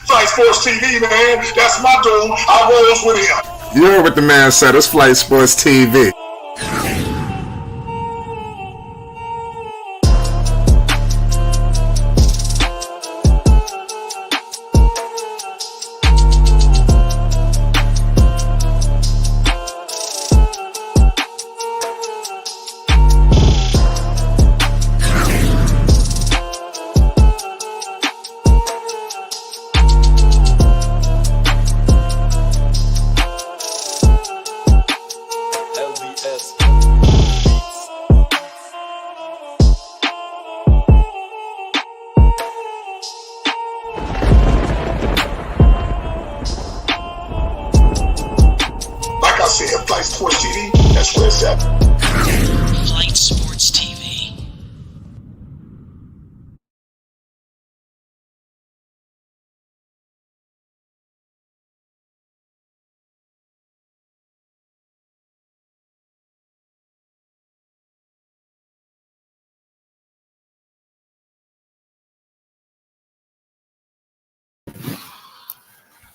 Flight Sports TV, man. That's my dude. I rolls with him. You heard what the man said. It's Flight Sports TV. Flight Sports TV, that's where it's at. Flight Sports TV.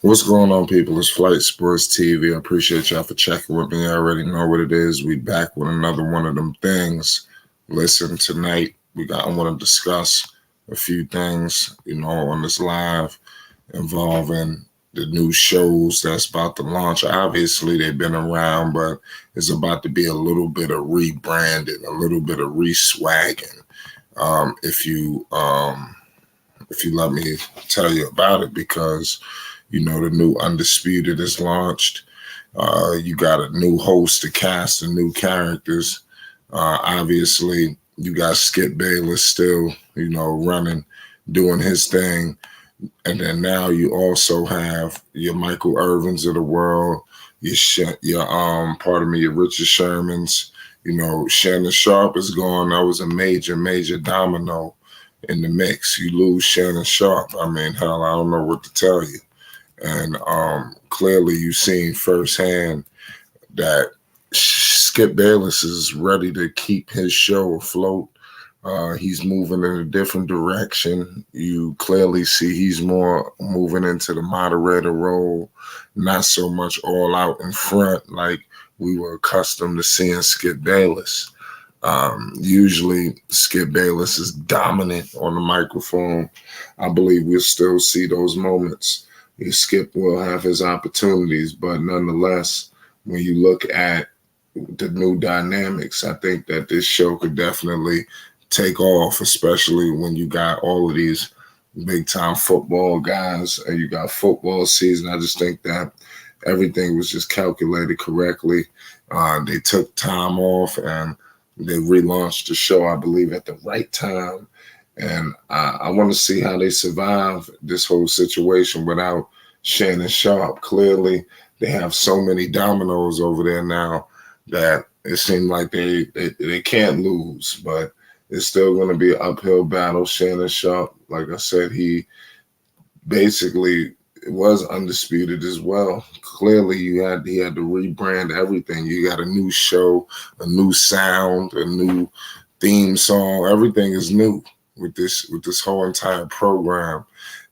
What's going on, people? It's Flight Sports TV. I appreciate y'all for checking with me. I already know what it is. We back with another one of them things. Listen, tonight I want to discuss a few things, on this live involving the new shows that's about to launch. Obviously, they've been around, but it's about to be a little bit of rebranding, a little bit of re-swagging. If you let me tell you about it, because the new Undisputed is launched. You got a new host to cast and new characters. Obviously, you got Skip Bayless still, running, doing his thing. And then now you also have your Michael Irvins of the world, your Richard Shermans. Shannon Sharpe is gone. That was a major, major domino in the mix. You lose Shannon Sharpe. I mean, hell, I don't know what to tell you. And clearly you've seen firsthand that Skip Bayless is ready to keep his show afloat. He's moving in a different direction. You clearly see he's more moving into the moderator role, not so much all out in front like we were accustomed to seeing Skip Bayless. Usually Skip Bayless is dominant on the microphone. I believe we'll still see those moments. Skip will have his opportunities, but nonetheless, when you look at the new dynamics, I think that this show could definitely take off, especially when you got all of these big-time football guys and you got football season. I just think that everything was just calculated correctly. They took time off and they relaunched the show, I believe, at the right time. And I want to see how they survive this whole situation without Shannon Sharpe. Clearly, they have so many dominoes over there now that it seems like they can't lose, but it's still going to be an uphill battle. Shannon Sharpe, like I said, he basically was undisputed as well. Clearly, he had to rebrand everything. You got a new show, a new sound, a new theme song. Everything is new with this whole entire program.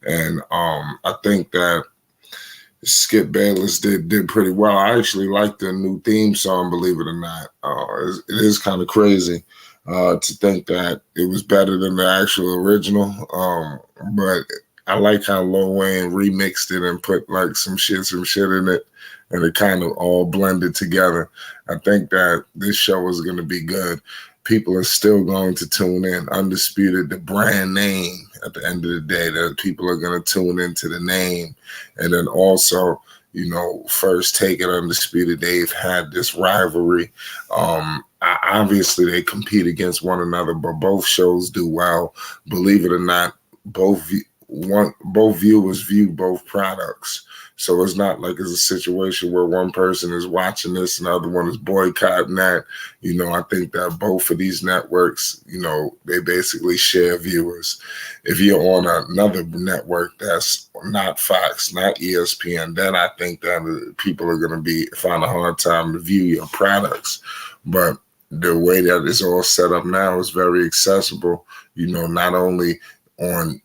And I think that Skip Bayless did pretty well. I actually like the new theme song, believe it or not. It is kind of crazy to think that it was better than the actual original. But I like how Lil Wayne remixed it and put like some shit in it, and it kind of all blended together. I think that this show is going to be good. People are still going to tune in. Undisputed, the brand name, at the end of the day, that people are going to tune into the name. And then also, First Take and Undisputed, they've had this rivalry. Obviously, they compete against one another, but both shows do well. Believe it or not, both viewers view both products. So it's not like it's a situation where one person is watching this and the other one is boycotting that. I think that both of these networks, they basically share viewers. If you're on another network that's not Fox, not ESPN, then I think that people are going to find a hard time to view your products. But the way that it's all set up now is very accessible, not only on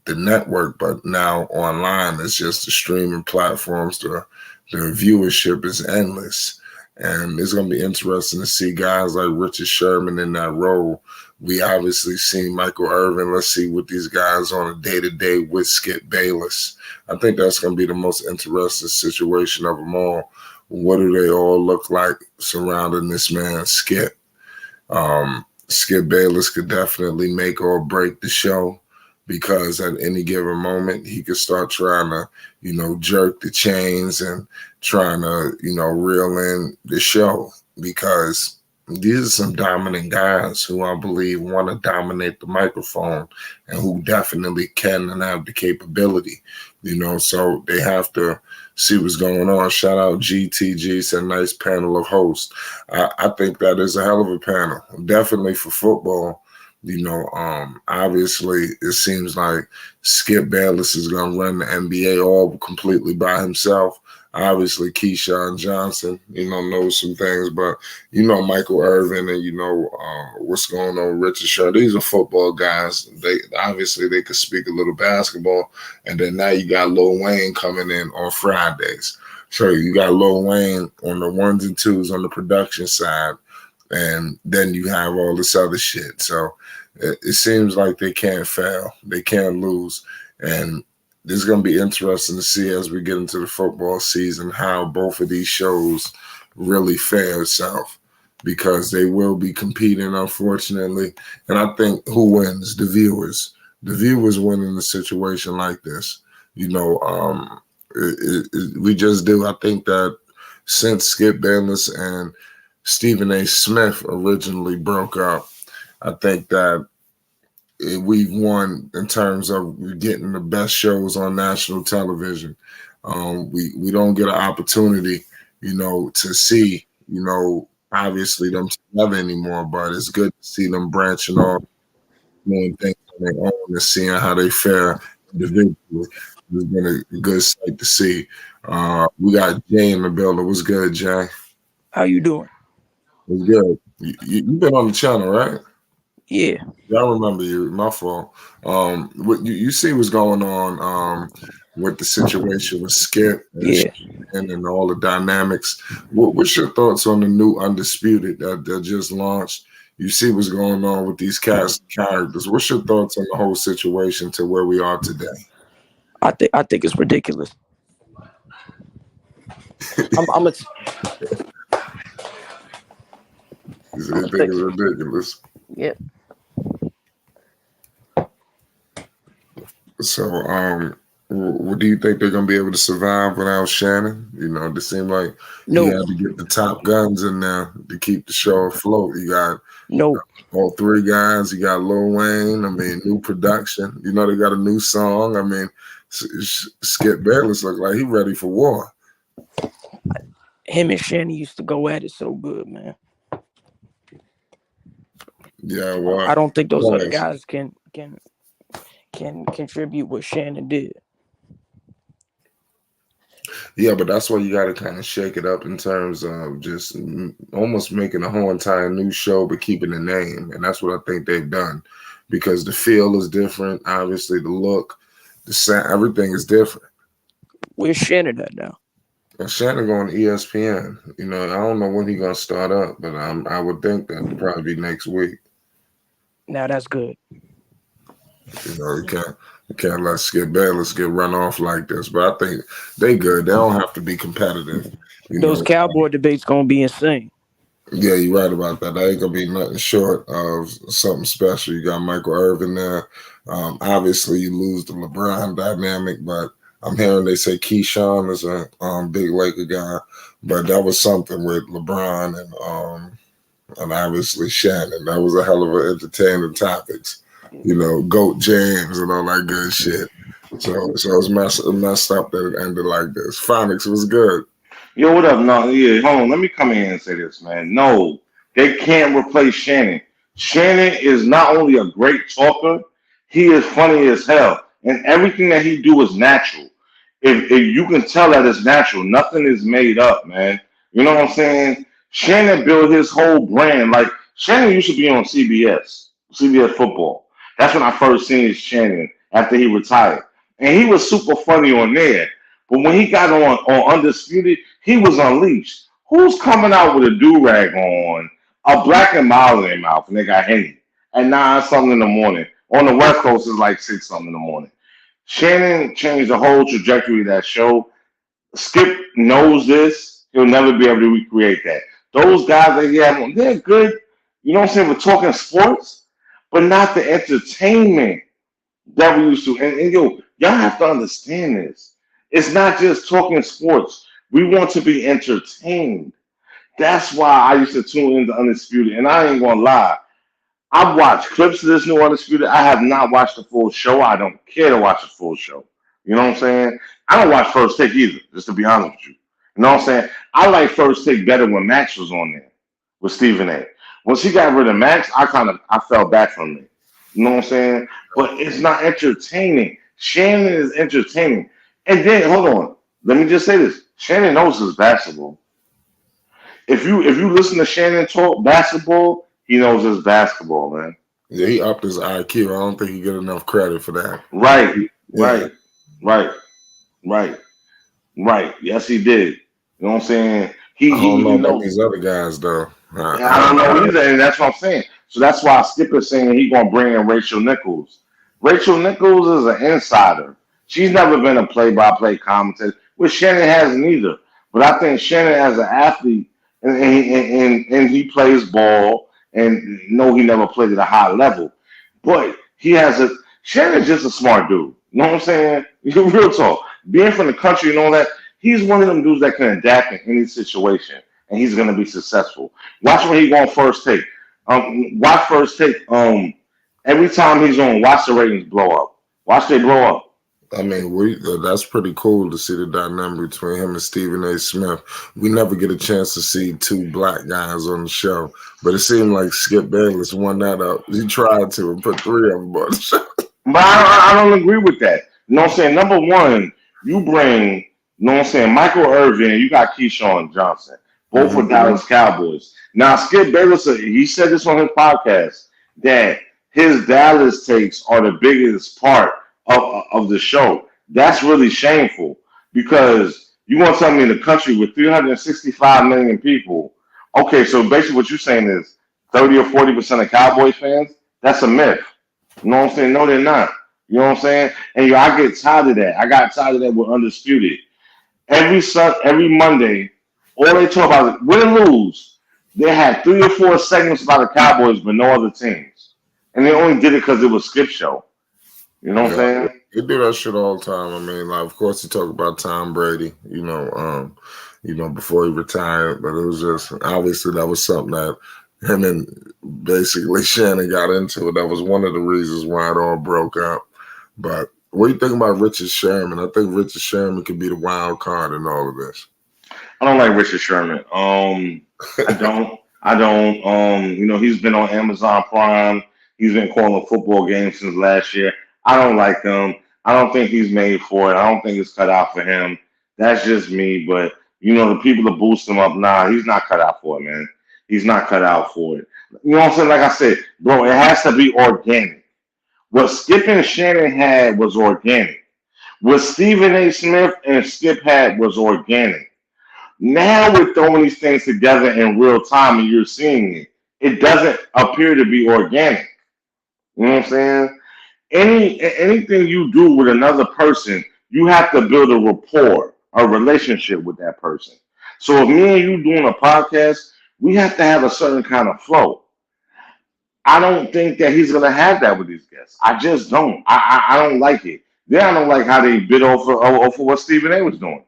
the network, but now online it's just the streaming platforms. The viewership is endless, and it's going to be interesting to see guys like Richard Sherman in that role. We obviously seen Michael Irvin. Let's see what these guys on a day-to-day with Skip Bayless. I think that's going to be the most interesting situation of them all. What do they all look like surrounding this man, Skip? Skip Bayless could definitely make or break the show, because at any given moment he could start trying to, jerk the chains and trying to, reel in the show, because these are some dominant guys who I believe want to dominate the microphone and who definitely can and have the capability, so they have to see what's going on. Shout out GTG, it's a nice panel of hosts. I think that is a hell of a panel, definitely for football. Obviously it seems like Skip Bayless is going to run the NBA all completely by himself. Obviously Keyshawn Johnson, knows some things, but Michael Irvin and what's going on with Richard Sherman. These are football guys. They could speak a little basketball, and then now you got Lil Wayne coming in on Fridays. So you got Lil Wayne on the ones and twos on the production side, and then you have all this other shit. So it seems like they can't fail. They can't lose. And this is going to be interesting to see as we get into the football season how both of these shows really fare itself, because they will be competing, unfortunately. And I think who wins? The viewers. The viewers win in a situation like this. We just do. I think that since Skip Bayless and Stephen A. Smith originally broke up, I think that we've won in terms of getting the best shows on national television. We don't get an opportunity, to see, obviously them together anymore, but it's good to see them branching off, doing things on their own and seeing how they fare individually. It's been a good sight to see. We got Jay in the building. What's good, Jay? How you doing? It's good. You've been on the channel, right? Yeah. I remember you. My fault. What you see what's going on with the situation with Skip and all the dynamics. What's your thoughts on the new Undisputed that just launched? You see what's going on with these cast characters. What's your thoughts on the whole situation to where we are today? I think it's ridiculous. I'm a You think it's ridiculous? Yeah. So, what do you think they're gonna be able to survive without Shannon? It seemed like you had to get the top guns in there to keep the show afloat. You got all three guys. You got Lil Wayne. I mean, new production. They got a new song. I mean, Skip Bayless look like he ready for war. Him and Shannon used to go at it so good, man. Yeah, well, I don't think those other guys can contribute what Shannon did. Yeah, but that's why you got to kind of shake it up in terms of just almost making a whole entire new show, but keeping the name. And that's what I think they've done, because the feel is different. Obviously, the look, the sound, everything is different. Where's Shannon at now? Shannon going to ESPN. I don't know when he's going to start up, but I would think that would probably be next week. Now that's good. You can't let Skip Bayless get run off like this. But I think they good. They don't have to be competitive. Those Cowboy debates gonna be insane. Yeah, you're right about that. That ain't gonna be nothing short of something special. You got Michael Irvin there. Obviously, you lose the LeBron dynamic, but I'm hearing they say Keyshawn is a big Laker guy. But that was something with LeBron and obviously Shannon. That was a hell of an entertaining topics. Goat James and all that good shit. So it's messed up that it ended like this. Phonics was good. Yo, what up? No, yeah, hold on. Let me come in and say this, man. No, they can't replace Shannon. Shannon is not only a great talker, he is funny as hell. And everything that he do is natural. If you can tell that it's natural, nothing is made up, man. You know what I'm saying? Shannon built his whole brand. Like, Shannon used to be on CBS football. That's when I first seen Shannon. after he retired. And he was super funny on there. But when he got on Undisputed, he was unleashed. Who's coming out with a do-rag on, a black and mild in their mouth, and they got Henny at 9 something in the morning? On the West Coast, it's like 6 something in the morning. Shannon changed the whole trajectory of that show. Skip knows this. He'll never be able to recreate that. Those guys that he had, they're good. You know what I'm saying? We're talking sports, but not the entertainment that we used to. And y'all have to understand this. It's not just talking sports. We want to be entertained. That's why I used to tune into Undisputed. And I ain't gonna lie. I've watched clips of this new Undisputed. I have not watched the full show. I don't care to watch the full show. You know what I'm saying? I don't watch First Take either, just to be honest with you. You know what I'm saying? I like First Take better when Max was on there with Stephen A. Once he got rid of Max, I fell back from it. You know what I'm saying? But it's not entertaining. Shannon is entertaining. And then hold on. Let me just say this. Shannon knows his basketball. If you listen to Shannon talk basketball, he knows his basketball, man. Yeah, he upped his IQ. I don't think he get enough credit for that. Right. Yeah. Right. Yes, he did. You know what I'm saying? I don't know about these other guys, though. I don't know either, and that's what I'm saying. So that's why Skip is saying he's going to bring in Rachel Nichols. Rachel Nichols is an insider. She's never been a play-by-play commentator, which Shannon hasn't either. But I think Shannon, as an athlete, and he plays ball, and no, he never played at a high level. But Shannon's just a smart dude. You know what I'm saying? Real talk. Being from the country and all that, he's one of them dudes that can adapt in any situation, and he's going to be successful. Watch when he go on First Take. Watch First Take. Every time he's on, watch the ratings blow up. Watch they blow up. I mean, that's pretty cool to see the dynamic between him and Stephen A. Smith. We never get a chance to see two black guys on the show, but it seemed like Skip Bayless won that up. He tried to and put 3 of them on the show. But I don't agree with that. You know what I'm saying? Number one, you bring, you know what I'm saying, Michael Irvin, and you got Keyshawn Johnson, both for Dallas Cowboys. Now, Skip Bayless, he said this on his podcast, that his Dallas takes are the biggest part of the show. That's really shameful, because you want to tell me in the country with 365 million people, okay, so basically what you're saying is 30 or 40% of Cowboys fans? That's a myth. You know what I'm saying? No, they're not. You know what I'm saying? And I get tired of that. I got tired of that with Undisputed. Every Monday, all they talk about is win and lose. They had 3 or 4 segments about the Cowboys, but no other teams. And they only did it because it was Skip Show. You know what I'm saying? They do that shit all the time. I mean, like, of course, you talk about Tom Brady, before he retired, but it was just, obviously, that was something that him and basically Shannon got into it. That was one of the reasons why it all broke up. But what do you think about Richard Sherman? I think Richard Sherman could be the wild card in all of this. I don't like Richard Sherman. I don't. He's been on Amazon Prime. He's been calling football games since last year. I don't like him. I don't think he's made for it. I don't think it's cut out for him. That's just me. But, the people that boost him up, nah, he's not cut out for it, man. He's not cut out for it. You know what I'm saying? Like I said, bro, it has to be organic. What Skip and Shannon had was organic. What Stephen A. Smith and Skip had was organic. Now we're throwing these things together in real time and you're seeing it. It doesn't appear to be organic. You know what I'm saying? Anything you do with another person, you have to build a rapport, a relationship with that person. So if me and you doing a podcast, we have to have a certain kind of flow. I don't think that he's going to have that with these guests. I just don't. I don't like it. Then I don't like how they bid off of what Stephen A. was doing.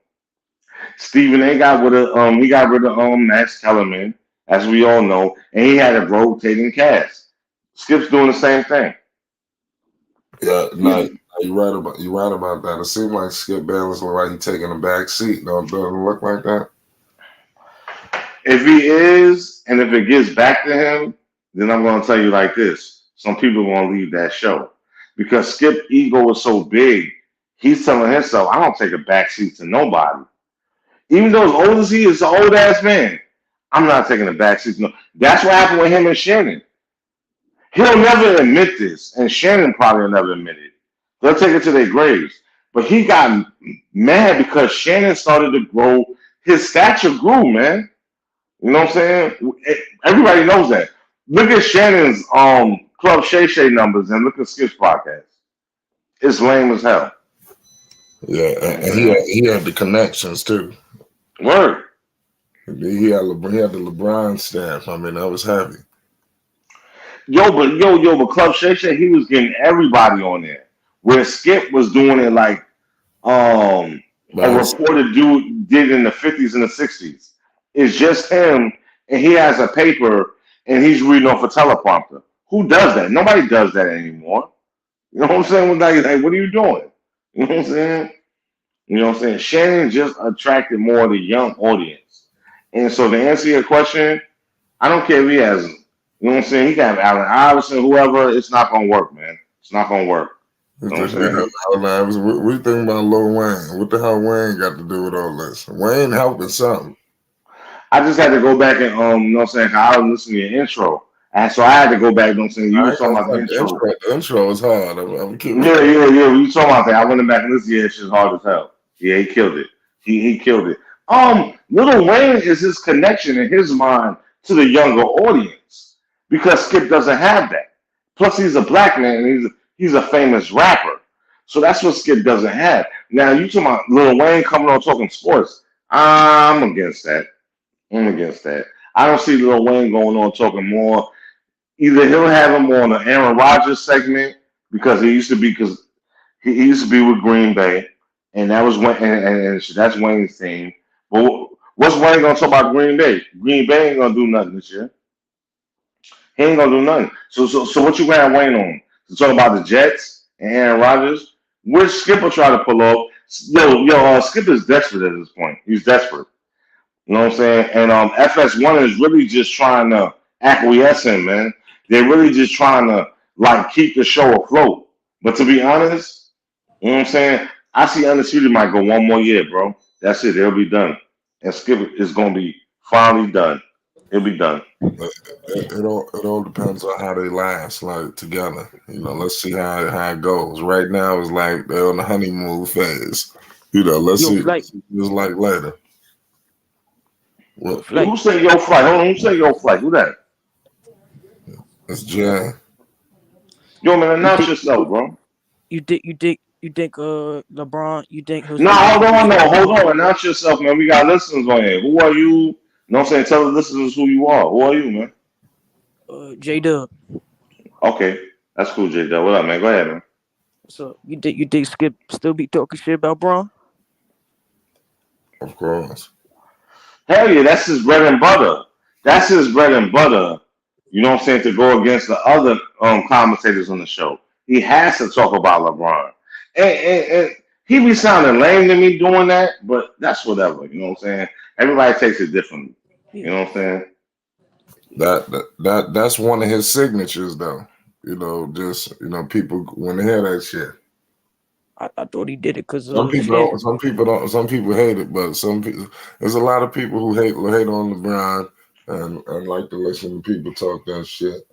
Stephen A. got rid of Max Kellerman, as we all know, and he had a rotating cast. Skip's doing the same thing. Yeah, no, you're right about that. It seems like Skip Bayless look like he's taking a back seat. Doesn't look like that? If he is, and if it gets back to him, then I'm going to tell you like this. Some people are going to leave that show. Because Skip's ego is so big, he's telling himself, I don't take a back seat to nobody. Even though as old as he is, an old-ass man, I'm not taking a back seat to nobody. That's what happened with him and Shannon. He'll never admit this, and Shannon probably will never admit it. They'll take it to their graves. But he got mad because Shannon started to grow. His stature grew, man. You know what I'm saying? Everybody knows that. Look at Shannon's Club Shay Shay numbers and look at Skip's podcast. It's lame as hell. Yeah, and he had the connections too. Word. He had the LeBron staff. I mean, I was happy. But Club Shay Shay, he was getting everybody on there. Where Skip was doing it like a reporter dude did in the 50s and the 60s. It's just him, and he has a paper, and he's reading off a teleprompter. Who does that? Nobody does that anymore. You know what I'm saying? Like, what are you doing? You know what I'm saying? You know what I'm saying? Shannon just attracted more of the young audience. And so to answer your question, I don't care if he has, you know what I'm saying? He can have Allen Iverson, whoever. It's not going to work, man. It's not going to work. You know what I'm saying? We think about Lil Wayne. What the hell Wayne got to do with all this? Wayne helping something. I just had to go back and, you know what I'm saying? I was listening to your intro. And so I had to go back, you know what I'm saying? You were talking about the intro. The intro was hard. I'm kidding. Yeah. When you talking about that, I went back and listened to it. It's hard as hell. Yeah, he killed it. He killed it. Lil Wayne is his connection in his mind to the younger audience because Skip doesn't have that. Plus, he's a black man and he's a famous rapper. So that's what Skip doesn't have. Now, you talking about Lil Wayne coming on talking sports. I'm against that. I don't see Lil Wayne going on talking more. Either he'll have him on the Aaron Rodgers segment because he used to be with Green Bay, and that was and that's Wayne's team. But what's Wayne gonna talk about Green Bay? Green Bay ain't gonna do nothing this year. He ain't gonna do nothing. So what you gonna have Wayne on to talk about the Jets and Aaron Rodgers? Which Skip will try to pull off? Skip is desperate at this point. He's desperate. You know what I'm saying? And FS1 is really just trying to acquiesce him, man. They're really just trying to like keep the show afloat. But to be honest, you know what I'm saying? I see Undisputed might go one more year, bro. That's it. They'll be done. And Skip is gonna be finally done. It'll be done. It all depends on how they last, like together. You know, let's see how it goes. Right now it's like they're on the honeymoon phase. You know, let's see. It's like later. Who say Yo Flight? Hold on, who say Yo Flight? Who that? It's Jay. Yo, man, announce yourself, bro. You think LeBron? You think? Hold on. Announce yourself, man. We got listeners on here. Who are you? You know what I'm saying? Tell the listeners who you are. Who are you, man? J-Dub. Okay, that's cool, J-Dub. What up, man? Go ahead, man. So you think Skip still be talking shit about Braun? Of course. Hell yeah, that's his bread and butter. You know what I'm saying? To go against the other commentators on the show. He has to talk about LeBron. And he be sounding lame to me doing that, but that's whatever. You know what I'm saying? Everybody takes it differently. You know what I'm saying? That's one of his signatures, though. You know, just people when they hear that shit. I thought he did it because some people hate it, but there's a lot of people who hate on LeBron and like to listen to people talk that shit.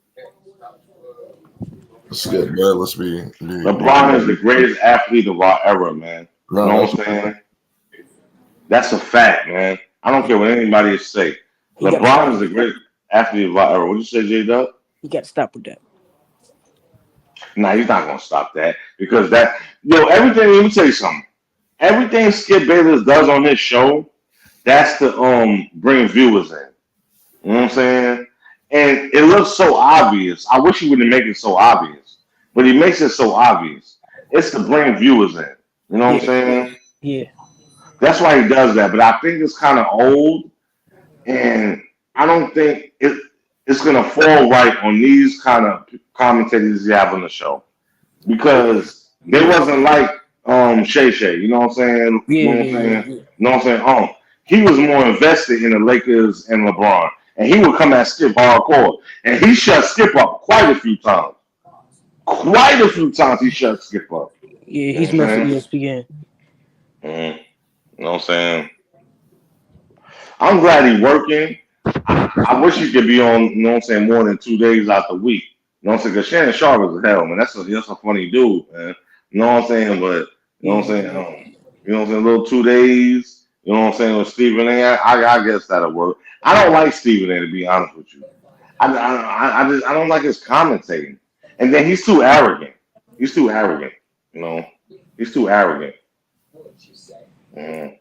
Skip Bayless LeBron is the greatest athlete of our era, man. You know what I'm saying? That's a fact, man. I don't care what anybody say. LeBron is the greatest athlete of our era. What you say, J-Dub? You got to stop with that. Nah, he's not gonna stop that because everything. Let me tell you something. Everything Skip Bayless does on this show, that's to bring viewers in. You know what I'm saying? And it looks so obvious. I wish he wouldn't make it so obvious, but he makes it so obvious. It's to bring viewers in. You know what I'm saying? Yeah. That's why he does that. But I think it's kind of old, and I don't think it's gonna fall right on these kind of commentators you have on the show because they wasn't like Shay Shay. You know what I'm saying? You know what I'm saying? He was more invested in the Lakers and LeBron. And he would come at Skip hardcore. And he shut Skip up quite a few times. He shut Skip up. Yeah, he's meant for ESPN. You know what I'm saying? I'm glad he's working. I wish he could be on, you know what I'm saying, more than 2 days out the week. You know what I'm saying? Because Shannon Sharpe is hell, man. That's a funny dude, man. You know what I'm saying? But you know what I'm saying? You know what I'm saying? A little 2 days. You know what I'm saying? With Stephen A. I guess that'll work. I don't like Stephen A. to be honest with you. I don't like his commentating. And then he's too arrogant. He's too arrogant. You know, he's too arrogant. Mm,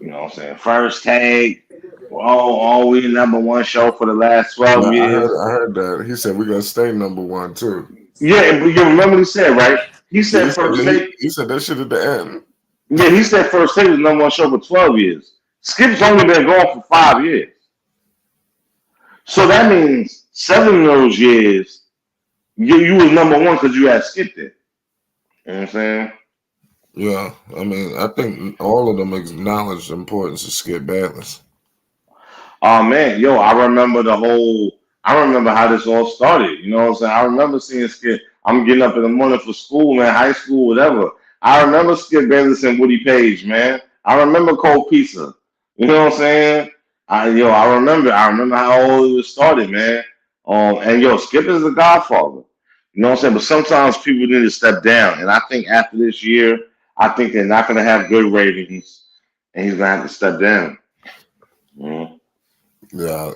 you know what I'm saying? First take. Oh, we the number one show for the last Yeah, 12 I years. heard that. He said we're gonna stay number one too. Yeah, but you remember what he said, right? He Yeah, said first take. he said that shit at the end. Yeah, he said first take was the number one show for 12 years. Skip's only been going for 5 years. So that means 7 of those years, you was number one because you had skipped it. You know what I'm saying? Yeah, I mean, I think all of them acknowledge the importance of Skip Bayless. Oh man, yo, I remember how this all started. You know what I'm saying? I remember seeing Skip. I'm getting up in the morning for school, man, high school, whatever. I remember Skip Bayless and Woody Page, man. I remember Cold Pizza. You know what I'm saying? I remember how all it was started, man. And yo, Skip is the godfather. You know what I'm saying? But sometimes people need to step down. And I think after this year, I think they're not gonna have good ratings and he's gonna have to step down. Mhm. Yeah,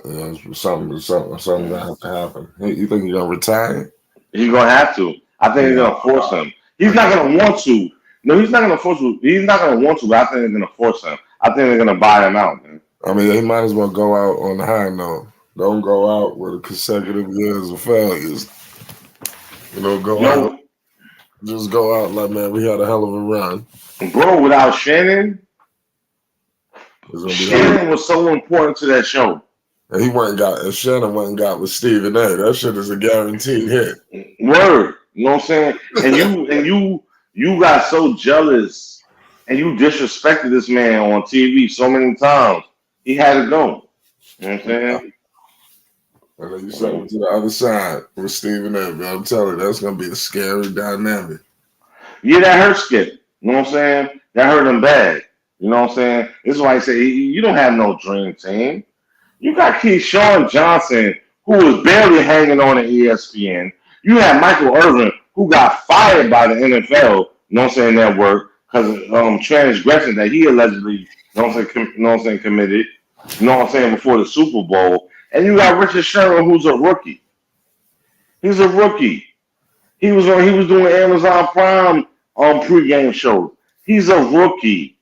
something gonna have to happen. Hey, you think he's gonna retire? He's gonna have to. I think they're gonna force him. He's not gonna want to. No, he's not gonna force you. He's not gonna want to, but I think they're gonna force him. I think they're gonna buy him out, man. I mean, he might as well go out on the high note. Don't go out with consecutive years of failures. You know, just go out like, man, we had a hell of a run. Bro, without Shannon, It's gonna be Shannon was so important to that show. And Shannon went and got with Stephen A. That shit is a guaranteed hit. Word. You know what I'm saying? And you got so jealous and you disrespected this man on TV so many times. He had to go. You know what I'm saying? And then you sent him to the other side with Stephen A. Man, I'm telling you, that's gonna be a scary dynamic. Yeah, that hurt Skip. You know what I'm saying? That hurt him bad. You know what I'm saying? This is why I say you don't have no dream team. You got Keyshawn Johnson, who was barely hanging on at ESPN. You had Michael Irvin, who got fired by the NFL, you know what I'm saying, network, because of transgression that he allegedly, committed, you know what I'm saying, before the Super Bowl. And you got Richard Sherman, who's a rookie. He's a rookie. He was doing Amazon Prime pregame shows. He's a rookie.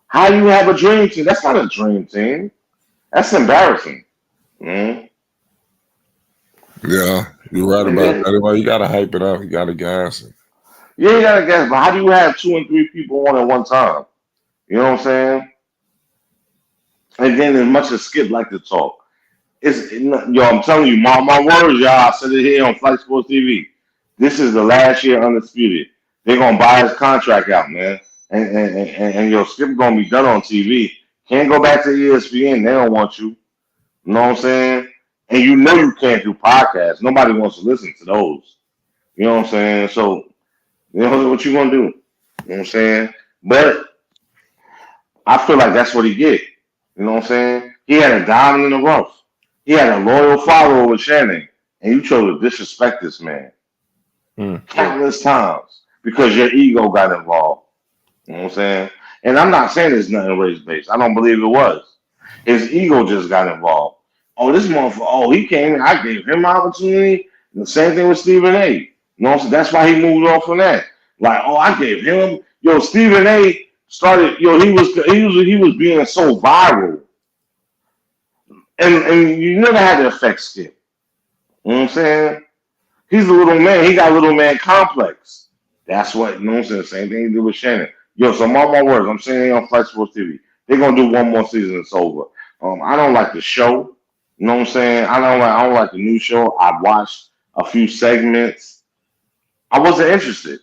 How do you have a dream team? That's not a dream team. That's embarrassing. Mm. Yeah, you're right about that. Well, you gotta hype it up. You gotta gas it. Yeah, you gotta guess. But how do you have 2 and 3 people on at one time? You know what I'm saying? And then as much as Skip like to talk, I'm telling you, my words, y'all. I said it here on Flight Sports TV. This is the last year Undisputed. They're gonna buy his contract out, man. And Skip gonna be done on TV. Can't go back to ESPN. They don't want you. You know what I'm saying? And you know you can't do podcasts. Nobody wants to listen to those. You know what I'm saying? So, you know what you gonna do? You know what I'm saying? But I feel like that's what he get. You know what I'm saying? He had a diamond in the rough. He had a loyal follower with Shannon, and you chose to disrespect this man countless times because your ego got involved. You know what I'm saying? And I'm not saying it's nothing race based. I don't believe it was. His ego just got involved. Oh, this motherfucker, he came in. I gave him an opportunity. And the same thing with Stephen A. You know, so that's why he moved on from that. Like, I gave him. Stephen A. started. He was being so viral, and you never had to affect Skip. You know what I'm saying? He's a little man. He got a little man complex. That's what. You know what I'm saying? Same thing he did with Shannon. So mark my words. I'm saying it on Flight Sports TV. They're gonna do one more season. It's over. I don't like the show. You know what I'm saying? I don't like the new show. I watched a few segments. I wasn't interested.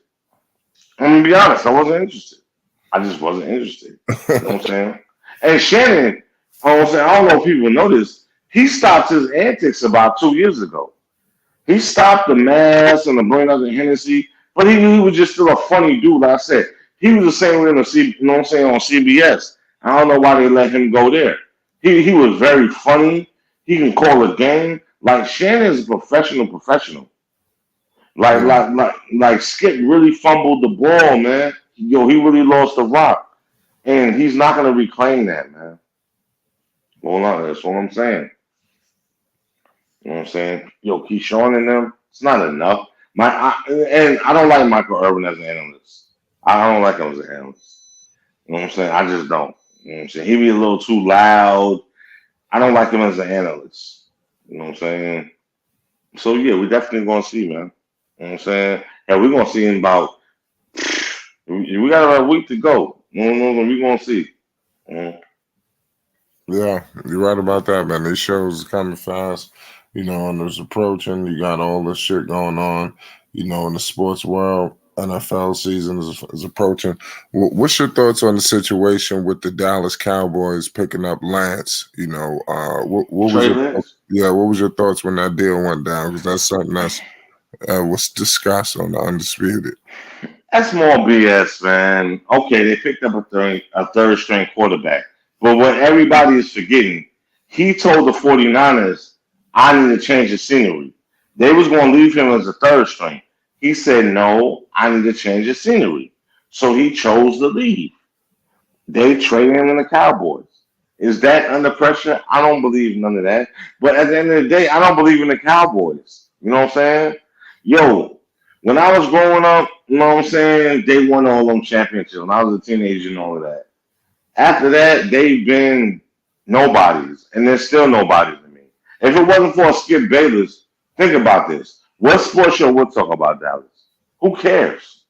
I'm gonna be honest. I wasn't interested. I just wasn't interested. You know what I'm saying? And Shannon, you know what I'm saying? I don't know if people know this. He stopped his antics about 2 years ago. He stopped the mask and the bring up the Hennessy, but he was just still a funny dude. Like I said, he was the same way on on CBS. I don't know why they let him go there. He was very funny. He can call a game. Like Shannon's a professional. Yeah. Like Skip really fumbled the ball, man. Yo, he really lost the rock, and he's not gonna reclaim that, man. Well, no, that's what I'm saying. You know what I'm saying? Yo, Keyshawn and them, it's not enough. And I don't like Michael Irvin as an analyst. I don't like him as an analyst. You know what I'm saying? I just don't. You know what I'm saying? He be a little too loud. I don't like him as an analyst. You know what I'm saying? So yeah, we definitely gonna see, man. You know what I'm saying? And we're gonna see in about we got about a week to go. You know, we're gonna see. You know? Yeah, you're right about that, man. These shows coming fast, and there's approaching. You got all this shit going on, in the sports world. NFL season is approaching. What's your thoughts on the situation with the Dallas Cowboys picking up Lance? What was Trey your Lance. what was your thoughts when that deal went down? Because that's something that's was discussed on the Undisputed. That's more BS, man. Okay, they picked up a third string quarterback. But what everybody is forgetting, he told the 49ers, I need to change the scenery. They was going to leave him as a third string. He said, no, I need to change the scenery. So he chose to leave. They traded him in the Cowboys. Is that under pressure? I don't believe none of that. But at the end of the day, I don't believe in the Cowboys. You know what I'm saying? Yo, when I was growing up, you know what I'm saying, they won all them championships. When I was a teenager and all of that. After that, they've been nobodies, and they're still nobodies to me. If it wasn't for Skip Bayless, think about this. What sports show would talk about Dallas? Who cares?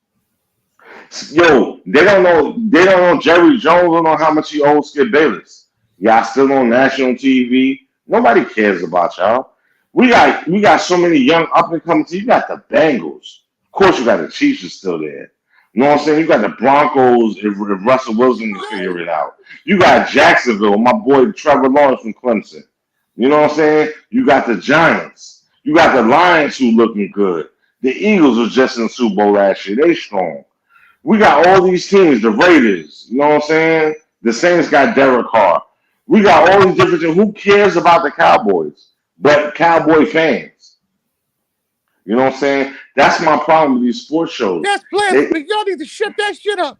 Yo, they don't know. They don't know Jerry Jones. Don't know how much he owes Skip Bayless. Y'all still on national TV. Nobody cares about y'all. We got so many young up and coming teams. You got the Bengals. Of course, you got the Chiefs is still there. You know what I'm saying? You got the Broncos if Russell Wilson can figure it out. You got Jacksonville, my boy Trevor Lawrence from Clemson. You know what I'm saying? You got the Giants. You got the Lions who looking good. The Eagles was just in the Super Bowl last year. They strong. We got all these teams, the Raiders, you know what I'm saying? The Saints got Derek Carr. We got all these different things. Who cares about the Cowboys? But Cowboy fans. You know what I'm saying? That's my problem with these sports shows. That's blasphemy. Y'all need to shut that shit up.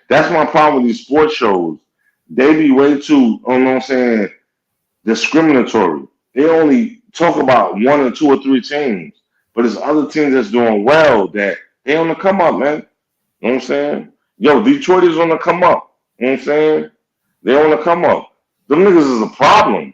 That's my problem with these sports shows. They be way too, you know what I'm saying, discriminatory. They only talk about one or two or three teams. But there's other teams that's doing well that they on the come up, man. You know what I'm saying? Yo, Detroit is on the come up. You know what I'm saying? They're on the come up. Them niggas is a problem.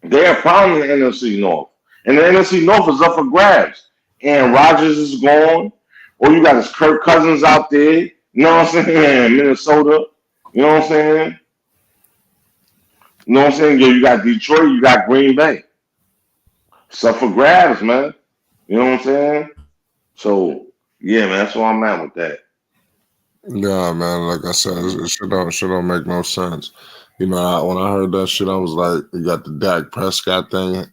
They're a problem in the NFC North. And the NFC North is up for grabs. And Rodgers is gone. Or you got his Kirk Cousins out there. You know what I'm saying? Minnesota. You know what I'm saying? You know what I'm saying? Yo, you got Detroit, you got Green Bay. It's up for grabs, man. You know what I'm saying? So, yeah, man, that's where I'm at with that. Yeah, man. Like I said, it should don't make no sense. When I heard that shit, I was like, you got the Dak Prescott thing.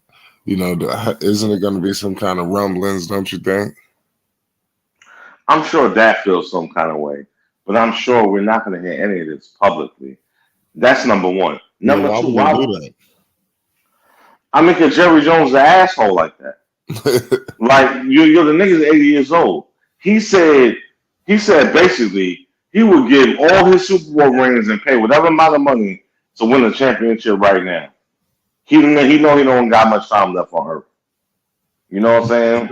Isn't it going to be some kind of rumblings? Don't you think? I'm sure that feels some kind of way. But I'm sure we're not going to hear any of this publicly. That's number one. Number why two, would they do that? I mean, because Jerry Jones is an asshole like that. Like, you're the nigga's 80 years old. He said basically he would give all his Super Bowl rings and pay whatever amount of money to win a championship right now. He know he don't got much time left on Earth. You know what I'm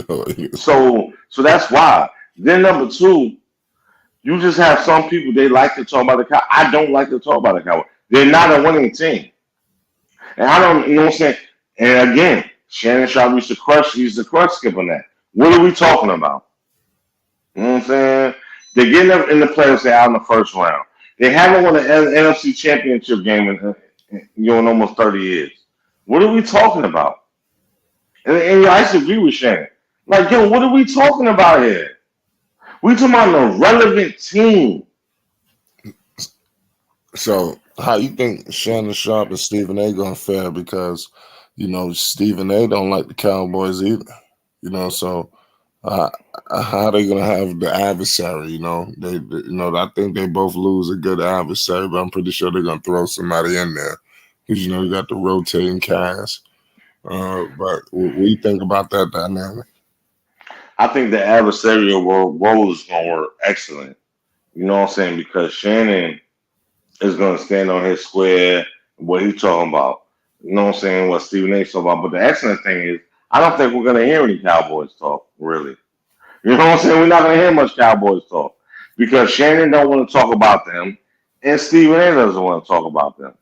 saying? So that's why. Then number two, you just have some people they like to talk about the Cowboys. I don't like to talk about the Cowboys. They're not a winning team. And I don't, you know what I'm saying? And again, Shannon Sharpe used to crush Skip on that. What are we talking about? You know what I'm saying? They're getting up in the playoffs, they're out in the first round. They haven't won an NFC championship game in almost 30 years. What are we talking about? And I used to agree with Shannon. Like, yo, what are we talking about here? We talking about an irrelevant team. So, how you think Shannon Sharpe and Stephen A. gonna fare? Because Stephen A. don't like the Cowboys either. So how they gonna have the adversary? I think they both lose a good adversary, but I'm pretty sure they're gonna throw somebody in there because you got the rotating cast. But what do you think about that dynamic? I think the adversarial role is going to work excellent. You know what I'm saying? Because Shannon is going to stand on his square, what he's talking about. You know what I'm saying? What Stephen A's talking about. But the excellent thing is, I don't think we're going to hear any Cowboys talk, really. You know what I'm saying? We're not going to hear much Cowboys talk because Shannon don't want to talk about them, and Stephen A doesn't want to talk about them.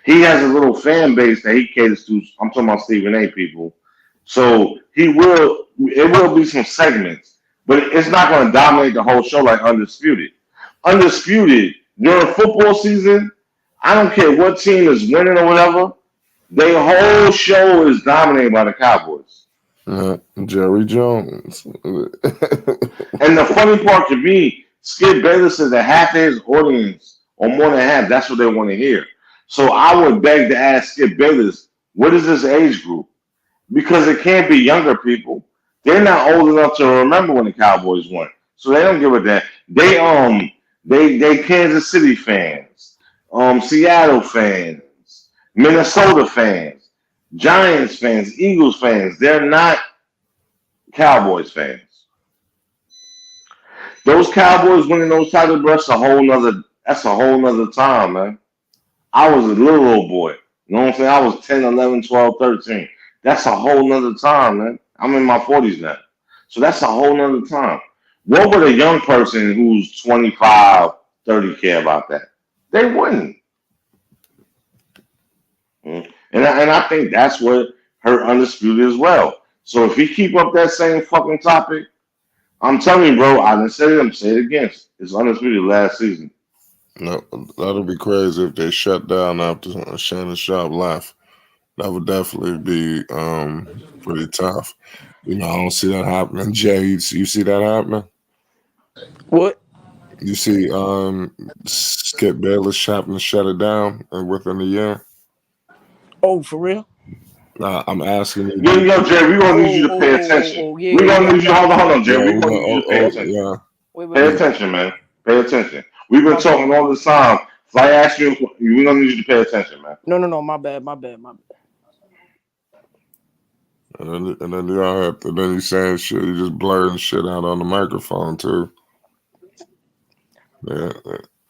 He has a little fan base that he caters to. I'm talking about Stephen A. people. So he will. It will be some segments, but it's not going to dominate the whole show like Undisputed. Undisputed during football season. I don't care what team is winning or whatever. Their whole show is dominated by the Cowboys. Jerry Jones. And the funny part to me, Skip Bayless says that half of his audience, or more than half, that's what they want to hear. So I would beg to ask Skip Bayless, what is this age group? Because it can't be younger people. They're not old enough to remember when the Cowboys won, so they don't give a damn. They Kansas City fans, Seattle fans, Minnesota fans, Giants fans, Eagles fans. They're not Cowboys fans. Those Cowboys winning those titles, bro, that's a whole nother time, man. I was a little old boy. You know what I'm saying? I was 10, 11, 12, 13. That's a whole nother time, man. I'm in my 40s now. So that's a whole nother time. What would a young person who's 25, 30 care about that? They wouldn't. And I think that's what hurt Undisputed as well. So if he keep up that same fucking topic, I'm telling you, bro, I didn't say it, I'm saying it again. It's Undisputed last season. No, that'll be crazy if they shut down after Shannon Sharpe left. That would definitely be pretty tough. I don't see that happening. Jay, you see that happening? What? You see Skip Bayless happening to shut it down within a year? Oh, for real? I'm asking you. Yo, Jay, we're going to need you to pay attention. We're going to need you. Hold on, Jay. We're going to need you to pay attention. Yeah. Pay attention, man. Pay attention. We've been talking all this time. If I ask you, we're going to need you to pay attention, man. No. My bad. And then y'all have to, then you saying shit, you just blurring shit out on the microphone too. Yeah,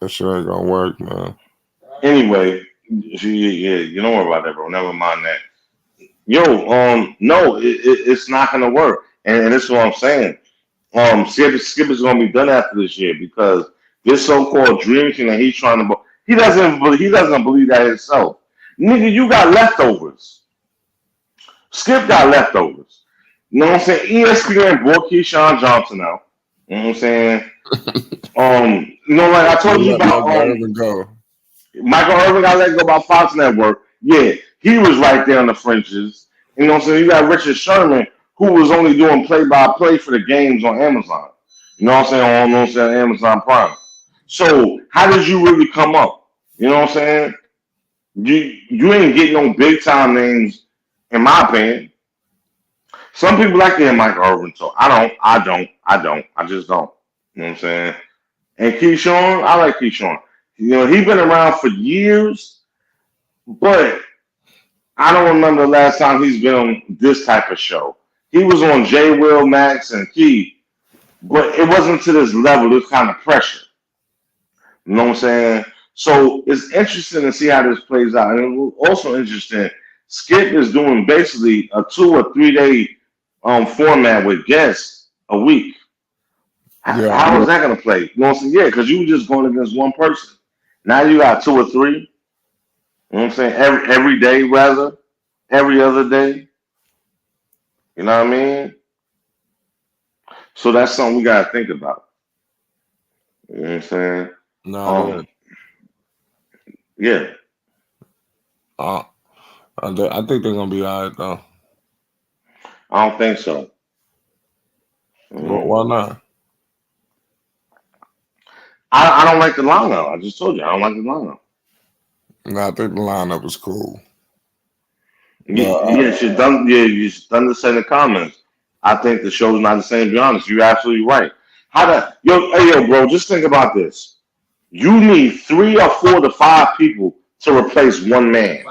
that shit ain't gonna work, man. Anyway, you don't worry about that, bro. Never mind that. Yo, no, it's not gonna work, and this is what I'm saying. Skip is gonna be done after this year because this so-called dream thing that he's trying to, he doesn't believe that himself. Nigga, you got leftovers. Skip got leftovers. You know what I'm saying? ESPN brought Keyshawn Johnson out. You know what I'm saying? Like I told you about Michael Irvin got let go by Fox Network. Yeah, he was right there on the fringes. You know what I'm saying? You got Richard Sherman, who was only doing play-by-play for the games on Amazon. You know what I'm saying? On Amazon Prime. So how did you really come up? You know what I'm saying? You ain't getting no big-time names, in my opinion. Some people like to hear Michael Irvin talk. I don't. I just don't. You know what I'm saying? And Keyshawn, I like Keyshawn. He's been around for years, but I don't remember the last time he's been on this type of show. He was on J. Will, Max, and Key, but it wasn't to this level, this kind of pressure. You know what I'm saying? So it's interesting to see how this plays out. And it's also interesting, Skip is doing basically a 2 or 3 day format with guests a week. How is that going to play? You know what I'm saying? Yeah, because you were just going against one person. Now you got 2 or 3. You know what I'm saying? Every day, rather. Every other day. You know what I mean? So that's something we got to think about. You know what I'm saying? No. Yeah. I think they're going to be all right, though. I don't think so. Why not? I don't like the lineup. I just told you I don't like the lineup. No, I think the lineup is cool. You should done to say in the comments. I think the show's not the same. To be honest, you're absolutely right. Yo, bro, just think about this. You need 3 or 4 to 5 people to replace one man.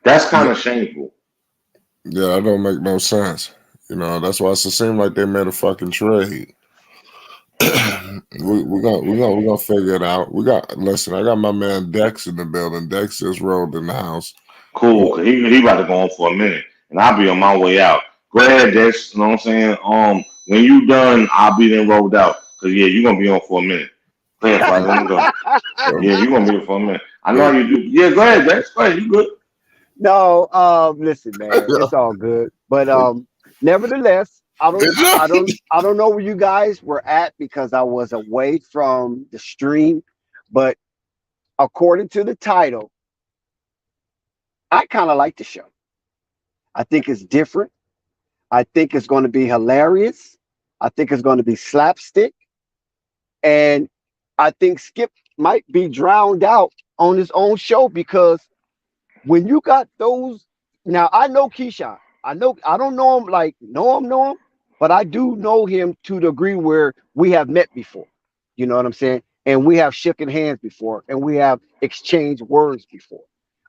That's kind of shameful. Yeah, that don't make no sense. That's why it seems like they made a fucking trade. we gonna figure it out. Listen, I got my man Dex in the building. Dex just rolled in the house. Cool, cause he about to go on for a minute, and I'll be on my way out. Go ahead, Dex. You know what I'm saying? When you done, I'll be then rolled out. Cause yeah, you're gonna be on for a minute. Go ahead, Fly. Let me go. Yeah, you're gonna be here for a minute. I know how you do. Yeah, go ahead, Dex. Go ahead. You good? No, listen, man, it's all good. But nevertheless, I don't know where you guys were at because I was away from the stream. But according to the title, I kind of like the show. I think it's different. I think it's going to be hilarious. I think it's going to be slapstick. And I think Skip might be drowned out on his own show because when you got those, now I know Keyshawn. I don't know him know him, but I do know him to the degree where we have met before. You know what I'm saying? And we have shaken hands before, and we have exchanged words before.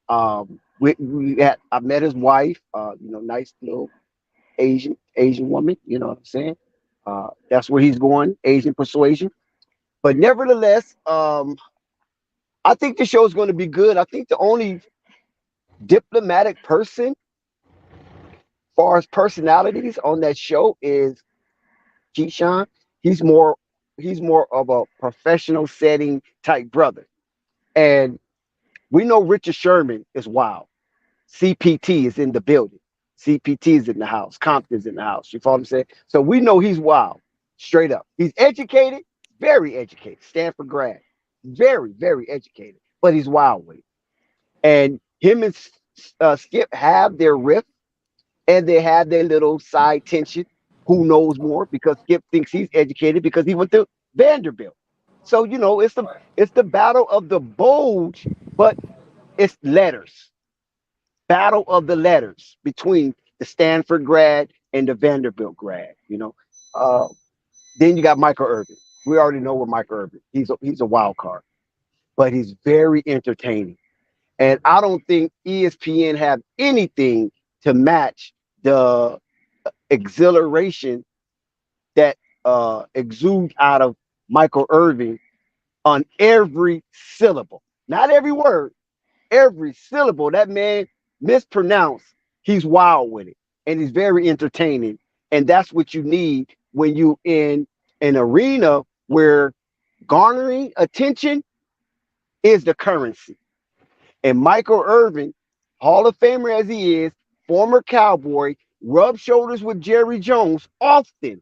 I met his wife, nice little Asian woman. You know what I'm saying? That's where he's going, Asian persuasion. But nevertheless, I think the show is going to be good. I think the only diplomatic person, as far as personalities on that show, is Keyshawn. He's more of a professional setting type brother, and we know Richard Sherman is wild. CPT is in the building. CPT is in the house. Compton's in the house. You follow what I'm saying? So we know he's wild, straight up. He's educated, very educated. Stanford grad, very, very educated, but he's wild with it. And him and Skip have their riff, and they have their little side tension. Who knows more? Because Skip thinks he's educated because he went to Vanderbilt. So it's the battle of the Bulge, but it's letters. Battle of the letters between the Stanford grad and the Vanderbilt grad. Then you got Michael Irvin. We already know what Michael Irvin. He's a wild card, but he's very entertaining. And I don't think ESPN have anything to match the exhilaration that exudes out of Michael Irvin on every syllable. Not every word, every syllable. That man mispronounced. He's wild with it. And he's very entertaining. And that's what you need when you in an arena where garnering attention is the currency. And Michael Irvin, Hall of Famer as he is, former Cowboy, rubs shoulders with Jerry Jones often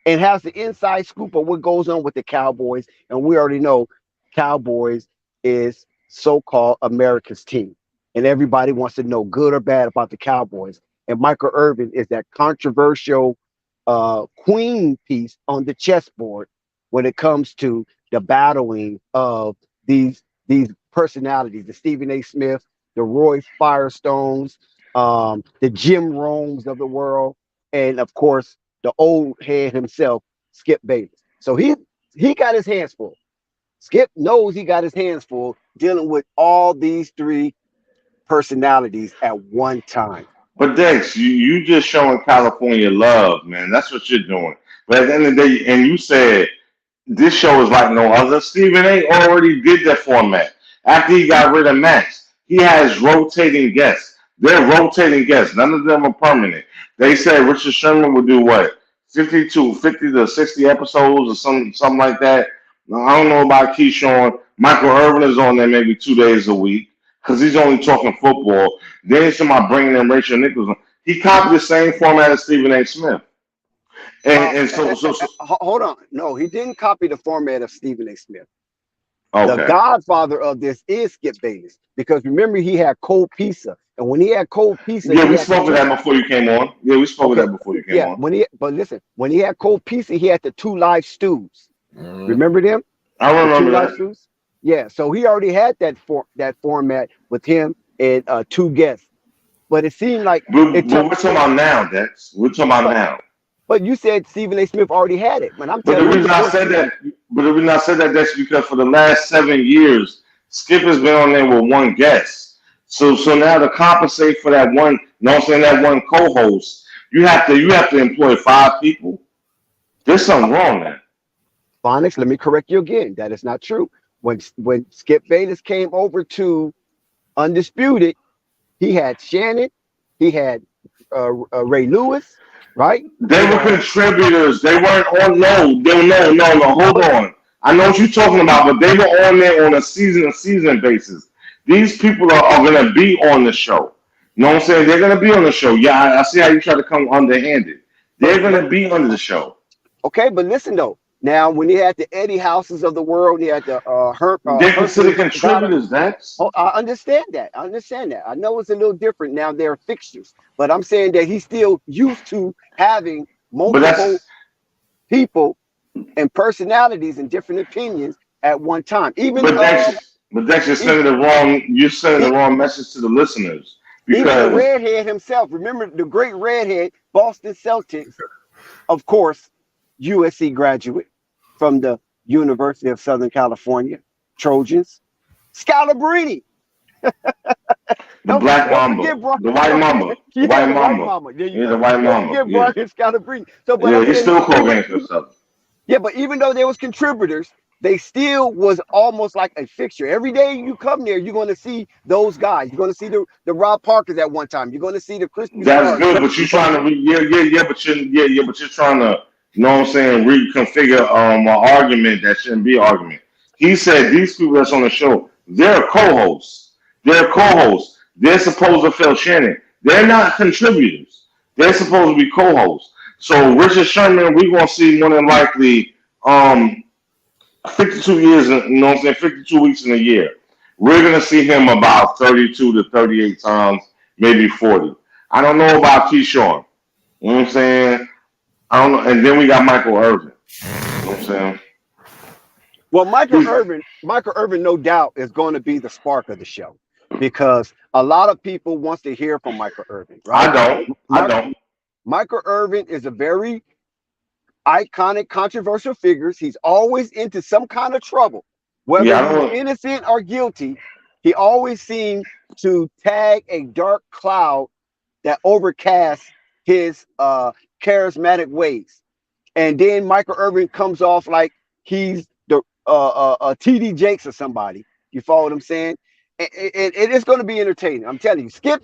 and has the inside scoop of what goes on with the Cowboys. And we already know Cowboys is so-called America's team. And everybody wants to know good or bad about the Cowboys. And Michael Irvin is that controversial queen piece on the chessboard when it comes to the battling of these personalities, the Stephen A. Smith, the Roy Firestones, the Jim Romes of the world, and of course the old head himself, Skip Bayless. So he got his hands full. Skip knows he got his hands full dealing with all these three personalities at one time. But Dex, you just showing California love, man. That's what you're doing. But at the end of the day, and you said this show is like no other. Stephen A. already did that format. After he got rid of Max, he has rotating guests. They're rotating guests. None of them are permanent. They said Richard Sherman would do what? 50 to 60 episodes or something like that. Now, I don't know about Keyshawn. Michael Irvin is on there maybe 2 days a week because he's only talking football. Then somebody bringing in Rachel Nichols. He copied the same format as Stephen A. Smith. And so hold on. No, he didn't copy the format of Stephen A. Smith. Okay. The godfather of this is Skip Bayless because remember he had cold pizza, and when he had cold pizza, we spoke of that before you came on. Yeah, we spoke of that before you came on. When he had cold pizza, he had the 2 live stews. Remember them? I remember that. Stews? Yeah, so he already had that format with him and 2 guests, but it seemed like we're talking about now, Dex. We're talking about now. But you said Stephen A. Smith already had it. But the reason I said that, that's because for the last 7 years, Skip has been on there with one guest. So now to compensate for that one, you know what I'm saying, that one co-host, you have to employ 5 people. There's something wrong there. Phonics, let me correct you again. That is not true. When Skip Bayless came over to Undisputed, he had Shannon, he had Ray Lewis, right? They were contributors. They weren't on. No. Hold on. I know what you're talking about, but they were on there on a season basis. These people are going to be on the show. You know what I'm saying? They're going to be on the show. Yeah, I see how you try to come underhanded. They're going to be on the show. Okay, but listen though. Now, when he had the Eddie Houses of the world, he had the They're considered contributors. Oh, I understand that. I know it's a little different now. They're fixtures, but I'm saying that he's still used to having multiple people and personalities and different opinions at one time. But that's just sending the wrong. You're sending the wrong message to the listeners. Even the redhead himself. Remember the great redhead, Boston Celtics, of course, USC graduate from the University of Southern California, Trojans, Scalabrine. The Black Mamba, the White Mamba, the White Mamba. Yeah, the White Mamba. Brian Scalabrine. So, but he's still co-game for himself. Yeah, but even though there was contributors, they still was almost like a fixture. Every day you come there, you're going to see those guys. You're going to see the Rob Parkers at one time. You're going to see the Chris. That's good, but you're trying to but you're trying to, you know what I'm saying, reconfigure an argument that shouldn't be an argument. He said these people that's on the show, they're co-hosts. They're supposed to fill Shannon. They're not contributors. They're supposed to be co-hosts. So Richard Sherman, we're gonna see more than likely 52 years, you know what I'm saying, 52 weeks in a year. We're gonna see him about 32 to 38 times, maybe 40. I don't know about Keyshawn. You know what I'm saying? I don't know. And then we got Michael Irvin. You know what I'm saying? Well, Michael Irvin, no doubt, is going to be the spark of the show because a lot of people wants to hear from Michael Irvin, right? I don't. Michael Irvin is a very iconic, controversial figure. He's always into some kind of trouble, whether he's innocent or guilty. He always seems to tag a dark cloud that overcasts his charismatic ways. And then Michael Irvin comes off like he's the TD Jakes or somebody. You follow what I'm saying? It is going to be entertaining. I'm telling you. Skip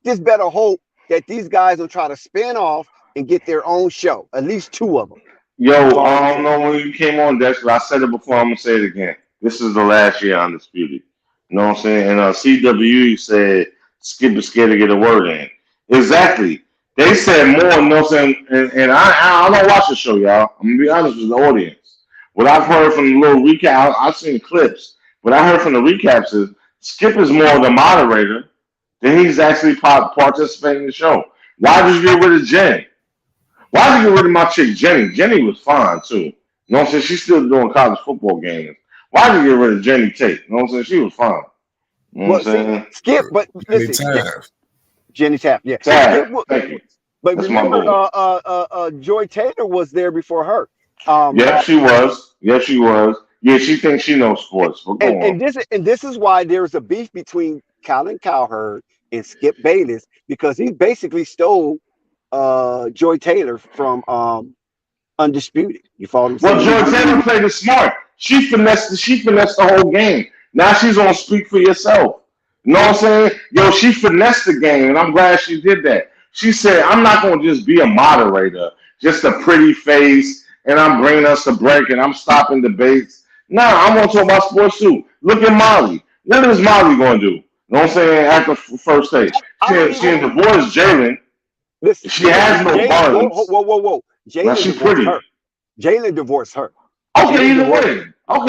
just better hope that these guys will try to spin off and get their own show. At least 2 of them. Yo, I don't know when you came on, Dexter. I said it before. I'm gonna say it again. This is the last year Undisputed. You know what I'm saying? And CW said Skip is scared to get a word in. Exactly. They said more. You know what I'm saying? And I don't watch the show, y'all. I'm gonna be honest with the audience. What I've heard from the little recap, I've seen clips. What I heard from the recaps is Skip is more the moderator than he's actually participating in the show. Why did you get rid of Jenny? Why did you get rid of my chick, Jenny? Jenny was fine, too. You know what I'm saying? She's still doing college football games. Why did you get rid of Jenny Tate? You know what I'm saying? She was fine. You know what I'm saying? Skip, but listen. Jenny Taft, yeah. Taft, thank you. But that's remember, Joy Taylor was there before her. Yeah, she was. Yeah, she thinks she knows sports. And this is why there's a beef between Colin Cowherd and Skip Bayless because he basically stole Joy Taylor from Undisputed. You follow what I'm saying? Well, Joy Taylor played it smart. She finessed the whole game. Now she's on Speak for Yourself. You know what I'm saying? Yo, she finessed the game, and I'm glad she did that. She said, I'm not going to just be a moderator, just a pretty face, and I'm bringing us a break, and I'm stopping debates. Nah, I'm going to talk about sports, too. Look at Molly. What is Molly going to do? You know what I'm saying? At the first stage. She divorced Jalen. Listen, she has no buns. Whoa. Now she's pretty. Jalen divorced her. Okay, either way. I'm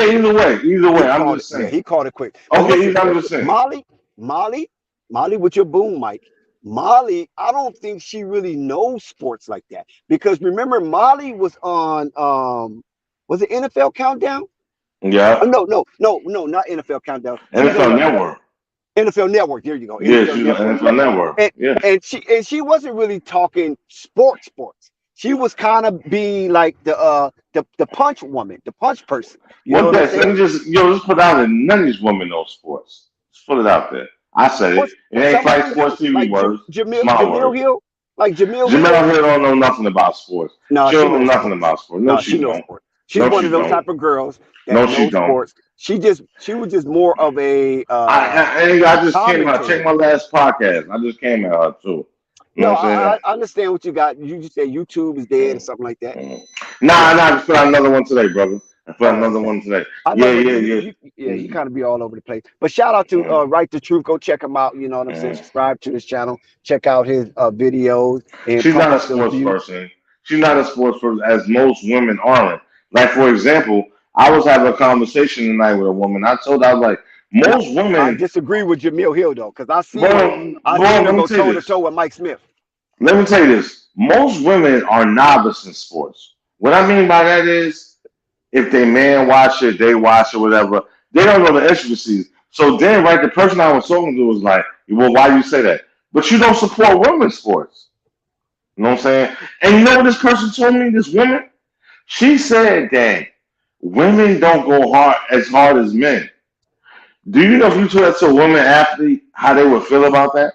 just saying. Yeah, he called it quick. Okay, I'm just saying. Molly, with your boom mic. Molly, I don't think she really knows sports like that because remember, Molly was on was it NFL Countdown? Yeah. No, not NFL Countdown. NFL Network. NFL Network. There you go. Yeah, she's on NFL Network. And she wasn't really talking sports. She was kind of being like the punch woman, the punch person. You know what I'm saying? Just put out there. None of these women know sports. Just put it out there. I said it. What's It ain't some of Flight them Sports do? TV Like words. Jamil Smart Jamil words. Hill, like Jamil Hill. Jamel here don't know nothing about sports. No, She she don't know knows nothing sports. about sports. No, No, she she knows don't. sports. She's No, one she of those don't. type of girls that No, she knows don't. sports. She was just more of a I just came out. Check commentator. my last podcast. I just came at her too. You know No, what I'm saying? I understand what you got. You just said YouTube is dead or something like that. Mm. Nah, Yeah. nah. Just put out another one today, brother. I put out Oh, another okay. one today. I know, Yeah, but yeah, yeah. yeah, he Mm, kind of be all over the place. But shout out to mm, Right to Truth. Go check him out. You know what I'm saying? mm. Subscribe to his channel. Check out his videos and She's pump not a up them sports views. person. She's not a sports person, as most women aren't. Like for example, I was having a conversation tonight with a woman. I told her I was like, Now, most I women. disagree with Jamil Hill though, because Well, I well, seen her let me go tell you toe to this. toe with Mike Smith. Let me tell you this. Most women are novice in sports. What I mean by that is, if they man watch it, they watch it, whatever. They don't know the intricacies. So then, right, the person I was talking to was like, "Well, why you say that? But you don't support women's sports." You know what I'm saying? And you know what this person told me? This woman, she said that women don't go hard as men. Do you know if you told that to a woman athlete, how they would feel about that?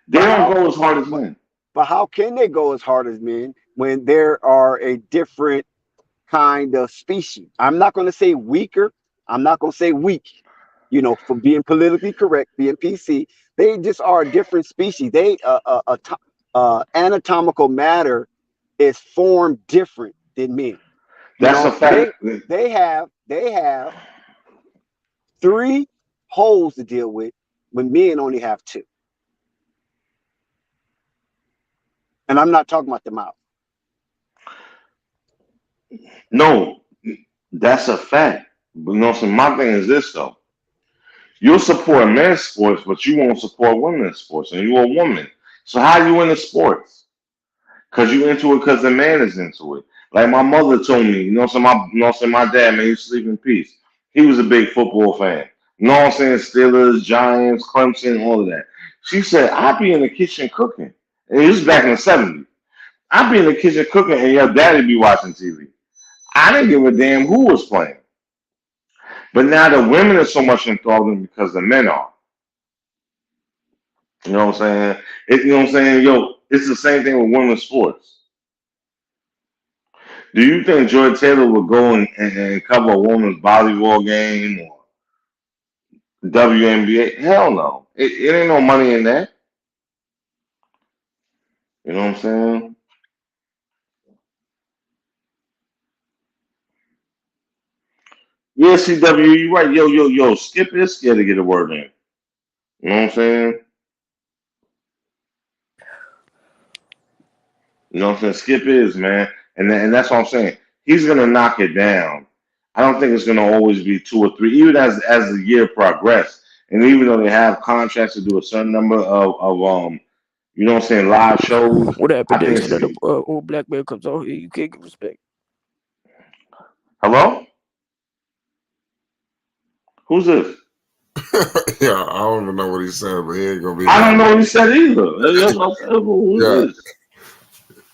They But don't how go as hard as but, men. but how can they go as hard as men when there are a different kind of species? I'm not going to say weaker. I'm not going to say weak. You know, for being politically correct, being PC, they just are a different species. They anatomical matter is formed different than men. You That's a know, fact. they have three holes to deal with when men only have two. And I'm not talking about the mouth. No, that's a fact. But you know, so my thing is this though. You'll support men's sports, but you won't support women's sports, and you're a woman. So how you into sports? Cause you into it because the man is into it. Like my mother told me, my dad, man, he sleep in peace. He was a big football fan. You know what I'm saying? Steelers, Giants, Clemson, all of that. She said, I'd be in the kitchen cooking. And this was back in the 70s. I'd be in the kitchen cooking and your daddy be watching TV. I didn't give a damn who was playing. But now the women are so much enthralled in because the men are. You know what I'm saying? You know what I'm saying? Yo, it's the same thing with women's sports. Do you think Joy Taylor would go and cover a women's volleyball game or WNBA? Hell no. It ain't no money in that. You know what I'm saying? Yeah, CW, you right. Yo. Skip is scared to get a word in. You know what I'm saying? You know what I'm saying? Skip is, man. And that's what I'm saying. He's gonna knock it down. I don't think it's gonna always be two or three, even as the year progresses. And even though they have contracts to do a certain number of you know what I'm saying, live shows, What I happened? They think it's said that the old black man comes out here, you can't give respect. hello? Who's this? Yeah, I don't even know what he said, but he ain't gonna be I don't happy. know what he said either. That's what I said. Who's Yeah, this?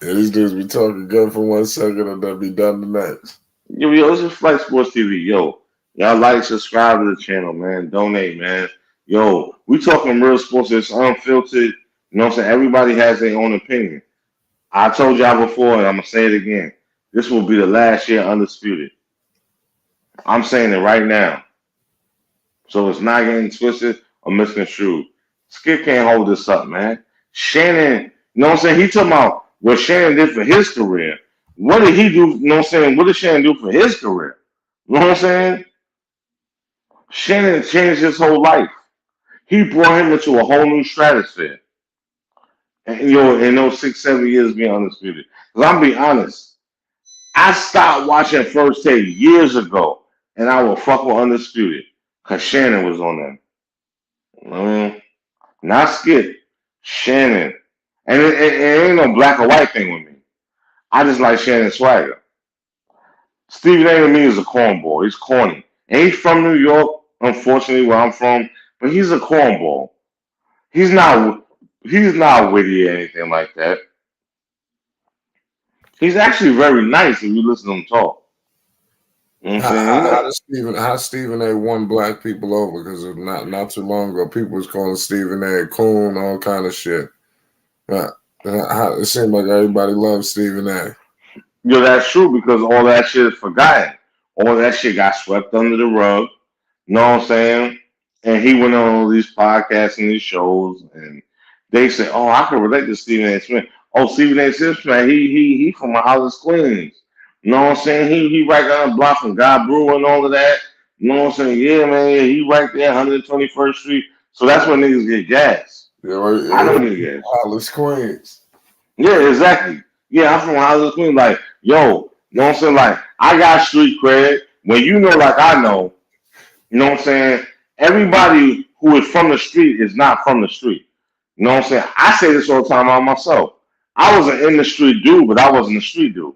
yeah, these dudes be talking good for 1 second and then be done the next. Yo, this is Flight Sports TV. Yo, y'all like, subscribe to the channel, man. Donate, man. Yo, we talking real sports. It's unfiltered. You know what I'm saying? Everybody has their own opinion. I told y'all before, and I'm gonna say it again. This will be the last year undisputed. I'm saying it right now, so it's not getting twisted or misconstrued. Skip can't hold this up, man. Shannon, you know what I'm saying? He talking about what Shannon did for his career. What did he do? You know what I'm saying? What did Shannon do for his career? You know what I'm saying? Shannon changed his whole life. He brought him into a whole new stratosphere. And you know, in those 6, 7 years being undisputed. Because I'm being honest. I stopped watching First Take years ago, and I will fuck with Undisputed because Shannon was on them. Not Skip, Shannon. And it ain't no black or white thing with me. I just like Shannon swagger. Stephen A to me is a cornball. He's corny. And he's from New York, unfortunately, where I'm from, but he's a cornball. He's not he's not witty or anything like that. He's actually very nice if you listen to him talk. You know what I'm How, saying? how does Stephen A. won black people over? Because not too long ago, people was calling Stephen A. a coon, all kind of shit. It seemed like everybody loves Stephen A. Yo, that's true because all that shit is forgotten. All that shit got swept under the rug. You know what I'm saying? And he went on all these podcasts and these shows, and they said, "Oh, I can relate to Stephen A. Smith." Oh, Stephen A. Smith, man, he from Hollis, Queens. You know what I'm saying? He right down the block from God Brewer and all of that. You know what I'm saying? Yeah, man, yeah, he right there, 121st Street. So that's when niggas get gas. I don't get gas. Hollis, Queens. Yeah, exactly. Yeah, I'm from Hollis, Queens. Like, yo, you know what I'm saying? Like, I got street cred. When you know, like I know, you know what I'm saying? Everybody who is from the street is not from the street. You know what I'm saying? I say this all the time on myself. I was an in the street dude, but I wasn't a street dude.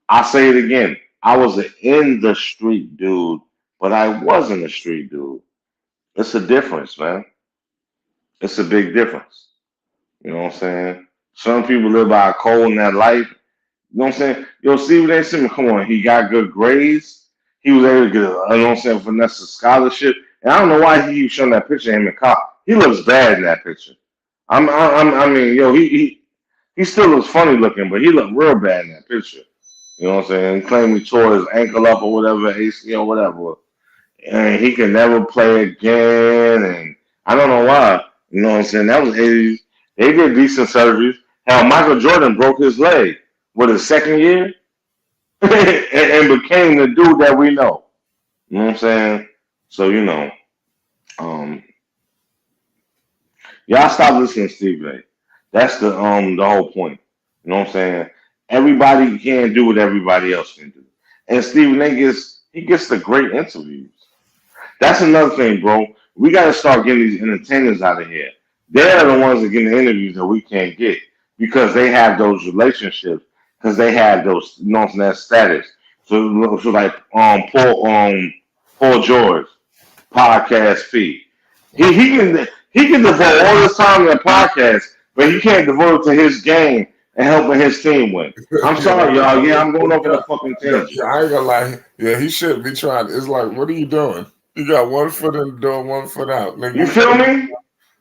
I'll say it again. I was an in the street dude, but I wasn't a street dude. It's a difference, man. It's a big difference. You know what I'm saying? Some people live by a code in that life. You know what I'm saying? Yo, Stephen A. Smith, come on. He got good grades. He was able to get, you know what I'm saying, finesse a scholarship. And I don't know why he keeps showing that picture of him in college. He looks bad in that picture. I mean, yo, he still looks funny looking, but he looked real bad in that picture. You know what I'm saying? He claimed he tore his ankle up or whatever, ACL, whatever. And he can never play again. And I don't know why. You know what I'm saying? That was 80s. They did decent surgeries. Hell, Michael Jordan broke his leg with his second year and became the dude that we know. You know what I'm saying? So, you know, um, y'all stop listening to Steve A. That's the whole point. You know what I'm saying? Everybody can't do what everybody else can do. And Stephen A gets the great interviews. That's another thing, bro. We gotta start getting these entertainers out of here. They're the ones that get the interviews that we can't get because they have those relationships, because they have those, you know what I'm saying, that status. So like Paul George, podcast fee. He can devote all his time to the podcast, but he can't devote it to his game and helping his team win. I'm sorry, y'all. Yeah, I'm going over the fucking tangent. Yeah, I ain't gonna lie. Yeah, he shouldn't be trying. It's like, what are you doing? You got 1 foot in the door, 1 foot out. Nigga, You feel me?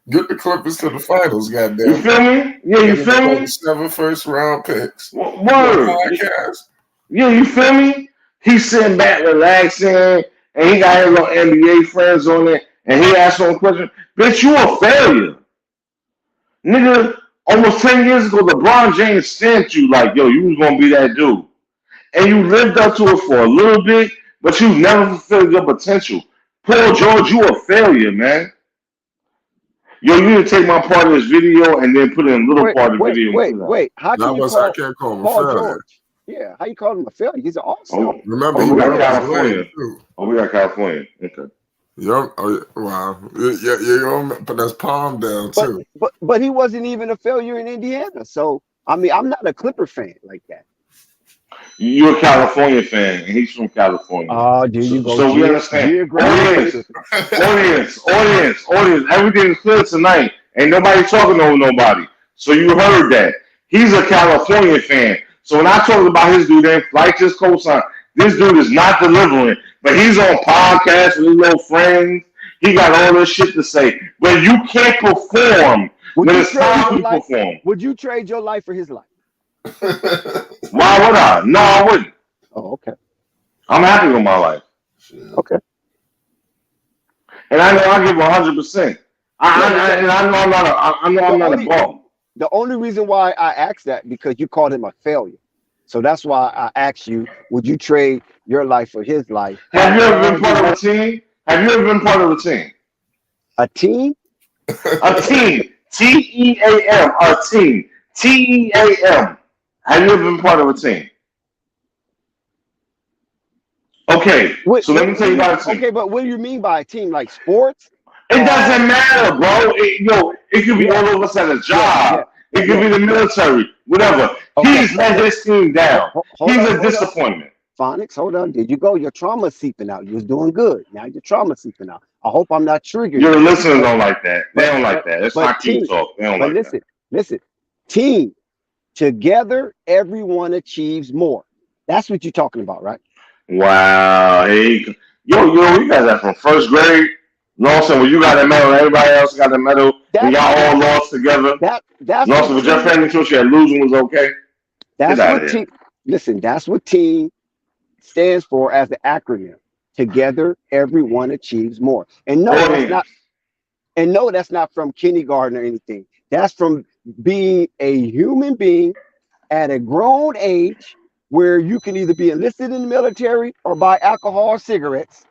get the Clippers to the finals, You goddamn. feel me? Yeah, you feel me? 7 first-round picks. Word. Podcast. Yeah, you feel me? He's sitting back relaxing, and he got his little NBA friends on it, and he asked one question. Bitch, you a failure. Nigga, almost 10 years ago, LeBron James stamped you like, yo, you was going to be that dude. And you lived up to it for a little bit, but you never fulfilled your potential. Paul George, you a failure, man. Yo, you need to take my part of this video and then put in a little part of the video. Wait. How can you I call can't call him a Paul failure. George? Yeah, how you call him a failure? He's an all-star. Remember, we got he California. too. We got California. Okay. Wow. Yeah, but that's Palmdale too. But he wasn't even a failure in Indiana. So I mean, I'm not a Clipper fan like that. You're a California fan, and he's from California. Oh, there you go. So we understand. Audience. Everything is clear tonight. Ain't nobody talking over nobody. So you heard that. He's a California fan. So when I talk about his dude, then like his cosign, this dude is not delivering. But he's on podcasts with his little friends. He got all this shit to say. But you can't perform when it's time to perform. Would you trade your life for his life? Why would I? No, I wouldn't. Oh, okay. I'm happy with my life. Okay. And I know I give 100%. I know I'm not a bum. The only reason why I asked that because you called him a failure. So that's why I asked you, would you trade your life for his life? Have you ever been part of a team? Have you ever been part of a team? A team? A team. T-E-A-M. A team. T-E-A-M. Have you ever been part of a team? Okay, so let me tell you about a team. Okay, but what do you mean by a team? Like sports? It doesn't matter, bro. It could be all of us at a job. It could be the military, whatever. Okay. He's let his team down. He's a disappointment. Phonics, hold on. There you go. Your trauma's seeping out. You was doing good. Now your trauma's seeping out. I hope I'm not triggering. Your listeners don't like that. They don't like that. It's not cute talk. They don't like that. Listen. Team. Together, everyone achieves more. That's what you're talking about, right? Wow. Hey, yo, you guys are from first grade. You know what I'm saying? When you got that medal and everybody else got the medal and That's y'all all lost together. that's No, what so but your team. family too, that losing was okay. Get That's out of what here. team. Listen, that's what team stands for as the acronym. Together, everyone achieves more. And no, that's Audience. not. And no, that's not from kindergarten or anything. That's from being a human being at a grown age where you can either be enlisted in the military or buy alcohol or cigarettes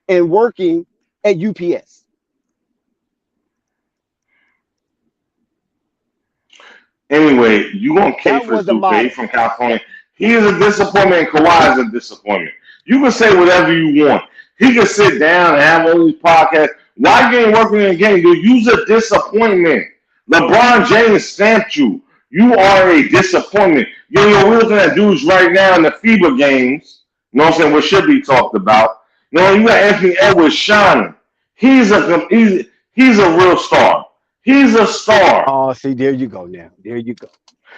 and working at UPS. Anyway, you gonna cape That for this was the dude 'cause he's motto. from California. He is a disappointment, and Kawhi is a disappointment. You can say whatever you want. He can sit down and have all these podcasts. Why you ain't working in the game? Dude, you's a disappointment. LeBron James stamped you. You are a disappointment. We're looking at dudes right now in the FIBA games. You know what I'm saying? What should be talked about. You got Anthony Edwards shining. He's a real star. He's a star. Oh, see, there you go now. There you go.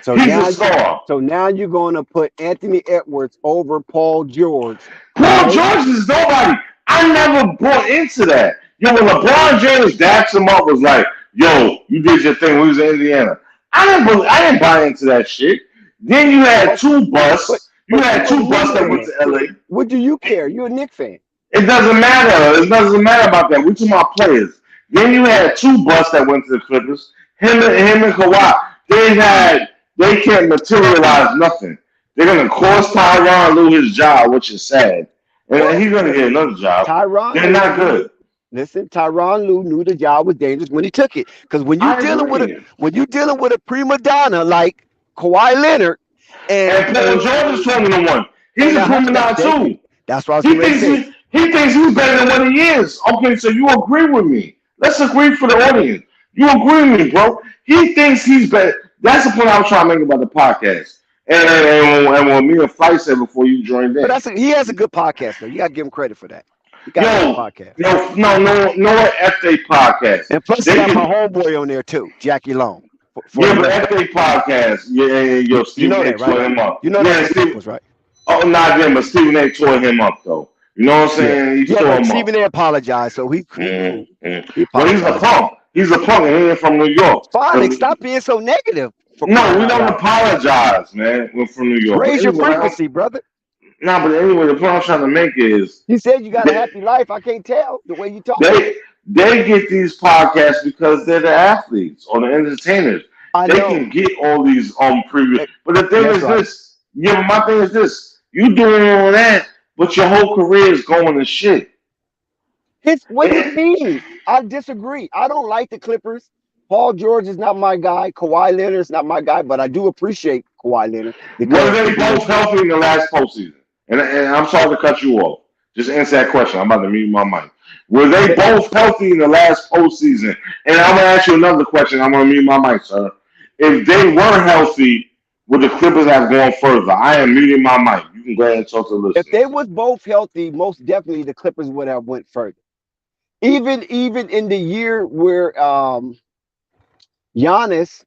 So He's a now you star. so now you're going to put Anthony Edwards over Paul George. Paul Okay? George is nobody. I never bought into that. When LeBron James daps him up was like, yo, you did your thing when he was in Indiana. I didn't buy into that shit. Then you had But two but busts. You but had you're a two busts Knicks that went fan. to LA. What do you care? You're a Knicks fan. It doesn't matter. It doesn't matter about that. We're talking about players. Then you had two busts that went to the Clippers. Him and Kawhi. They can't materialize nothing. They're gonna cause Tyronn lose his job, which is sad. And What? he's gonna get another job. Tyronn They're Lue not knew good. listen, Tyronn Lue knew the job was dangerous when he took it. Because I agree. when you dealing with a prima donna like Kawhi Leonard and And Paul George is 21. He's and a prima donna thank you. too. That's what I was He going to thinks say. he thinks he's better than what he is. Okay, so you agree with me. Let's agree for the audience. You agree with me, bro. He thinks he's better. That's the point I was trying to make about the podcast. And what me and Flight said before you joined But in. he has a good podcast though. You got to give him credit for that. He got a good Yo, podcast. no FA podcast. And plus, he They got my can, homeboy on there too, Jackie Long, for yeah, the but record. FA podcast, yeah, yo, You Stephen know A. that, right? tore him up. You know that's Yeah, the Steve. Peoples, right? Oh, not him, but Stephen A. tore him up though. You know what I'm Yeah. saying? He Yeah, tore but him up. Stephen A. apologized, so he cool. He Well, he's a apologized. punk. He's a punk, and he ain't from New York. Fine, stop being so negative for No, crying we out don't loud. apologize, man. We're from New York. But Raise your anyway, frequency, brother. the point I'm trying to make is You said you got a they, happy life. I can't tell the way you talk. they get these podcasts because they're the athletes or the entertainers. I They know. can get all these previous. But the thing That's is right. this. Yeah, but my thing is this. You doing all that, but your whole career is going to shit. What do you mean? I disagree. I don't like the Clippers. Paul George is not my guy. Kawhi Leonard is not my guy, but I do appreciate Kawhi Leonard Were because they both healthy in the last postseason? And I'm sorry to cut you off. Just answer that question. I'm about to mute my mic. Were they both healthy in the last postseason? And I'm gonna ask you another question. I'm gonna mute my mic, sir. If they were healthy, would the Clippers have gone further? I am muting my mic. You can go ahead and talk to the if listeners. they was both healthy, most definitely the Clippers would have went further. Even in the year where Giannis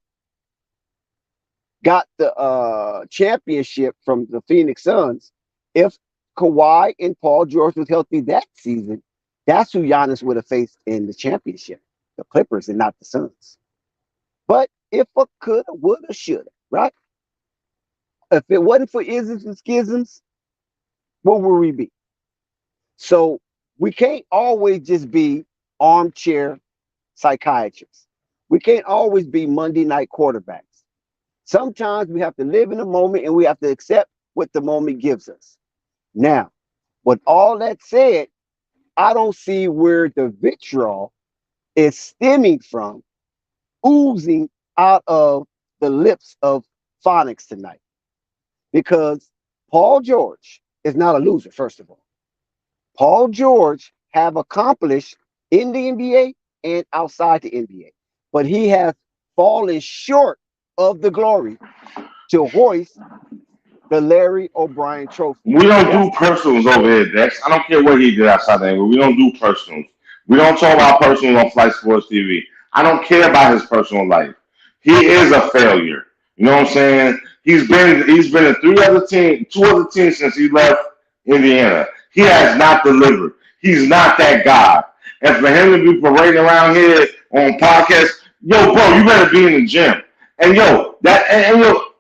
got the championship from the Phoenix Suns, if Kawhi and Paul George was healthy that season, that's who Giannis would have faced in the championship, the Clippers and not the Suns. But if a coulda, woulda, shoulda, right? If it wasn't for isms and schisms, what would we be? So we can't always just be armchair psychiatrists. We can't always be Monday night quarterbacks. Sometimes we have to live in the moment and we have to accept what the moment gives us. Now, with all that said, I don't see where the vitriol is stemming from, oozing out of the lips of Phonics tonight. Because Paul George is not a loser, first of all. Paul George have accomplished in the NBA and outside the NBA, but he has fallen short of the glory to hoist the Larry O'Brien Trophy. We don't do personals over here, Dex. I don't care what he did outside the NBA. We don't do personals. We don't talk about personals on Flight Sports TV. I don't care about his personal life. He is a failure. You know what I'm saying? He's been in two other teams since he left Indiana. He has not delivered. He's not that guy. And for him to be parading around here on podcasts, yo, bro, you better be in the gym. And yo,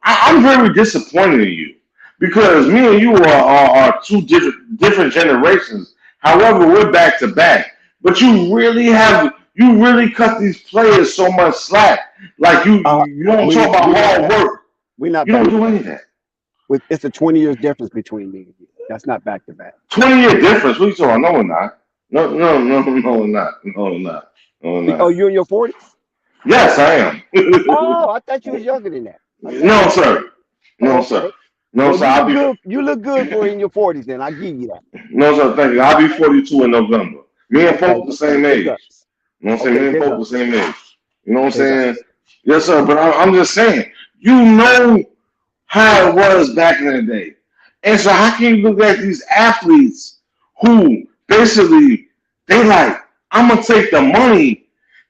I'm very disappointed in you because me and you are two different generations. However, we're back to back. But you really cut these players so much slack. Like you don't talk about hard work. We're not You back don't to do back. any of that. It's a 20 years difference between me and you. That's not back to back. 20-year difference. What are you talking about? No, we're not. No, we're not. No, we're not. No, we're Oh, not. you in your 40s? Yes, I am. Oh, I thought you was younger than that. No, sir. No, Oh, sir. okay. No, Well, sir. I'll be you look good for in your 40s. Then I give you that. no, sir. Thank you. I'll be 42 in November. Me and Okay. Pope the same age. Big ups. You know what I'm saying? Okay, Me and big Pope the ups. same age. You know what I'm Big saying? ups. Yes, sir. But I'm just saying. You know how it was back in the day, and so how can you look at these athletes who basically they like, I'm gonna take the money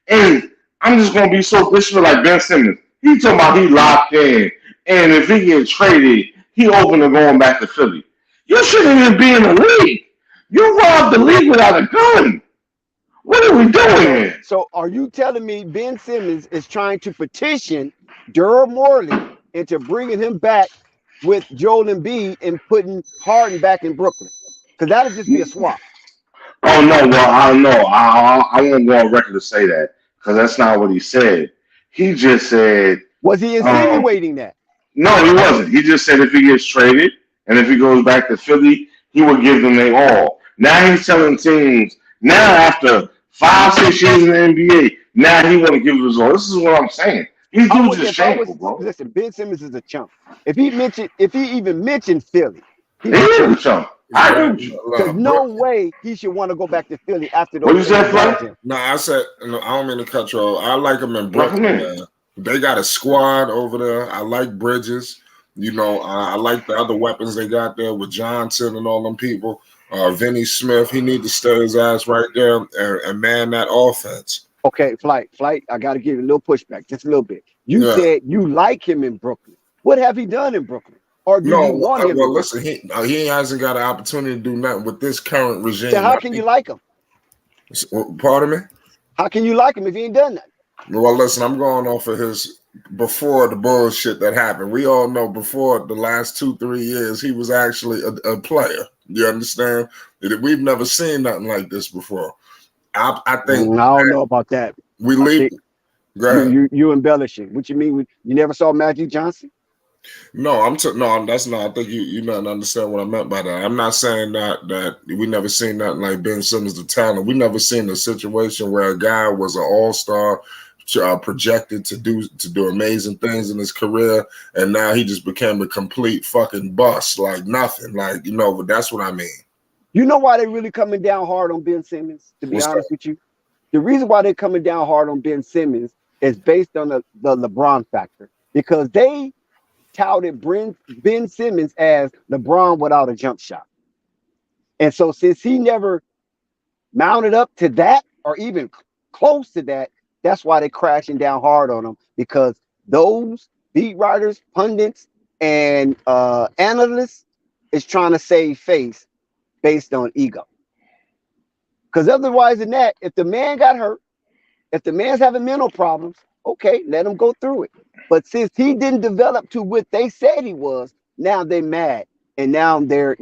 and I'm just gonna be so disrespectful like Ben Simmons. He talking about he locked in, and if he get traded, he open to going back to Philly. You shouldn't even be in the league. You robbed the league without a gun. What are we doing here? So are you telling me Ben Simmons is trying to petition Daryl Morley into bringing him back with Joel Embiid and putting Harden back in Brooklyn? Because that'll just be a swap. Oh no, well I don't know. I won't go on record to say that because that's not what he said. He just said, Was he insinuating that? no, he wasn't. He just said if he gets traded and if he goes back to Philly, he would give them their all. Now he's telling teams, now after 5, 6 years in the NBA, now he want to give his all. This is what I'm saying. These dudes is shameful, bro. Listen, Ben Simmons is a chump. If he even mentioned Philly, He is a chump. I agree with you. There's no way he should want to go back to Philly after those. What you said, Flo? No, I said no, I don't mean to cut you off. I like him in Brooklyn, Recommend. man. They got a squad over there. I like Bridges. You know, I like the other weapons they got there with Johnson and all them people. Vinny Smith, he need to stay his ass right there and man that offense. Okay, Flight. I got to give you a little pushback, just a little bit. You said you like him in Brooklyn. What have he done in Brooklyn? Or do you want him? Well, listen, he hasn't got an opportunity to do nothing with this current regime. So how can you like him? Pardon me? How can you like him if he ain't done nothing? Well, listen, I'm going off of his before the bullshit that happened. We all know before the last 2-3 years, he was actually a player. You understand? We've never seen nothing like this before. I think. I don't know about that. We leave. You embellishing. What you mean? You never saw Magic Johnson? No, no, that's not. I think you don't understand what I meant by that. I'm not saying that we never seen nothing like Ben Simmons, the talent. We never seen a situation where a guy was an all-star, projected to do amazing things in his career, and now he just became a complete fucking bust, like nothing. Like, you know, but that's what I mean. You know why they really coming down hard on Ben Simmons, to be honest with you? The reason why they're coming down hard on Ben Simmons is based on the LeBron factor, because they touted Ben Simmons as LeBron without a jump shot. And so since he never mounted up to that or even close to that, that's why they're crashing down hard on him, because those beat writers, pundits, and analysts is trying to save face based on ego. Because otherwise than that, if the man got hurt, if the man's having mental problems, okay, let him go through it. But since he didn't develop to what they said he was, now they're mad. And now they're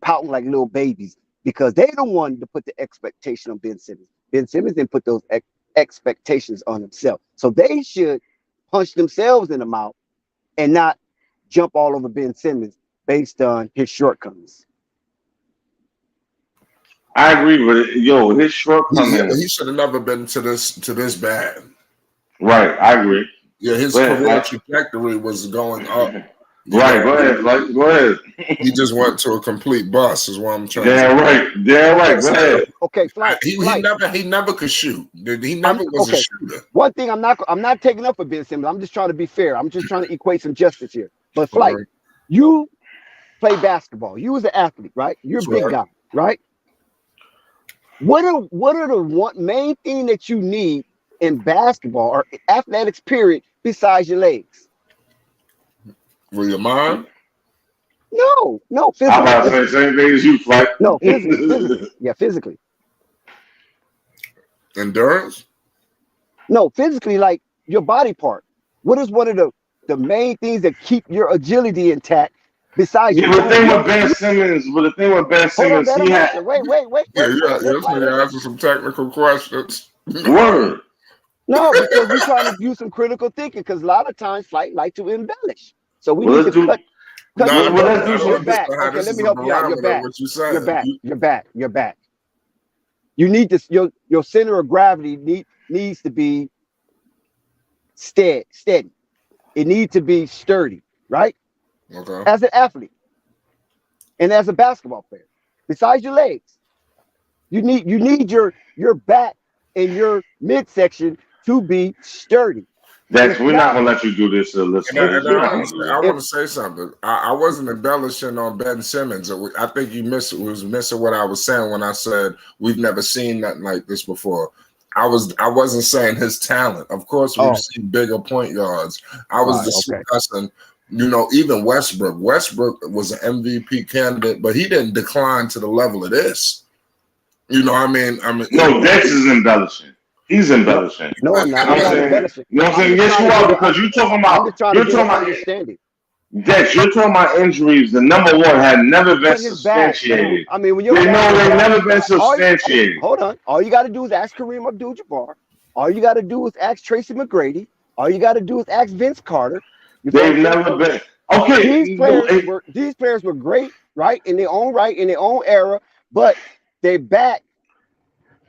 pouting like little babies because they don't want to put the expectation on Ben Simmons. Ben Simmons didn't put those expectations on himself. So they should punch themselves in the mouth and not jump all over Ben Simmons based on his shortcomings. I agree with it. Yo, his shortcomings. He should have never been to this bad. Right, I agree. Yeah, his career trajectory was going up. Right, go ahead. He just went to a complete bust, is what I'm trying to say. Yeah, right. Go ahead. Okay, Flight. He never could shoot. He never was a shooter. One thing I'm not taking up for Ben Simmons. I'm just trying to be fair. I'm just trying to equate some justice here. But Flight, you play basketball. You was an athlete, right? You're a big guy, right? What are the main thing that you need in basketball or athletics period besides your legs? With your mind? No, I'm physically. about to say the same thing as you, Flight. No, physically. Yeah, physically. Endurance? No, physically, like your body part. What is one of the main things that keep your agility intact besides Yeah, you? but the thing with Ben Simmons, Hold on, let he him had answer. Wait. Yeah, Let this Flight nigga answer. asking some technical questions. word. No, because we're trying to use some critical thinking because a lot of times Flight like to embellish. So we Well, need let's to do. cut No, the no, Well, no. let's I do embellishment. You're don't some. back. understand how Okay, this let is me a help you out. You're barometer of back. what you're You're saying. back. You're back. You're back. You need this. Your center of gravity needs to be steady. It needs to be sturdy, right? Okay. As an athlete and as a basketball player, besides your legs, you need your back and your midsection to be sturdy. Dex, If we're not not, gonna let you do this to the And listeners. if and We're if not I, gonna you do I that. if want to say something. I wasn't embellishing on Ben Simmons. I think you was missing what I was saying when I said we've never seen nothing like this before. I wasn't saying his talent. Of course, we've oh seen bigger point yards. I was right, okay. discussing, even Westbrook. Westbrook was an MVP candidate, but he didn't decline to the level of this. You know, what I mean, No, Dex is embellishing. He's No, embellishing. no, I'm and, not. You know I'm what I'm not saying? embellishing. You know what I'm I'm saying? just Yes, trying you to are get because I'm just trying to you're get an talking about understanding. Dex. You're talking about injuries. The number one had never been But his back, dude. substantiated. I mean, when your They back know is they bad, never been all you, substantiated. hold on. All you got to do is ask Kareem Abdul-Jabbar. All you got to do is ask Tracy McGrady. All you got to do is ask Vince Carter. You feel what They've I'm saying? never So been. Okay, these players were great, right, in their own right, in their own era. But they back.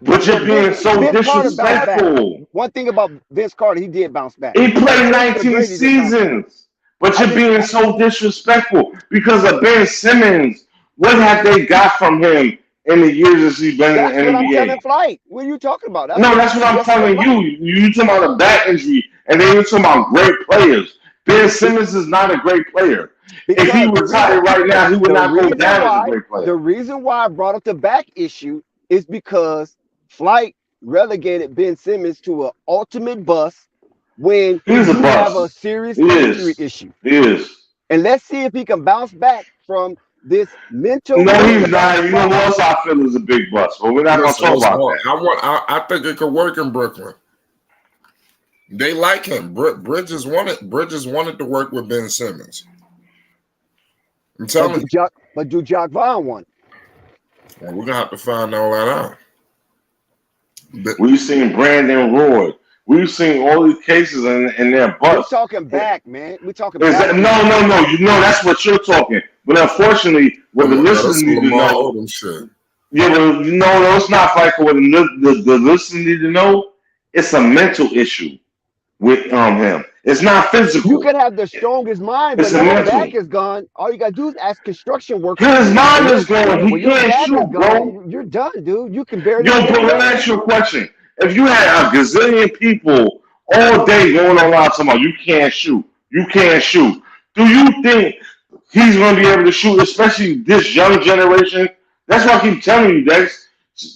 but you're being so Vince Carter bounced back. disrespectful. One thing about Vince Carter, he did bounce back. He But played Tracy 19 McGrady didn't bounce back. seasons. But I you're just being so disrespectful because of Ben Simmons. What have they got from him in the years that he's been in That's the what I'm NBA? telling Flight. What are you talking about? No, that's what I'm Suggesting to telling Flight. you. You talking about a back injury, and then you're talking about great players. Ben Simmons is not a great player. If he Because retired right now, he would not go down as a great player. the reason why I brought up the back issue is because Flight relegated Ben Simmons to an ultimate bust when He's a you have a bust. serious He injury is. issue. He is. And let's see if he can bounce back from this mental No, he's maniac not. You know slump. what else I feel is a big bust, but we're not going to talk listen, about that. I think it could work in Brooklyn. They like him. Bridges wanted to work with Ben Simmons. I'm telling you. But do Jock Vaughn want it? Well, we're gonna have to find all that out. But We've seen Brandon Roy. We've seen all these cases in their We're bust. talking back, man. We're talking Is back. that, no. You know that's what you're talking. But unfortunately, what the listeners that's need to Lamar know. Odom shit. Yeah, but no, it's not like what the listeners need to know. It's a mental issue with him. It's not physical. You could have the strongest mind, It's but a if your mental. back is gone, all you gotta do is ask construction workers. His mind is going. He When your can't back is shoot, bro. gone, you're done, dude. You can barely Yo, bro, stand let me up. ask you a question. If you had a gazillion people all day going online talking about you can't shoot, do you think he's going to be able to shoot, especially this young generation? That's why I keep telling you, Dex.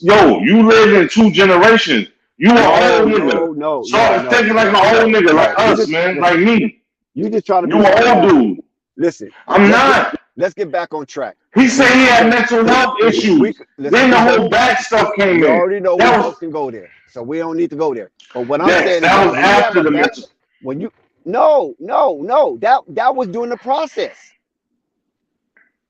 Yo, you live in two generations. You an old nigga. So I'm thinking like an old nigga, like us, man, like me. You just trying to You be an smart. old dude. Listen, I'm not. let's get back on track. He said he had mental health issues. Then the whole back stuff came We in. already know we That was both can go there, so we don't need to go there. But what I'm Dex, saying is that was when you have after a the back, mental. when you no, that was during the process.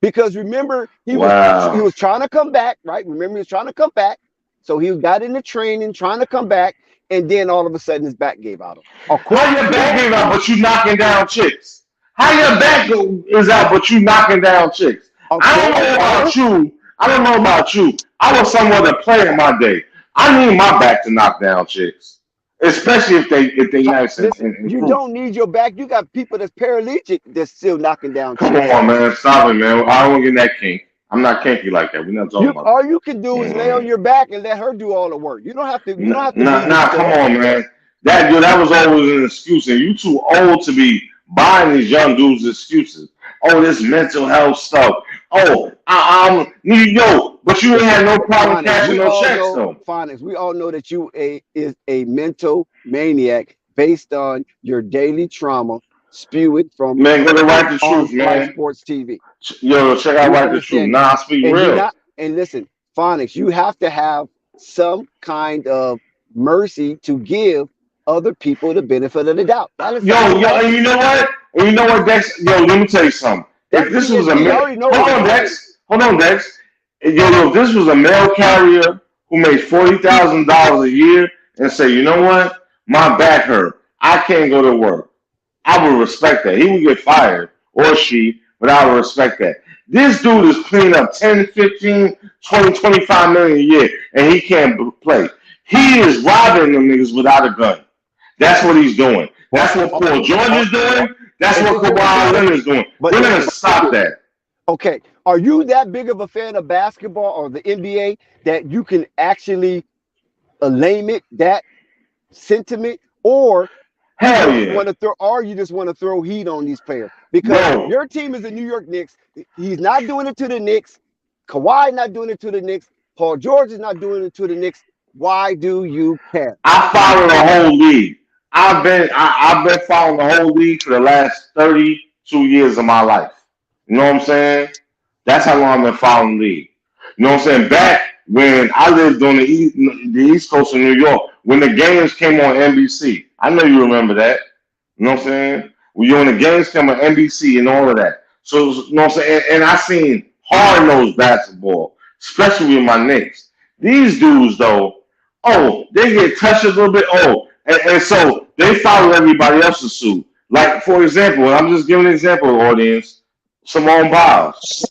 Because remember, he Wow. was trying to come back, right? Remember, he was trying to come back. So he got into training, trying to come back, and then all of a sudden his back gave out. How your back gave out, but you knocking down chicks? How your back is out, but you knocking down chicks? I don't know about you. I was somewhat a player in my day. I need my back to knock down chicks, especially if they nice and You cool. don't need your back. You got people that's paralytic that's still knocking down Come chicks. on, man. Stop it, man. I don't get that kink. I'm not kinky like that. We're not talking about All you can do is lay on your back and let her do all the work. You don't have to. You don't have to. Nah, come on, man. That was always an excuse, and you too old to be buying these young dudes excuses. Oh, this mental health stuff. Oh, but you ain't had no problem cashing no checks, though. Phonics, we all know that you is a mental maniac based on your daily trauma spewing from Man, go to Right the on Truth, Flight man. Sports TV. Yo, check out You Right the Truth. understand Nah, that? I speak And you're real. not. And listen, Phonics, you have to have some kind of mercy to give other people the benefit of the doubt. That is simple Yo, as and you know what? And you know what, Dex? Yo, let me tell you something. If that's this was a PNC. I male, already know hold what on, you're saying. Dex. Hold on, Dex. If this was a male carrier who made $40,000 a year and say, you know what, my back hurt, I can't go to work. I would respect that. He would get fired or she, but I would respect that. This dude is cleaning up 10, 15, 20, 25 million a year, and he can't play. He is robbing them niggas without a gun. That's what he's doing. That's what Paul George is doing. That's what Kawhi Leonard is doing. But We're going to stop that. okay, are you that big of a fan of basketball or the NBA that you can actually limit that sentiment, or Hell yeah. you just want to throw heat on these players because Bro. your team is the New York Knicks. He's not doing it to the Knicks. Kawhi not doing it to the Knicks. Paul George is not doing it to the Knicks. Why do you care? I follow the whole league. I've been following the whole league for the last 32 years of my life. You know what I'm saying? That's how long I've been following the league. You know what I'm saying? Back when I lived on the East Coast of New York, when the games came on NBC. I know you remember that. You know what I'm saying? When the games came on NBC and all of that. So, you know what I'm saying? And I seen hard-nosed basketball, especially with my Knicks. These dudes, though, they get touched a little bit. And so they follow everybody else's suit. Like, for example, I'm just giving an example, audience. Simone Biles.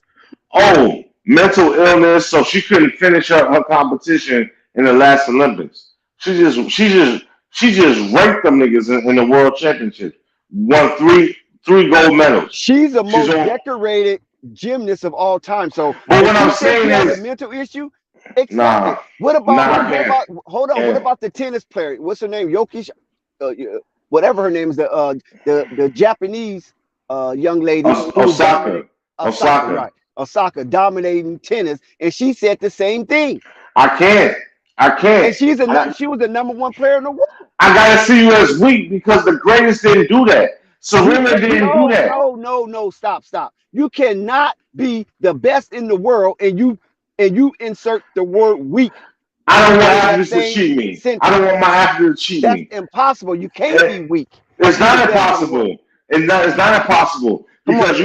Mental illness, so she couldn't finish her competition in the last Olympics. She just raped them niggas in the World Championship. Won three gold medals. She's the most decorated gymnast of all time. So, but what I'm saying is a mental issue. Exactly. What about hold on? What about the tennis player? What's her name? Jokic, whatever her name is. The Japanese young lady. Osaka. Right. Osaka dominating tennis, and she said the same thing. I can't. And she was the number one player in the world. I gotta see you as weak because the greatest didn't do that. Serena didn't do that. No, stop. You cannot be the best in the world and you insert the word weak. I don't want athletes to cheat me. I don't want my athletes to cheat me. That's impossible. You can't be weak. It's not impossible. It's not impossible because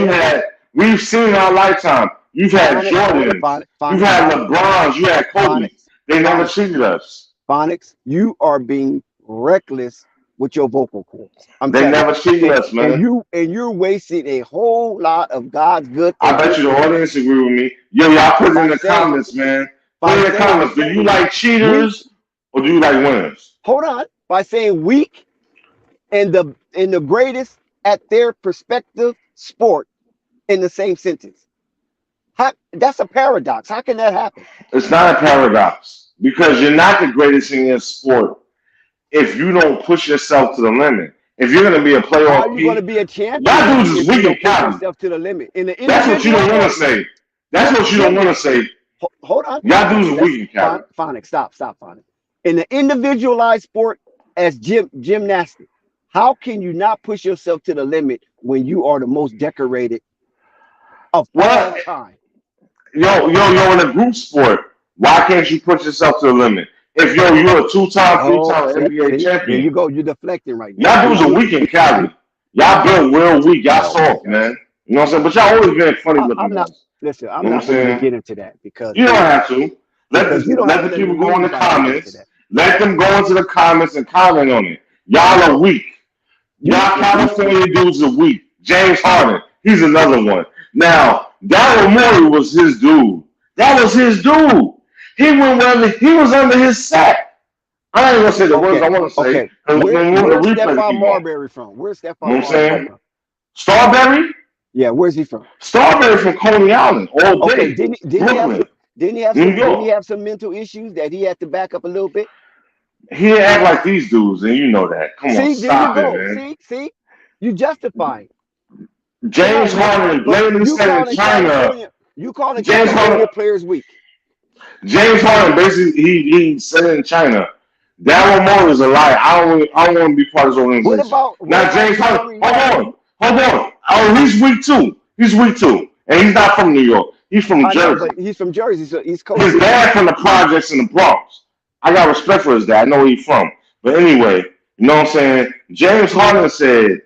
we've seen in our lifetime. You've had Jordans, you've had LeBrons, you had Kobe. They never cheated us. Phonics, you are being reckless with your vocal cords. They never cheated us, man. And you're wasting a whole lot of God's good. I bet you the audience agree with me. Yo, y'all put it in the comments, man. Put it in the comments. Do you like cheaters or do you like winners? Hold on. By saying weak and the greatest at their perspective sport in the same sentence. That's a paradox. How can that happen? It's not a paradox because you're not the greatest in your sport if you don't push yourself to the limit. If you're going to be a playoff, how are you going to be a champion? Y'all dudes is weak and cowardly. Yourself to the limit. That's what you don't want to say. That's what you don't want to say. Hold on. Y'all dudes is weak and cowardly. Phonics, stop, Phonics. In the individualized sport as gymnastics, how can you not push yourself to the limit when you are the most decorated of all time? Yo, in a group sport, why can't you push yourself to the limit? If you're a 2-time, 3-time NBA champion. There you go. You're deflecting right now. Y'all dudes are weak and cowardly. Y'all built real weak. Y'all soft, man. You know what I'm saying? But y'all always been funny looking. I'm not going to get into that because you don't have to. Let the people go in the comments. Let them go into the comments and comment on it. Y'all are weak. Y'all California dudes are weak. James Harden, he's another one. Now, Daryl Morey was his dude. That was his dude. He was under his sack. I ain't gonna say the words I want to say. Where's Stephon Marbury from? Where's Stephon Marbury from? Starberry? Yeah, where's he from? Starberry from Coney Island all day. Okay, didn't he have some mental issues that he had to back up a little bit? He didn't act like these dudes, and you know that. Come on, stop it, man. See, you justify. James Harden blatantly said in China. You call the California players weak. James Harden basically he said in China, Daryl Morey is a liar. I don't want to be part of his organization. What about James Harden? Hold on. Hold on. Oh, he's weak too. He's weak too, and he's not from New York. He's from I know, Jersey. but he's from Jersey. He's East Coast. His dad from the projects in the Bronx. I got respect for his dad. I know where he's from. But anyway, you know what I'm saying? James Harden said,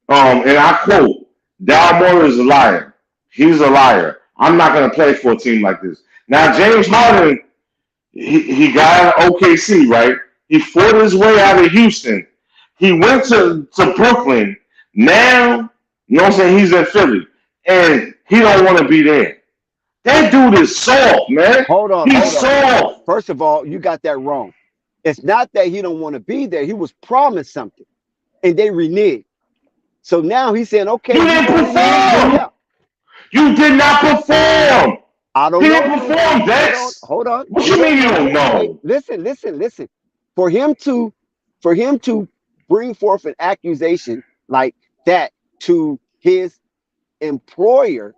and I quote, Daryl Morey is a liar. He's a liar. I'm not going to play for a team like this. Now, James Harden, he got out of OKC, right? He fought his way out of Houston. He went to Brooklyn. Now, you know what I'm saying? He's in Philly. And he don't want to be there. That dude is soft, man. Hold on. He's soft. First of all, you got that wrong. It's not that he don't want to be there. He was promised something, and they reneged. So now he's saying, okay. You didn't perform. Yeah. You did not perform. I don't know. He didn't perform, Dex. Hold on. What you mean you don't know? Listen. For him to bring forth an accusation like that to his employer,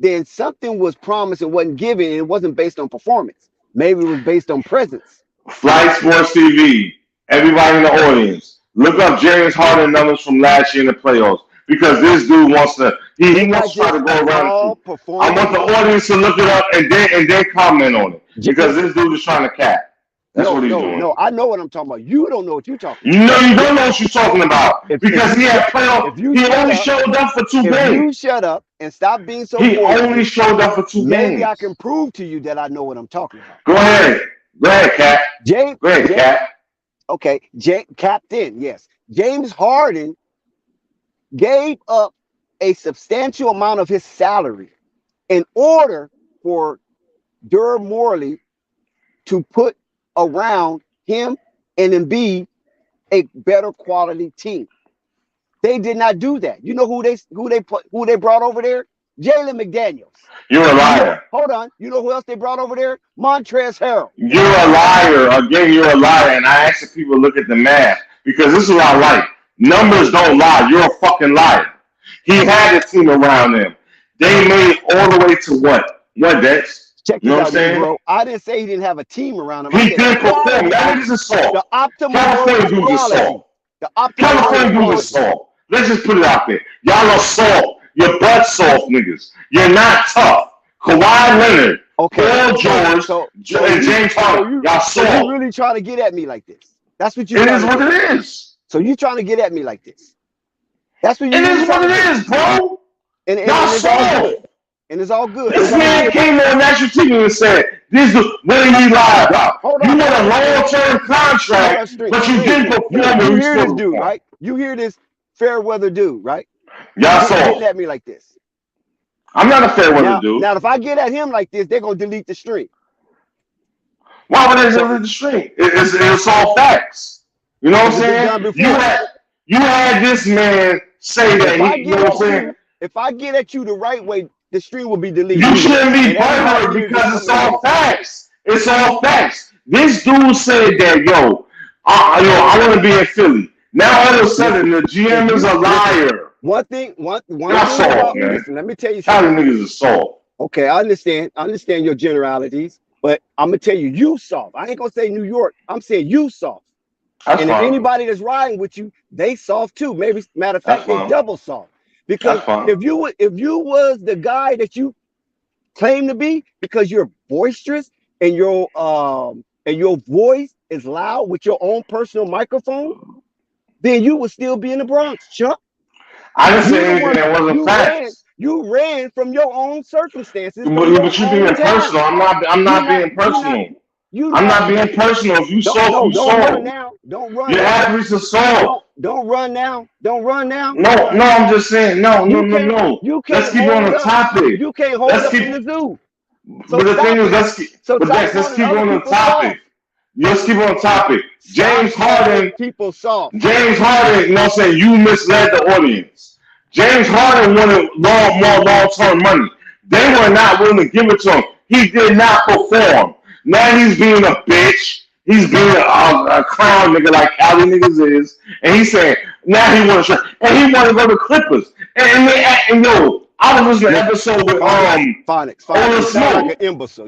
then something was promised and wasn't given, and it wasn't based on performance. Maybe it was based on presence. Flight Sports TV, everybody in the audience, look up James Harden numbers from last year in the playoffs, because this dude wants to. He wants to try to go around. I want the audience to look it up and then comment on it, because this dude is trying to cap. That's what he's doing. No, I know what I'm talking about. You don't know what you're talking about. No, you don't know what you're talking about, because he had playoff. He only showed up for 2 games. If you shut up and stop being so he only showed up for 2 games. Maybe I can prove to you that I know what I'm talking about. Go ahead, Cap. James. Go ahead, Cap. Okay, Captain. Yes, James Harden gave up a substantial amount of his salary in order for Daryl Morey to put around him and Embiid a better quality team. They did not do that. You know who they brought over there? Jalen McDaniels. You're a liar. Hold on. You know who else they brought over there? Montrezl Harrell. You're a liar. Again, you're a liar. And I ask the people to look at the math, because this is what I like. Numbers don't lie. You're a fucking liar. He had a team around him. They made all the way to what? What, Dex? Check this out, bro. I didn't say he didn't have a team around him. He did perform. That nigga's a soft. The optimal California dudes are soft. California dudes are soft. Let's just put it out there. Y'all are soft. You're butt soft niggas. You're not tough. Kawhi Leonard, Paul George, and James Harden. Y'all soft. So you really trying to get at me like this? That's what you. It is what it is. So you trying to get at me like this? That's what you. It is what it is, bro. And y'all soft. And it's all good. This man came on national TV and said, "This is what did he lie about? You want a long-term contract, but you didn't perform." You hear this dude, right? You hear this fair weather dude, right? Y'all saw getting at me like this. I'm not a fair weather dude. Now, if I get at him like this, they're gonna delete the stream. Why would they delete the stream? It's all facts. You know what I'm saying? You had this man say that he. You know what I'm saying? If I get at you the right way, the stream will be deleted. You shouldn't be bothered, because it's all facts. It's all facts. This dude said that, I want to be in Philly. Now all of a sudden the GM is a liar. One thing soft, man. Listen, let me tell you something. How the niggas are soft. Okay, I understand your generalities, but I'm gonna tell you soft. I ain't gonna say New York. I'm saying you soft. That's and fine. If anybody that's riding with you, they soft too. Maybe matter of fact, they double soft. Because if you was the guy that you claim to be, because you're boisterous and your voice is loud with your own personal microphone, then you would still be in the Bronx, Chuck. I didn't say anything that wasn't facts. You ran from your own circumstances. But you being personal. I'm not being personal. I'm not being personal. If you soft, you soft. Don't run now. Don't run. Your average is soft. Don't run now. Don't run now. No, I'm just saying. No. Let's keep on the topic. You can't hold up in the zoo. But the thing is, let's keep on the topic. Let's keep on topic. James Harden, people saw. James Harden, you know what I'm saying? You misled the audience. James Harden wanted more long-term money. They were not willing to give it to him. He did not perform. Now he's being a bitch. He's being a clown nigga like Cali niggas is. And he's saying, now he wants to, and he want to go to Clippers. And I was listening to an episode with Phonics.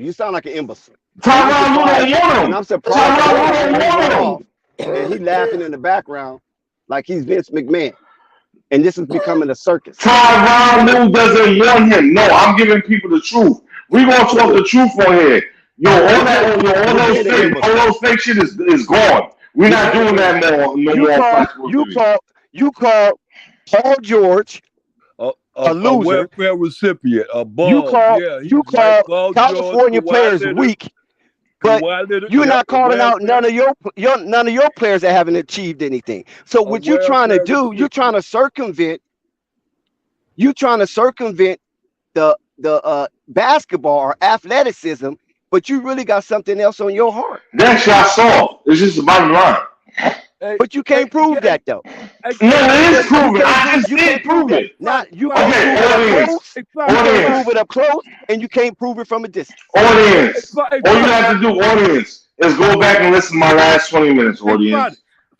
You sound like an imbecile. Tyronn Lue don't want him. And I'm surprised. Tyronn Lue don't want him. And he laughing in the background like he's Vince McMahon. and this is becoming a circus. Tyronn Lue doesn't want him. No, I'm giving people the truth. We're gonna talk the truth on here. Yo, all those fake shit is gone. We're not doing that no more on Flash Sports You call Paul George a loser. welfare recipient, a bum. You call Paul California George, players weak, but you're not calling out none of your players that haven't achieved anything. So what you're trying to do, you're trying to circumvent the basketball or athleticism, but you really got something else on your heart. That's y'all saw. It's just the bottom line. But you can't prove that though. No, it is proven. I just did prove it. You can't prove it up close, and you can't prove it from a distance. Audience, all you have to do, audience, is go back and listen to my last 20 minutes, audience. You know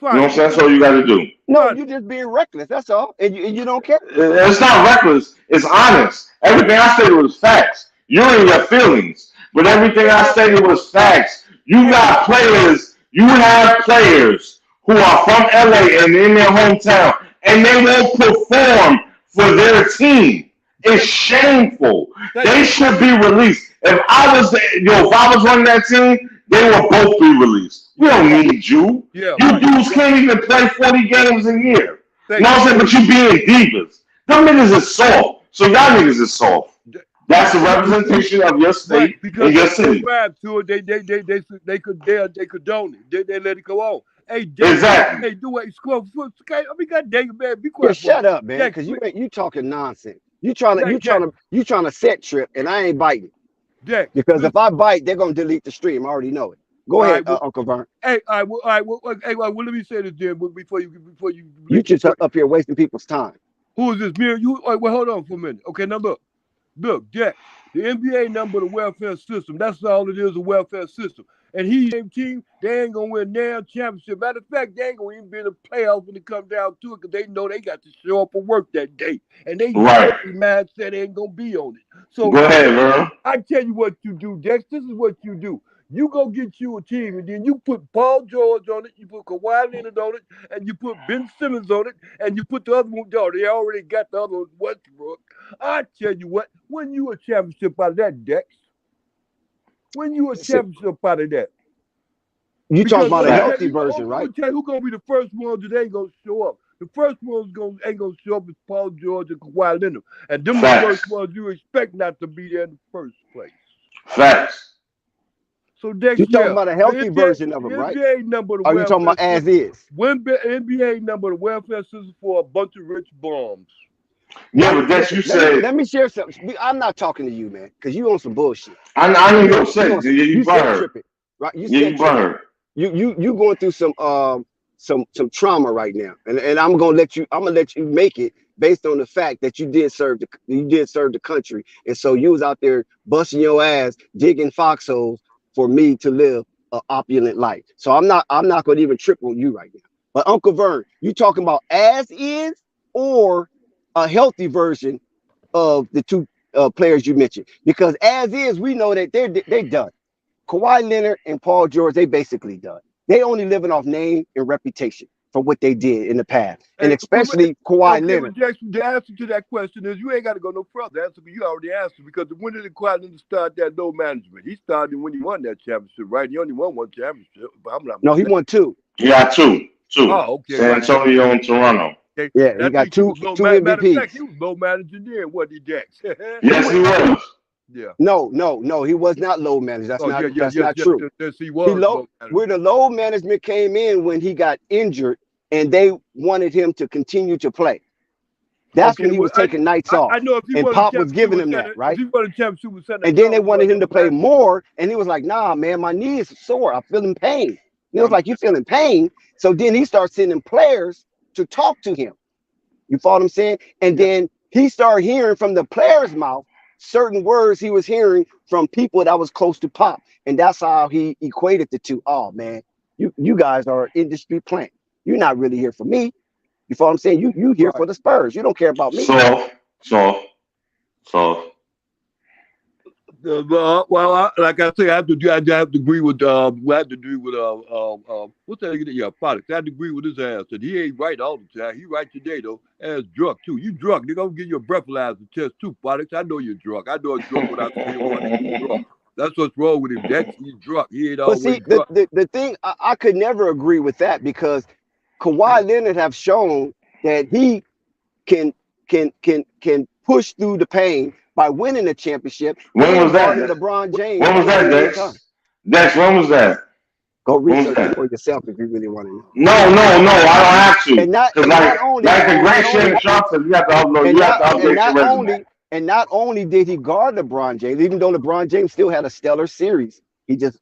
what I'm saying? That's all you got to do. No, you're just being reckless. That's all, and you don't care. It's not reckless. It's honest. Everything I said was facts. You're in your feelings, but everything I said was facts. You got players. You have players who are from LA and in their hometown, and they won't perform for their team. It's shameful. They should be released. If I was running that team, they will both be released. We don't need you. Yeah, you dudes can't even play 40 games a year. You know what I'm saying? But you being divas. Them niggas is soft. So y'all niggas is soft. That's a representation of your state and your city. They condone it. They let it go on. Hey, exactly. Hey, do it. I mean, God dang it, man. Be quiet. Shut up, man, because you talking nonsense. You trying to set trip, and I ain't biting. Jack, because if I bite, they're gonna delete the stream. I already know it. Go ahead, Uncle Vern. Hey, all right, well, let me say this then before you. You just up here wasting people's time. Who is this? Me or you? All right, well, hold on for a minute. Okay, now look, Jack. The NBA number the welfare system. That's all it is, a welfare system. And he's team, they ain't gonna win damn championship. Matter of fact, they ain't gonna even be in the playoffs when it comes down to it, because they know they got to show up for work that day. And they mindset ain't gonna be on it. So go ahead, bro. I tell you what you do, Dex. This is what you do. You go get you a team, and then you put Paul George on it, you put Kawhi Leonard on it, and you put Ben Simmons on it, and you put the other one down. They already got the other one, Westbrook. I tell you what, when you a championship out of that, Dex, when you a championship out of that. You talking about a healthy version, right? Tell you who's gonna be the first ones that ain't gonna show up. The first ones ain't gonna show up is Paul George and Kawhi Leonard, and them the first ones you expect not to be there in the first place. Facts. So Dex, you talking about a healthy version of them, right? NBA number the Are you talking about as is? When NBA number the welfare system for a bunch of rich bums. Yeah, but Dex, you said. Let me share something. I'm not talking to you, man, because you on some bullshit. I know you're upset. You tripping, right? You burned. You going through some trauma right now, and I'm gonna let you make it based on the fact that you did serve the country, and so you was out there busting your ass, digging foxholes for me to live an opulent life. So I'm not going to even trip on you right now. But Uncle Vern, you talking about as is or a healthy version of the two players you mentioned? Because as is, we know that they done. Kawhi Leonard and Paul George, they basically done. They only living off name and reputation for what they did in the past, and especially Kawhi Leonard. Jackson, the answer to that question is you ain't got to go no further. Answer, you already answered, because when did Kawhi Leonard start that low management? He started when he won that championship, right? He only won one championship. But no, he won two. Yeah, two. Oh, okay. San Antonio and Toronto. Okay. Yeah, he got two MVPs. Matter of fact, he was low manager then, wasn't he, Jax? Yes, he was. Yeah. No, he was not low managed. That's not true. Yes, he was. Where the low management came in when he got injured, and they wanted him to continue to play. That's when he was taking nights off. I know if he and Pop was giving him that, right? He won a championship with and then they wanted him to play more, and he was like, "Nah, man, my knee is sore. I'm feeling pain." And it was like, "You feeling pain?" So then he started sending players to talk to him. You follow what I'm saying? And then he started hearing from the players' mouth certain words he was hearing from people that was close to Pop, and that's how he equated the two. Oh man, you guys are an industry plant. You're not really here for me. You follow what I'm saying? You here for the Spurs. You don't care about me. So. Like I say, I have to agree with what's that? Yeah, products. I have to agree with his ass that he ain't right all the time. He right today though. As drunk too. You drunk? They gonna give you a breathalyzer test too, products. I know you're drunk. I know a drunk without saying one that he's drunk. That's what's wrong with him. He's drunk. He ain't But always see, drunk. the thing I could never agree with that because Kawhi Leonard have shown that he can push through the pain by winning a championship When and was that? guarding LeBron James. When was that, Dex? Dex, when was that? Go When was research that? it for yourself if you really want to know. No, I don't have to. And not Because only like the great Shannon Sharpe said, you have to upload, and you have to update your resume. not only did he guard LeBron James, even though LeBron James still had a stellar series, they just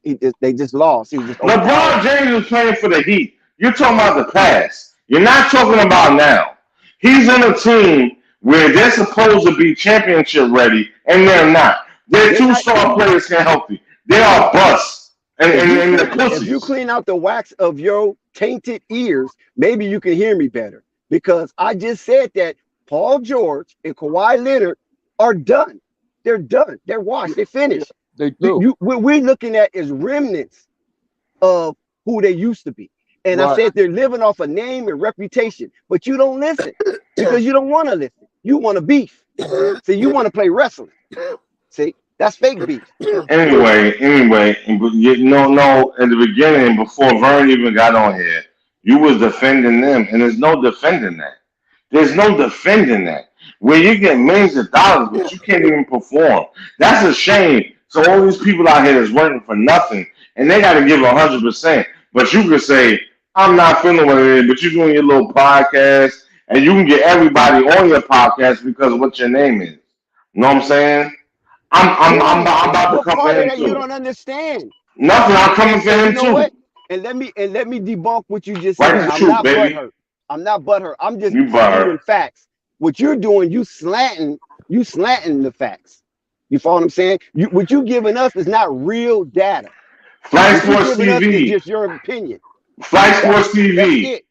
lost. He was just LeBron James was playing for the Heat. You're talking about the past. You're not talking about now. He's in a team where they're supposed to be championship ready, and they're not. Their two star players can't help you. They are busts. And the pussies. If you clean out the wax of your tainted ears, maybe you can hear me better. Because I just said that Paul George and Kawhi Leonard are done. They're done. They're washed. They're finished. They do. What we're looking at is remnants of who they used to be. And I said they're living off a name and reputation, but you don't listen because you don't want to listen. You want to beef. See, you want to play wrestling. See, that's fake beef. Anyway, you know, in the beginning, before Vern even got on here, you was defending them, and there's no defending that. There's no defending that. Where you get millions of dollars, but you can't even perform. That's a shame. So all these people out here is working for nothing, and they got to give 100%. But you can say, I'm not feeling what it is, but you're doing your little podcast, and you can get everybody on your podcast because of what your name is. You know what I'm saying? I'm about to come for him too. You don't understand. Nothing. I'm coming for him too. What? And let me debunk what you just Right, said. I'm not butthurt. I'm not butthurt. I'm just giving facts. What you're doing, you slanting the facts. You follow what I'm saying? What you giving us is not real data. Flight Sports TV. Just your opinion. Flight Sports TV.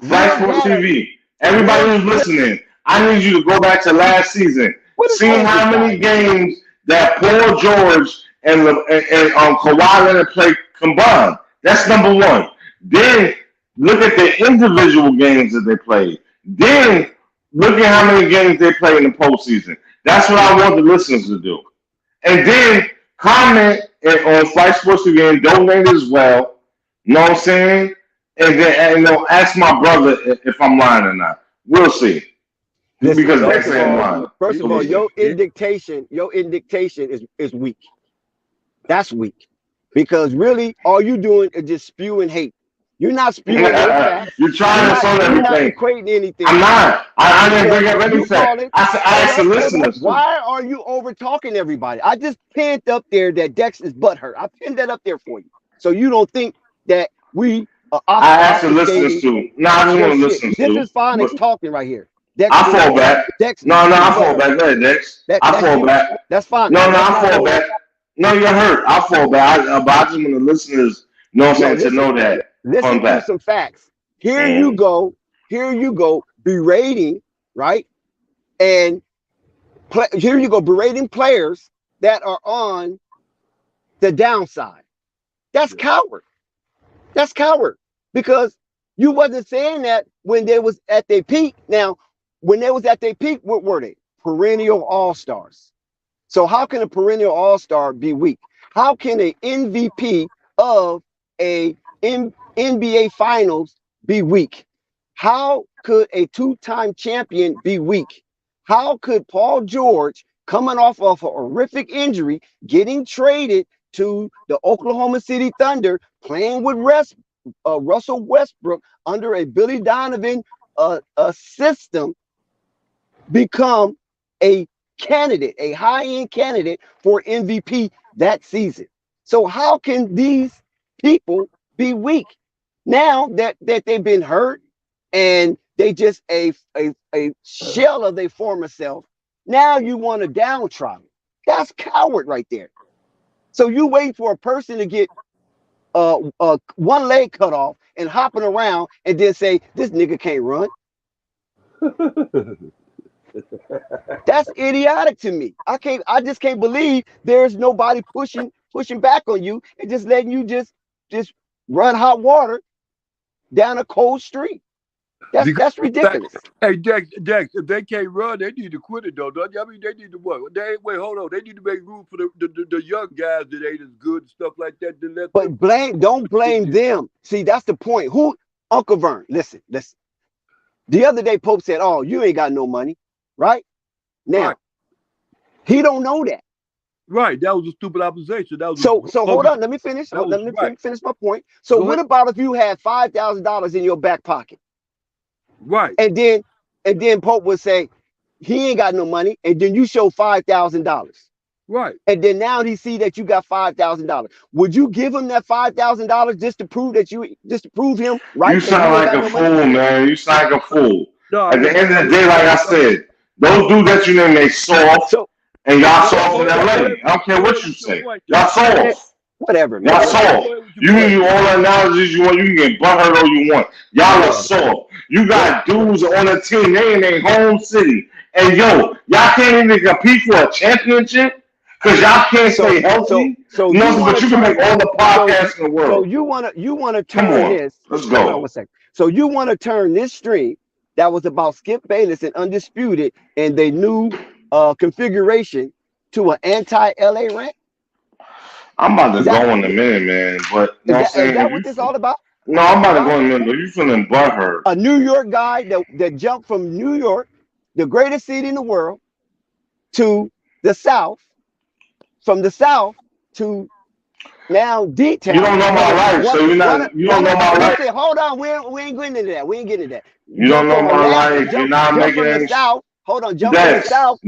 Flight Sports TV. Everybody who's listening, I need you to go back to last season. See how many games that Paul George and Kawhi Leonard played combined. That's number one. Then look at the individual games that they played. Then look at how many games they played in the postseason. That's what I want the listeners to do. And then comment on Flight Sports TV and donate as well. You know what I'm saying? And then ask my brother if I'm lying or not. We'll see. Listen, because that's lying. First of all, your indication is weak. That's weak. Because really, all you doing is just spewing hate. You're not spewing facts. You're trying to sell everything. You're not equating anything. I'm not. I didn't bring up any facts. I asked the listeners. Why are you over talking everybody? I just pinned up there that Dex is butthurt. I pinned that up there for you. So you don't think that we I asked the listeners to. No, I just want to listen to. This is fine. It's talking right here. Dex, I fall back. Dex, no, I fall back. Go ahead, Dex. I fall back. That's fine. No, I fall back. No, you're hurt. I fall back. But I just want the listeners know what I'm saying to know that. Listen to some facts. Here you go, berating, right? And here you go, berating players that are on the downside. That's coward. That's coward. Because you wasn't saying that when they was at their peak. Now, when they was at their peak, what were they? Perennial all-stars. So how can a perennial all-star be weak? How can an MVP of a NBA Finals be weak? How could a two-time champion be weak? How could Paul George, coming off of a horrific injury, getting traded to the Oklahoma City Thunder, playing with Russell Westbrook under a Billy Donovan system, become a candidate, a high-end candidate for MVP that season? So how can these people be weak now that they've been hurt and they just a shell of their former self? Now you want to downtrodden. That's coward right there. So you wait for a person to get one leg cut off and hopping around and then say this nigga can't run. That's idiotic to me. I just can't believe there's nobody pushing back on you and just letting you just run hot water down a cold street. That's ridiculous. Hey, Dex, if they can't run, they need to quit it, though. Don't you? I mean, they need to what? Wait, hold on. They need to make room for the young guys that ain't as good and stuff like that. To let But don't blame them. See, that's the point. Uncle Vern, listen. The other day, Pope said, "Oh, you ain't got no money," right? Now, he don't know that. Right, that was a stupid accusation. That was so hold on. Let me finish. Let me finish my point. So what about if you had $5,000 in your back pocket? Right. And then Pope would say, he ain't got no money, and then you show $5,000. Right. And then now he see that you got $5,000. Would you give him that $5,000 just to prove him right? You sound like a fool, man. You sound like a fool. No, at the end of the day, like I said, those dudes that you name, they soft, and y'all soft in LA. I don't care what you say. Y'all soft. Whatever, man. Y'all soft. You can use all the analogies you want. You can get butthurt all you want. Y'all are soft. You got dudes on a team. They in their home city. And y'all can't even compete for a championship because y'all can't stay healthy. But you can make all the podcasts in the world. So you wanna turn this. Let's go. Hold on one second. So you want to turn this stream that was about Skip Bayless and Undisputed and their new configuration to an anti-LA rant? I'm about to go in a minute, man. But is that what this is all about? No, I'm about to go in a minute. You feeling butthurt? A New York guy that jumped from New York, the greatest city in the world, to the South, from the South to now D-Town. You don't know my life, so you don't know my life. Hold on, we ain't getting into that. We ain't getting into that. You don't know my life. You're not making any. South. Hold on, jump from the South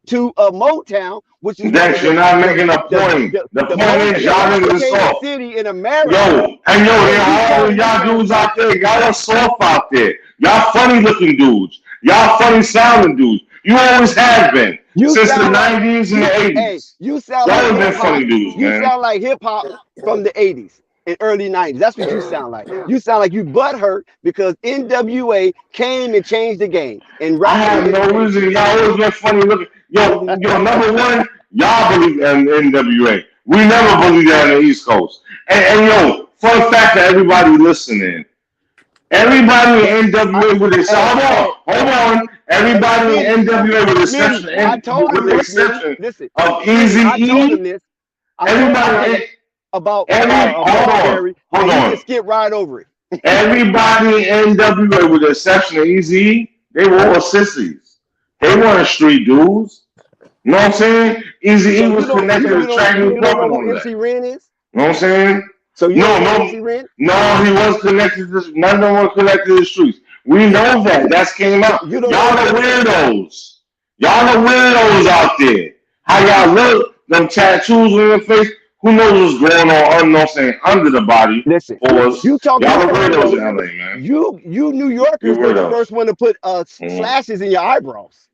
to Motown, which is Dex, you're not making a point. The point is y'all niggas are soft. City in America. All y'all dudes out there, y'all are soft out there. Y'all funny looking dudes. Y'all funny sounding dudes. You always have been. Since the 90s and the 80s. Hey, you sound like been funny dudes, man. You sound like hip hop from the 80s and early 90s. That's what you sound like. You sound like you butthurt because NWA came and changed the game. And I have no reason. Y'all always been funny looking. Yo, number one, y'all believe in NWA. We never believe that on the East Coast. And fun fact to everybody listening. Everybody in NWA with the hold on. Everybody in NWA with the exception of Eazy-E. Everybody about hold on. Just skip right over it. Everybody in NWA with the exception of Eazy-E, they were all sissies. They weren't street dudes. You know what I'm saying? Eazy-E was connected to track and you don't know who MC Ren is? You know what I'm saying? So you know MC Ren? No, he was connected to none of them were connected to the streets. We know that came out. Y'all are weirdos. Y'all are weirdos out there. How y'all look, them tattoos on your face. Who knows what's going on under the body? Listen, you talking y'all are weirdos in LA, man. You New Yorkers were the first one to put slashes in your eyebrows.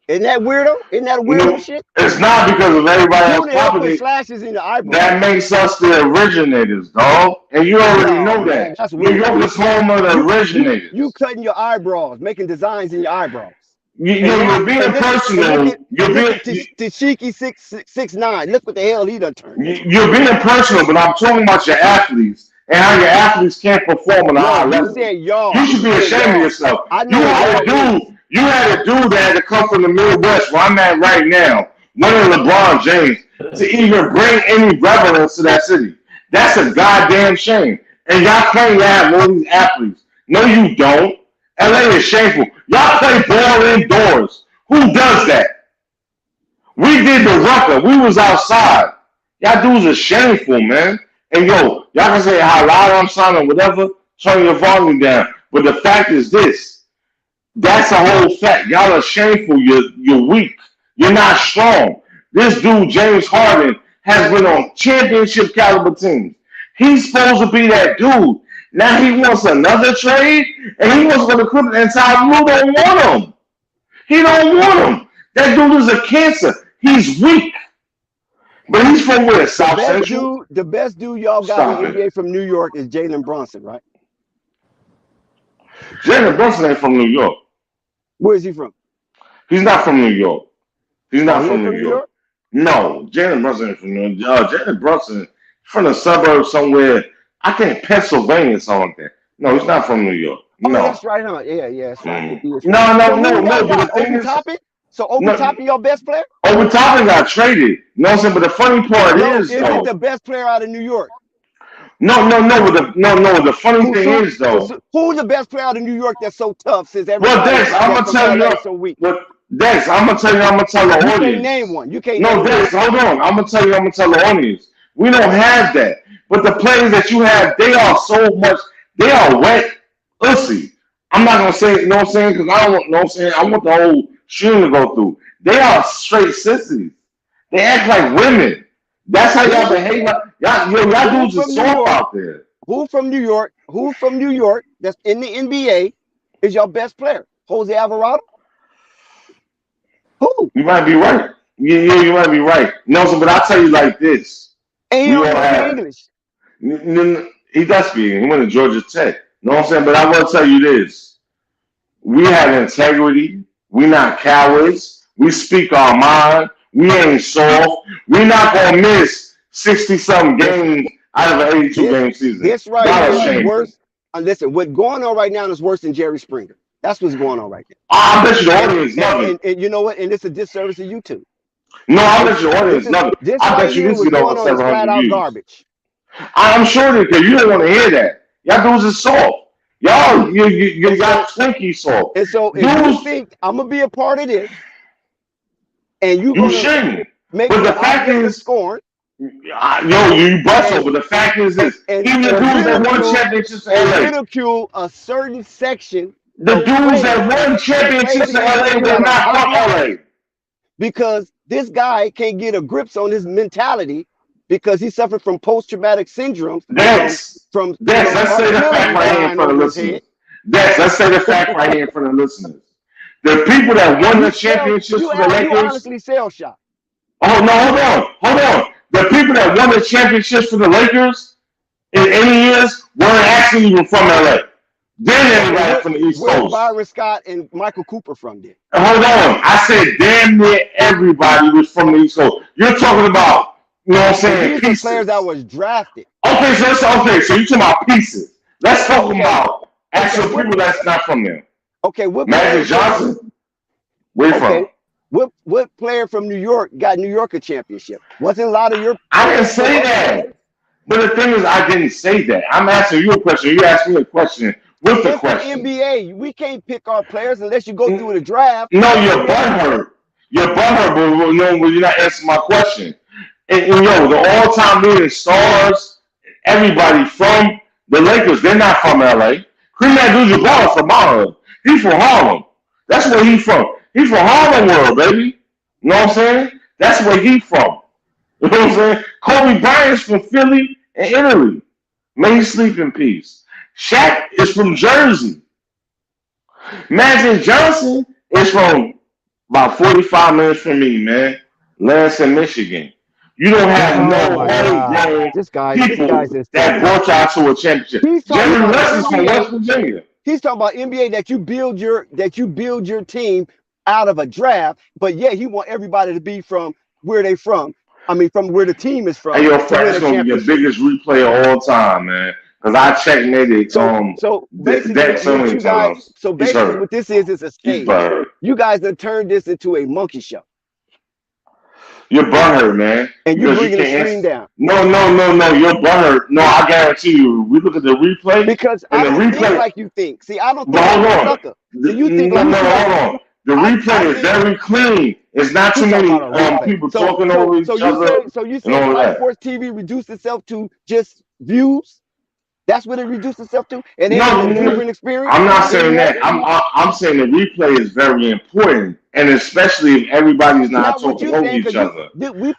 Isn't that weirdo? Isn't that weirdo shit? It's not because of everybody else property. Slashes in your eyebrows. That makes us the originators, dog. And you already know that. That's New York is home of the originators. You cutting your eyebrows, making designs in your eyebrows. You're being personal. You're being Tashiki 6'9". Look what the hell he done turned. You're being personal, but I'm talking about your athletes and how your athletes can't perform on a high level. You should be ashamed of yourself. You had a dude that had to come from the Midwest, where I'm at right now, winning LeBron James, to even bring any relevance to that city. That's a goddamn shame. And y'all claim to have all these athletes. No, you don't. LA is shameful. Y'all play ball indoors. Who does that? We did the rucker. We was outside. Y'all dudes are shameful, man. And y'all can say how loud I'm sounding, whatever, turn your volume down. But the fact is this. That's a whole fact. Y'all are shameful. You're weak. You're not strong. This dude, James Harden, has been on championship caliber teams. He's supposed to be that dude. Now he wants another trade, and he wants to go to Clippers, and Ty Lue don't want him. He don't want him. That dude is a cancer. He's weak. But he's from where? South Central? The best dude y'all got in the NBA from New York is Jalen Brunson, right? Jalen Brunson ain't from New York. Where is he from? He's not from New York. He's Oh, not he from ain't New from New York. York? No, Jalen Brunson is from New York. Jalen Brunson from the suburbs somewhere. I think Pennsylvania, something like that. No, he's not from New York. Oh, No. that's right, huh? Yeah, that's right. Mm. He is from. No, So no, who no, y'all no. But got? the thing Obi is, Toppin? So Obi no, Toppin your best player? over Toppin got traded. You know what I'm saying? But the funny part No, is, is it the best player out of New York? no, no, no. No. The funny Who's thing is, though. who's the best player out of New York that's so tough since Well, everybody Dex, I'm that's gonna from tell you. LA is so weak? Well, Dex, I'm gonna tell you. I'm gonna tell the You can't audience. name one. You can't No, name one. Dex, hold on. I'm gonna tell you. I'm gonna tell the audience. We don't have that. But the players that you have, they are so much. They are wet pussy. I'm not gonna say it. You know what I'm saying? Because I don't want. You know what I'm saying? I want the whole stream to go through. They are straight sissies. They act like women. That's how y'all behave. Y'all Who dudes are from New soft York? out there. Who from New York? Who from New York that's in the NBA is your best player? Jose Alvarado? Who? You might be right. Yeah, you might be right. No, so, but I'll tell you like this. And he We don't all even speak have. English. He does speak. He went to Georgia Tech. You know what I'm saying? But I want to tell you this. We have integrity. We not cowards. We speak our mind. We ain't soft. We not going to miss 60-something games out of an 82-game season. This right Y'all here is ashamed. worse. Listen, what's going on right now is worse than Jerry Springer. That's what's going on right now. I bet you the audience love it. And you know what? And it's a disservice to YouTube. No, I bet you the audience love it. This I right bet you here this was get over going on is flat 700 out views. garbage. I'm sure that because you don't want to hear that. Y'all dudes are soft. Y'all Twinkie soft. And so if Dudes, you think I'm gonna be a part of this, and you're you gonna shouldn't. make But the the fact object of is, scorn you bustle. But the fact is this: and even the dudes that won ridicule championships in and LA, ridicule a certain section the of dudes that players won championships in LA were that are not from LA. outliers because this guy can't get a grips on his mentality because he suffered from post-traumatic syndrome from Let's say the fact artillery right here in flying front of over his listeners. head. Let's say the fact right here in front of listeners. The people that won the championships for the You Lakers. honestly sell shop. Oh no, hold on. The people that won the championships for the Lakers in any years weren't actually even from LA. Then everybody from the East Where's Coast. Byron Scott and Michael Cooper from then? Hold on. I said damn near everybody was from the East Coast. You're talking about, you know what I'm saying, These pieces. are players that was drafted. Okay, so you're talking about pieces. Let's talk about actual people that's not from there. Okay, what Magic Johnson? Where from? What player from New York got New York a championship? Wasn't a lot of your I didn't say that. But the thing is, I didn't say that. I'm asking you a question. You asked me a question with the it's question. The NBA. We can't pick our players unless you go through the draft. No, your butt hurt. Your butt hurt, but you're not answering my question. And the all-time leading stars, everybody from the Lakers, they're not from LA. Kareem Abdul-Jabbar from my hood. He's from Harlem. That's where he's from. He's from Harlem world, baby. You know what I'm saying? That's where he's from. You know what I'm saying? Kobe Bryant's from Philly and Italy. May he sleep in peace. Shaq is from Jersey. Magic Johnson is from about 45 minutes from me, man. Lansing, Michigan. You don't have no homegrown people that brought y'all to a championship. Jerry West is from West Virginia. He's talking about NBA that you build your team out of a draft, but yeah, he want everybody to be from where they from. I mean, from where the team is from. Hey, yo, Frank's gonna be your biggest replay of all time, man. Because I checkmated so basically what this is a stage. You guys have turned this into a monkey show. You're butthurt, man. And you're bringing the stream down. No. You're butthurt. No, I guarantee you. We look at the replay. Because I don't think like you think. See, I don't think like a sucker. So you think hold on. The replay is very clean. It's not too many people talking over each other. So you say Fox Sports TV reduced itself to just views? That's what it reduced itself to? And it's a different experience? I'm not saying that. I'm saying the replay is very important. And especially if everybody's not talking over each other.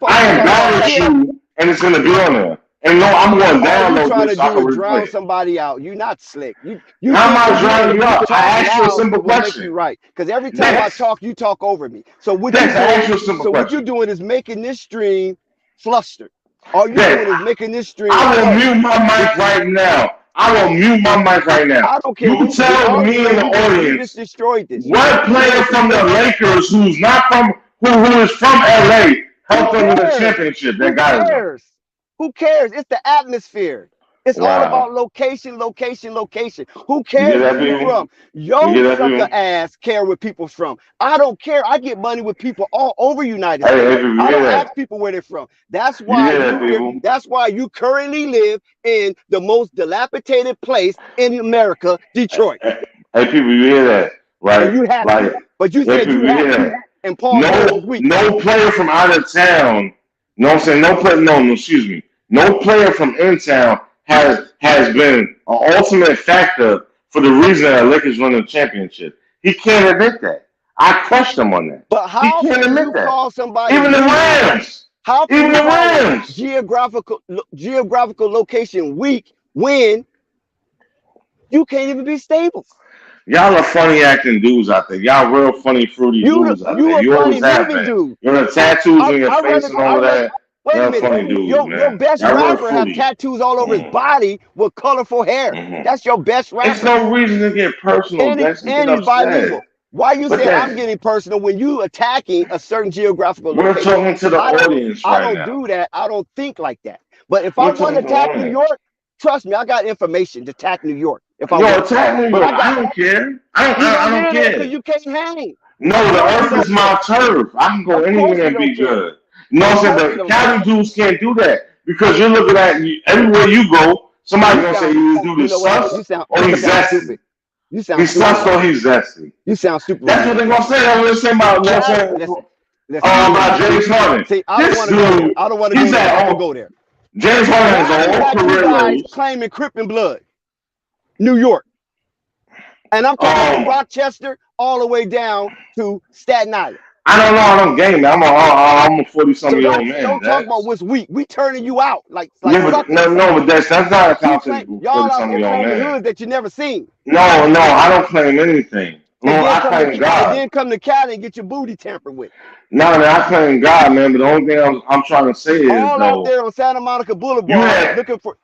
I embarrass you, and it's going to be on there. And no, I'm going down. All you're trying to do is drown somebody out. You're not slick. I'm not drowning you out. I asked you a simple question. You right, because every time I talk, you talk over me. So what you're doing is making this stream flustered. All you're doing is making this stream. I will mute my mic right now. I will mute my mic right now. I don't care. You tell me in the You audience just destroyed this. what player from the Lakers who's not from who is from LA helped them win the championship. That guy is. Who cares? It's the atmosphere. It's all Wow. about location, location, location. Who You cares hear that, where you're people? from? You hear Yo that, sucker people? ass care where people's from. I don't care. I get money with people all over United Hey, States. people, you I hear don't that? ask people where they're from. That's You why hear that, people? that's why you currently live in the most dilapidated place in America, Detroit. Hey, people, you hear that? Right? And you happy. Like, But you hey, said people, you you hear happy. that? And Paul George is weak. No player from out of town. You know what I'm saying? Excuse me. No player from in town has been an ultimate factor for the reason that the Lakers won the championship. He can't admit that. I question him on that. But how He can't can admit you that. call somebody Even the weak? Rams. How can Even you the call a Rams. geographical location weak when you can't even be stable? Y'all are funny acting dudes out there. Y'all real funny fruity dudes out there. You a You funny always have living been. dude. You know the tattoos on your face and all that. Wait a Y'all minute. funny dudes, Your man. best Y'all real rapper have fruity. tattoos all over his body with colorful hair. Mhm. That's your best rapper. It's no reason to get personal. And That's to get he's upset. bilingual. Why you But say that's- I'm getting personal when you attacking a certain geographical We're location? talking to the audience I right don't now. do that. I don't think like that. But if We're I want talking to to the attack New audience. York, trust me, I got information to attack New York. If I Yo, want. attack New York. I don't care. I don't care. Because you can't hang. No, the earth is my turf. I can go anywhere and be good. No, I'm saying the Cali dudes can't do that because you're looking at everywhere you go. Somebody's gonna say you do this sus or he's zesty. You sound He's sus or he's zesty. You sound stupid. That's what they're gonna say. I'm gonna say about about James Harden. See, I don't want to go there. I don't want to go there. I don't go there. James Harden is an old career lows. Claiming Crippin' blood. New York. And I'm talking from Rochester all the way down to Staten Island. I don't know. I don't game. I'm a 40-something-year-old man. Don't talk about what's weak. We turning you out like yeah, but but that's not a conversation. Y'all out there claiming hoods that you never seen. No, I don't claim anything. No, I claim God. And then come to Cali and get your booty tampered with. No, I claim God, man. But the only thing I'm trying to say is all out there on Santa Monica Boulevard looking for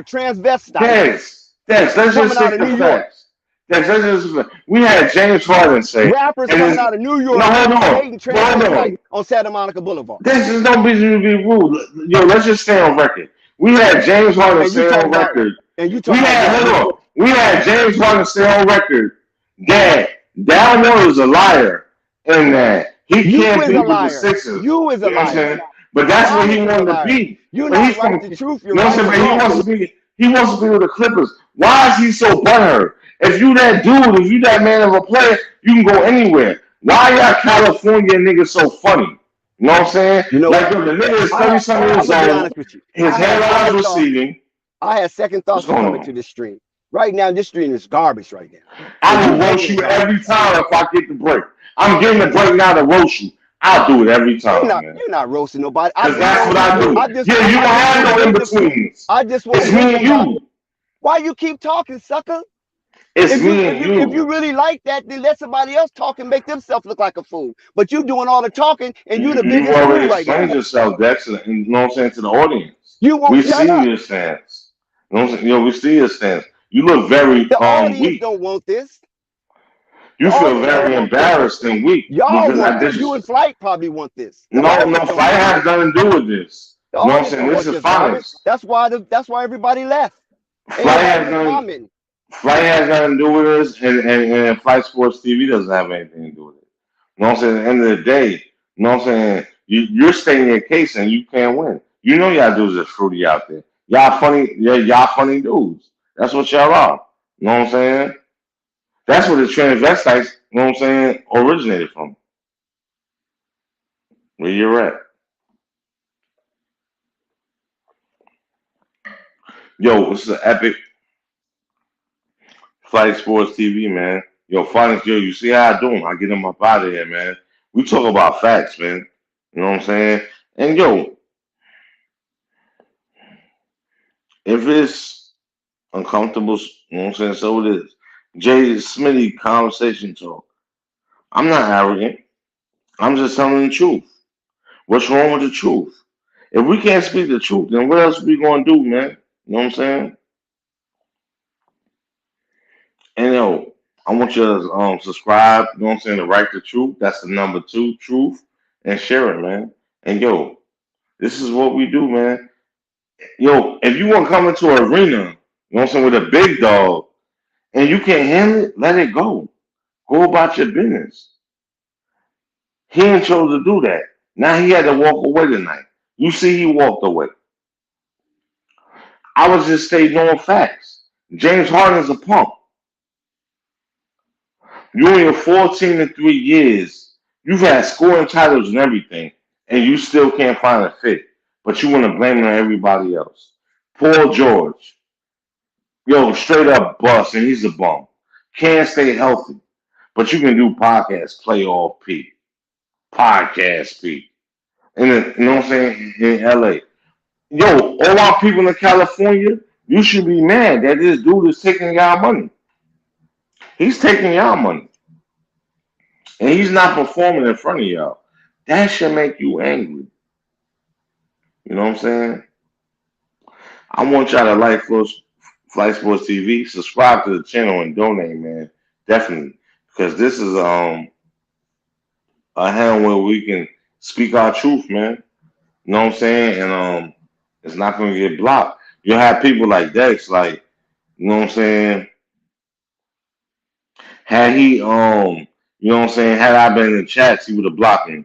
transvestites. Let's just say the facts. We had James Harden say rappers coming out of New York dating transvestites on Santa Monica Boulevard. This is no reason to be rude. Yo, let's just stay on record. We had James Harden say on record. We had James Harden say on record that Dalmore is a liar and that he can't be with the Sixers. You is a liar. But that's what he wanted to be. You're not right the truth. You're right. He wants to be with the Clippers. Why is he so butthurt? If you that dude, if you that man of a player, you can go anywhere. Why y'all California niggas so funny? You know what I'm saying? You know, like the nigga is 30-something years old. His hairline is receding. I had second thoughts coming to this stream. Right now, this stream is garbage right now. I will roast you every time if I get the break. I'm getting the break now to roast you. I'll do it every time. You're not roasting nobody. Because that's what I do. You don't have no in-betweens. It's me and you. Why you keep talking, sucker? It's me and you. If you really like that, then let somebody else talk and make themselves look like a fool. But you doing all the talking and you the biggest fool right now. You already explained yourself, Dex, you know what I'm saying, to the audience. You won't we see your stance. You know what I'm saying? We see your stance. You look very the audience weak. Don't want this. You feel very embarrassed and weak. Y'all want this. You and Flight probably want this. No, Flight has nothing to do with this. You know what I'm saying? This is finance. That's why everybody left. Flight has nothing to do with this, and Flight Sports TV doesn't have anything to do with it. You know what I'm saying? At the end of the day, you know what I'm saying? You're stating your case and you can't win. You know y'all dudes are fruity out there. Y'all funny dudes. That's what y'all are. You know what I'm saying? That's where the transvestites, you know what I'm saying, originated from. Where you're at. Yo, this is an epic Flight Sports TV, man. Yo, finest, you see how I do them. I get them up out of here, man. We talk about facts, man. You know what I'm saying? And yo, if it's uncomfortable, you know what I'm saying, so it is. Jay Smitty conversation talk. I'm not arrogant. I'm just telling the truth. What's wrong with the truth? If we can't speak the truth, then what else are we going to do, man? You know what I'm saying? And yo, I want you to subscribe, you know what I'm saying, to Right the Truth. That's the number 2, truth, and share it, man. And yo, this is what we do, man. Yo, if you want to come into an arena, you know what I'm saying, with a big dog, and you can't handle it, let it go. Go about your business. He ain't chose to do that. Now he had to walk away tonight. You see, he walked away. I was just stating on facts. James Harden's a punk. You in your 14 and 3 years, you've had scoring titles and everything, and you still can't find a fit. But you want to blame it on everybody else. Paul George, yo, straight up bust, and he's a bum. Can't stay healthy. But you can do podcast playoff P. Podcast P. You know what I'm saying? In LA. Yo, all our people in California, you should be mad that this dude is taking y'all money. He's taking y'all money. And he's not performing in front of y'all. That should make you angry. You know what I'm saying? I want y'all to like Flight Sports TV, subscribe to the channel, and donate, man. Definitely. Because this is a hand where we can speak our truth, man. You know what I'm saying? And it's not gonna get blocked. You'll have people like Dex, like, you know what I'm saying? Had he you know what I'm saying, had I been in the chats, he would have blocked me.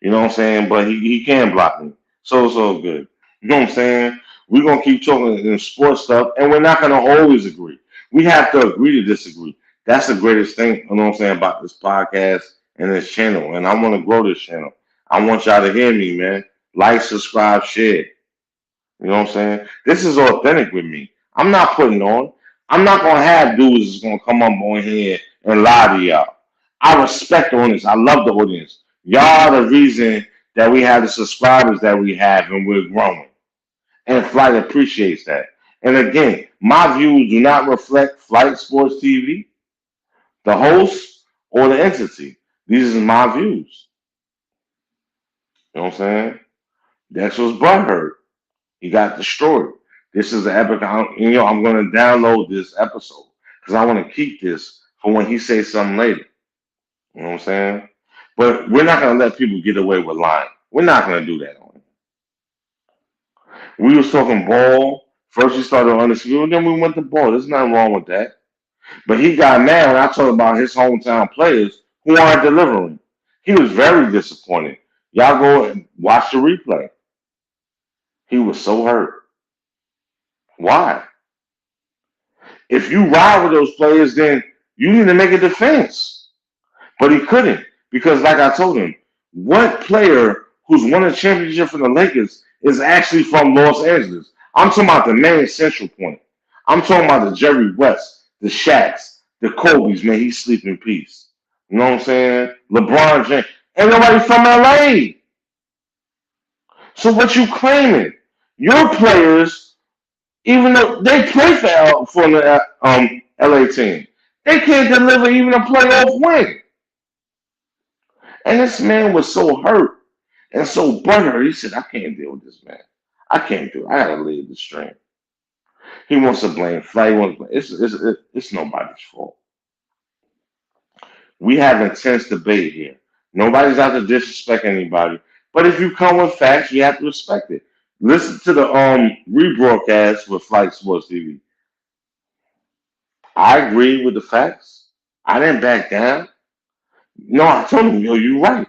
You know what I'm saying? But he can block me. So it's all good. You know what I'm saying? We're gonna keep talking in sports stuff, and we're not gonna always agree. We have to agree to disagree. That's the greatest thing, you know what I'm saying, about this podcast and this channel. And I want to grow this channel. I want y'all to hear me, man. Like, subscribe, share. You know what I'm saying? This is authentic with me. I'm not putting on. I'm not gonna have dudes that's gonna come up on here and lie to y'all. I respect the audience. I love the audience. Y'all are the reason that we have the subscribers that we have, and we're growing. And Flight appreciates that. And again, my views do not reflect Flight Sports TV, the host, or the entity. These are my views. You know what I'm saying? That's what's butthurt. He got destroyed. This is the epic. I'm going to download this episode because I want to keep this for when he says something later. You know what I'm saying? But we're not going to let people get away with lying. We're not going to do that. We was talking ball. First we started on Undisputed, then we went to ball. There's nothing wrong with that. But he got mad when I talked about his hometown players who aren't delivering. He was very disappointed. Y'all go and watch the replay. He was so hurt. Why? If you ride with those players, then you need to make a defense. But he couldn't because, like I told him, what player who's won a championship for the Lakers is actually from Los Angeles? I'm talking about the main central point. I'm talking about the Jerry West, the Shaqs, the Kobe's, man. He sleep in peace. You know what I'm saying? LeBron James. Ain't nobody from LA. So what you claiming? Your players, even though they play for the LA team, they can't deliver even a playoff win. And this man was so hurt and so butthurt. He said, I can't deal with this, man. I can't do it. I got to leave the stream. He wants to blame Flight. It's nobody's fault. We have intense debate here. Nobody's out to disrespect anybody. But if you come with facts, you have to respect it. Listen to the rebroadcast with Flight Sports TV. I agree with the facts. I didn't back down. No, I told him, yo, you're right.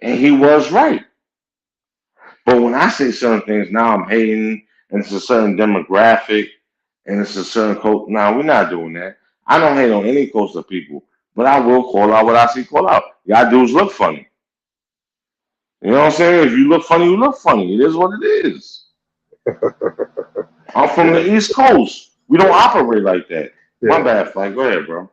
And he was right. But when I say certain things, now I'm hating, and it's a certain demographic, and it's a certain coach. Now, we're not doing that. I don't hate on any coast of people, but I will call out what I see call out. Y'all dudes look funny. You know what I'm saying? If you look funny, you look funny. It is what it is. I'm from the East Coast. We don't operate like that. My bad, Flight. Go ahead, bro.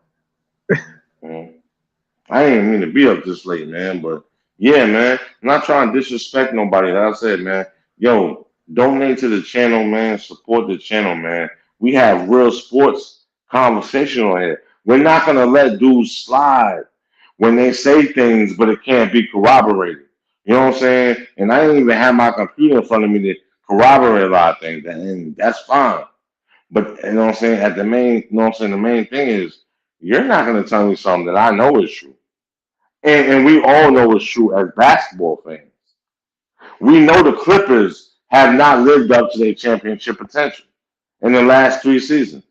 I didn't mean to be up this late, man, but yeah, man. I'm not trying to disrespect nobody. Like I said, man, yo, donate to the channel, man. Support the channel, man. We have real sports conversation on here. We're not gonna let dudes slide when they say things, but it can't be corroborated. You know what I'm saying? And I didn't even have my computer in front of me to corroborate a lot of things, and that's fine. But you know what I'm saying? At the main, you know what I'm saying? The main thing is you're not gonna tell me something that I know is true. And we all know it's true as basketball fans. We know the Clippers have not lived up to their championship potential in the last 3 seasons.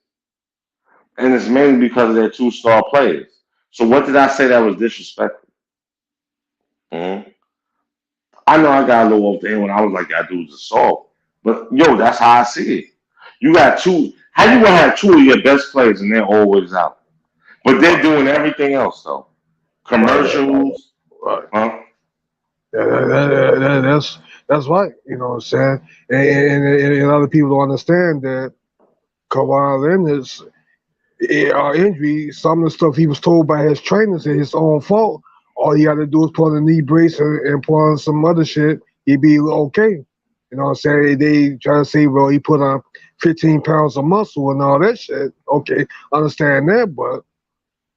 And it's mainly because of their two-star players. So what did I say that was disrespectful? Mhm. I know I got a little off there when I was like, that dude's a soft. But yo, that's how I see it. You got two. How you gonna have two of your best players and they're always out? But they're doing everything else though. Right, Commercials, right. huh? That's right. You know what I'm saying? And other people don't understand that Kawhi Leonard's injury, some of the stuff he was told by his trainers is his own fault. All he got to do is put on a knee brace and put on some other shit. He'd be okay. You know what I'm saying? They try to say, well, he put on 15 pounds of muscle and all that shit. Okay, understand that, but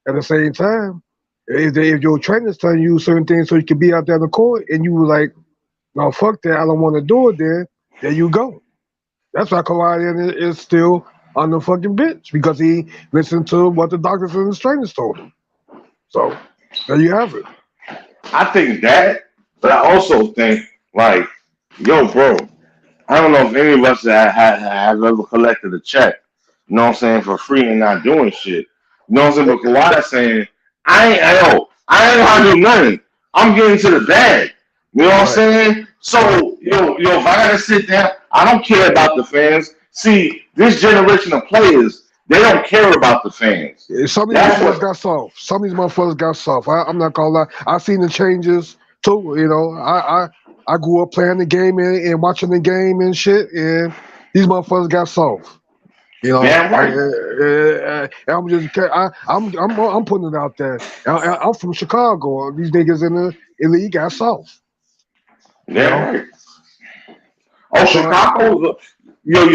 at the same time, if your trainer's telling you certain things so you can be out there in the court and you were like, no, fuck that, I don't want to do it, then there you go. That's why Kawhi Leonard is still on the fucking bench because he listened to what the doctors and his trainers told him. So there you have it. I think that, but I also think like, yo, bro, I don't know if any of us have ever collected a check, you know what I'm saying, for free and not doing shit. You know what I'm saying? But Kawhi saying, I ain't gonna do nothing. I'm getting to the bag. You know what I'm Right. saying? So, if I gotta sit down, I don't care about the fans. See, this generation of players, they don't care about the fans. Some of these That's motherfuckers what got soft. Some of these motherfuckers got soft. I'm not gonna lie. I seen the changes too. You know, I grew up playing the game and watching the game and shit, and these motherfuckers got soft. You know, damn right. I'm just I'm putting it out there. I'm from Chicago. These niggas in the league got soft. You Damn know, right. Oh, so Chicago's a you know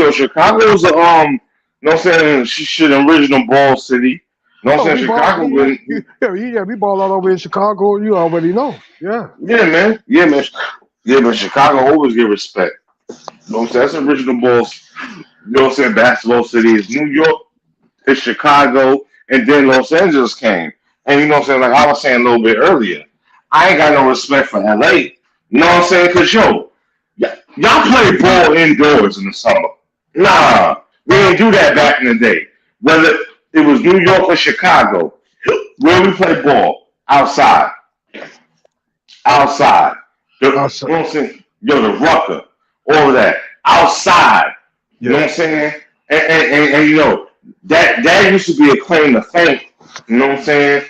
what I'm saying, shit original ball city. You know what oh, I'm we saying? ball. Chicago been Yeah, we ball all over in Chicago. You already know. Yeah. yeah, man. Yeah, man. Chicago always get respect. You know what I'm saying? That's original balls. You know what I'm saying? Basketball city is New York, it's Chicago, and then Los Angeles came. And you know what I'm saying? Like I was saying a little bit earlier, I ain't got no respect for LA. You know what I'm saying? Cause yo, y'all play ball indoors in the summer. Nah, we didn't do that back in the day. Whether it was New York or Chicago, where we play ball outside, outside. You know Also, what I'm saying? Yo, the Rucker, all of that outside. You know what yeah. I'm saying? And you know that used to be a claim to fame. You know what I'm saying?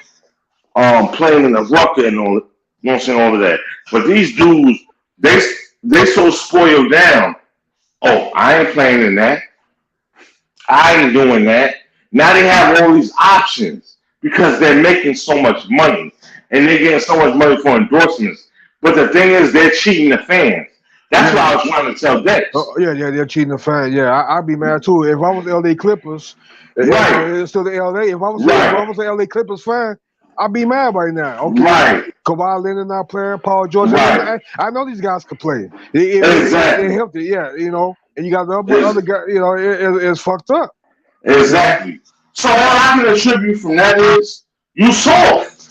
Playing in the Rucker and all. You know what I'm saying? All of that. But these dudes, they they so spoiled down. Oh, I ain't playing in that. I ain't doing that. Now they have all these options because they're making so much money and they're getting so much money for endorsements. But the thing is, they're cheating the fans. That's what Yeah, I was trying to tell Dex. yeah, they're cheating the fan. Yeah, I'd be mad too if I was LA Clippers. You know, Right, it's still the LA. If I right, was an LA Clippers fan, I'd be mad right now. Okay, right, Kawhi Leonard not playing, Paul George. right. I know these guys can play. They Exactly. helped it. Yeah, you know, and you got the other Ex- guy. You know, it's fucked up. You know, exactly. So all I can attribute from that is you soft.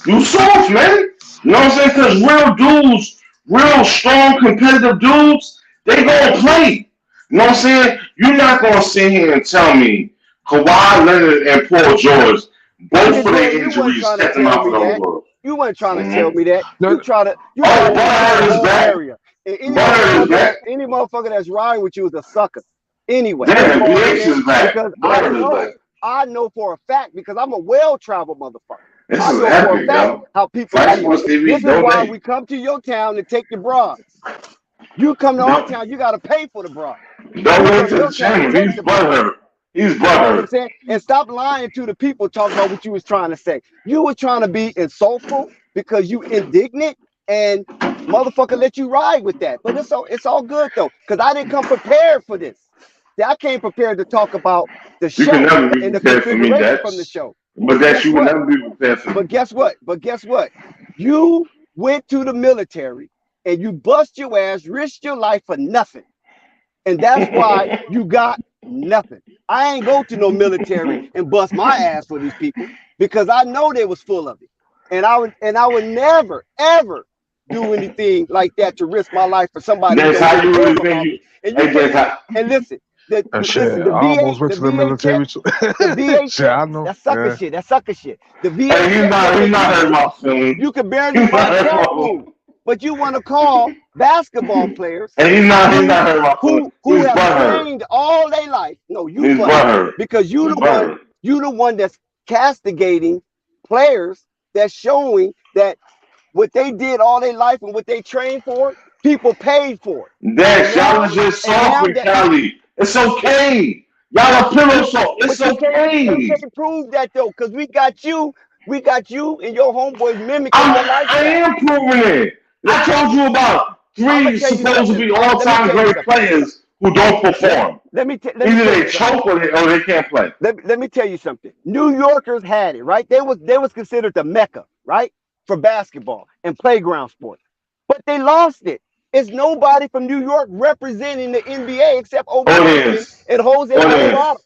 You soft, man. You know what I'm saying? Because real dudes, real strong competitive dudes, they gonna play. You know what I'm saying? You're not gonna sit here and tell me Kawhi Leonard and Paul George, both for their Then you wasn't injuries, trying to kept them tell out for me the whole that. world. You wasn't trying to tell Hmm. me that. no, You try Oh, to paint your Butler is own back. area. And Butler is back. any motherfucker that's riding with you is a sucker. Anyway, Damn, you the know what I'm BH saying? is back. Because Butler is back. I know for a fact because I'm a well-traveled motherfucker. This I is know for a epic, fact yo. how people Fight treat me. Sports TV, This is why donate. we come to your town to take your bras. You come to our Don't, town, you got to pay for the bras. We donate come to to the your town to channel. take He's the bras. butthurt. He's You know what I'm butthurt. saying? And stop lying to the people talking about what you was trying to say. You were trying to be insultful because you indignant and motherfucker let you ride with that. But it's all good though, because I didn't come prepared for this. See, I came prepared to talk about the You can show never be and the prepared for me, configuration from the Dex. show. But But Dex, guess you would what? never be prepared for me. But guess what? You went to the military and you bust your ass, risked your life for nothing. And that's why you got Nothing. I ain't go to no military and bust my ass for these people because I know they was full of it. And I would never, ever do anything like that to risk my life for somebody who That's don't how give a you damn really about think me. you. And you Hey, that's can't, how. and listen, Shit, listen, the I almost went to the military too. the VA Shit, I checks, know. that's sucker Yeah. shit. That's sucker shit. The VA Hey, checks that he's they not give hurting you, my feelings. you can barely He's buy not hurting cat my feelings. food. But you want to call basketball players And he's not hurting my feelings. who He's have butthurt. trained all their life. No, you He's butthurt butthurt. because He's butthurt. you the one that's castigating players that's showing that what they did all their life and what they trained for, people paid for it. Dex, y'all was just And now soft with that Cali. It's okay. Y'all are pillow soft. It's but you okay. can't prove that though, because we got you and your homeboys mimicking our I lifestyle. am proving it. I told you about I'ma three tell you supposed to something. be Let me all-time tell you great something. players who don't perform. Let me tell Either you they something. choke or they can't play. Let me tell you something. New Yorkers had it, right? They was considered the Mecca, right? For basketball and playground sports. But they lost it. It's nobody from New York representing the NBA except Obi Toppin Audience. and Jose Alvarado.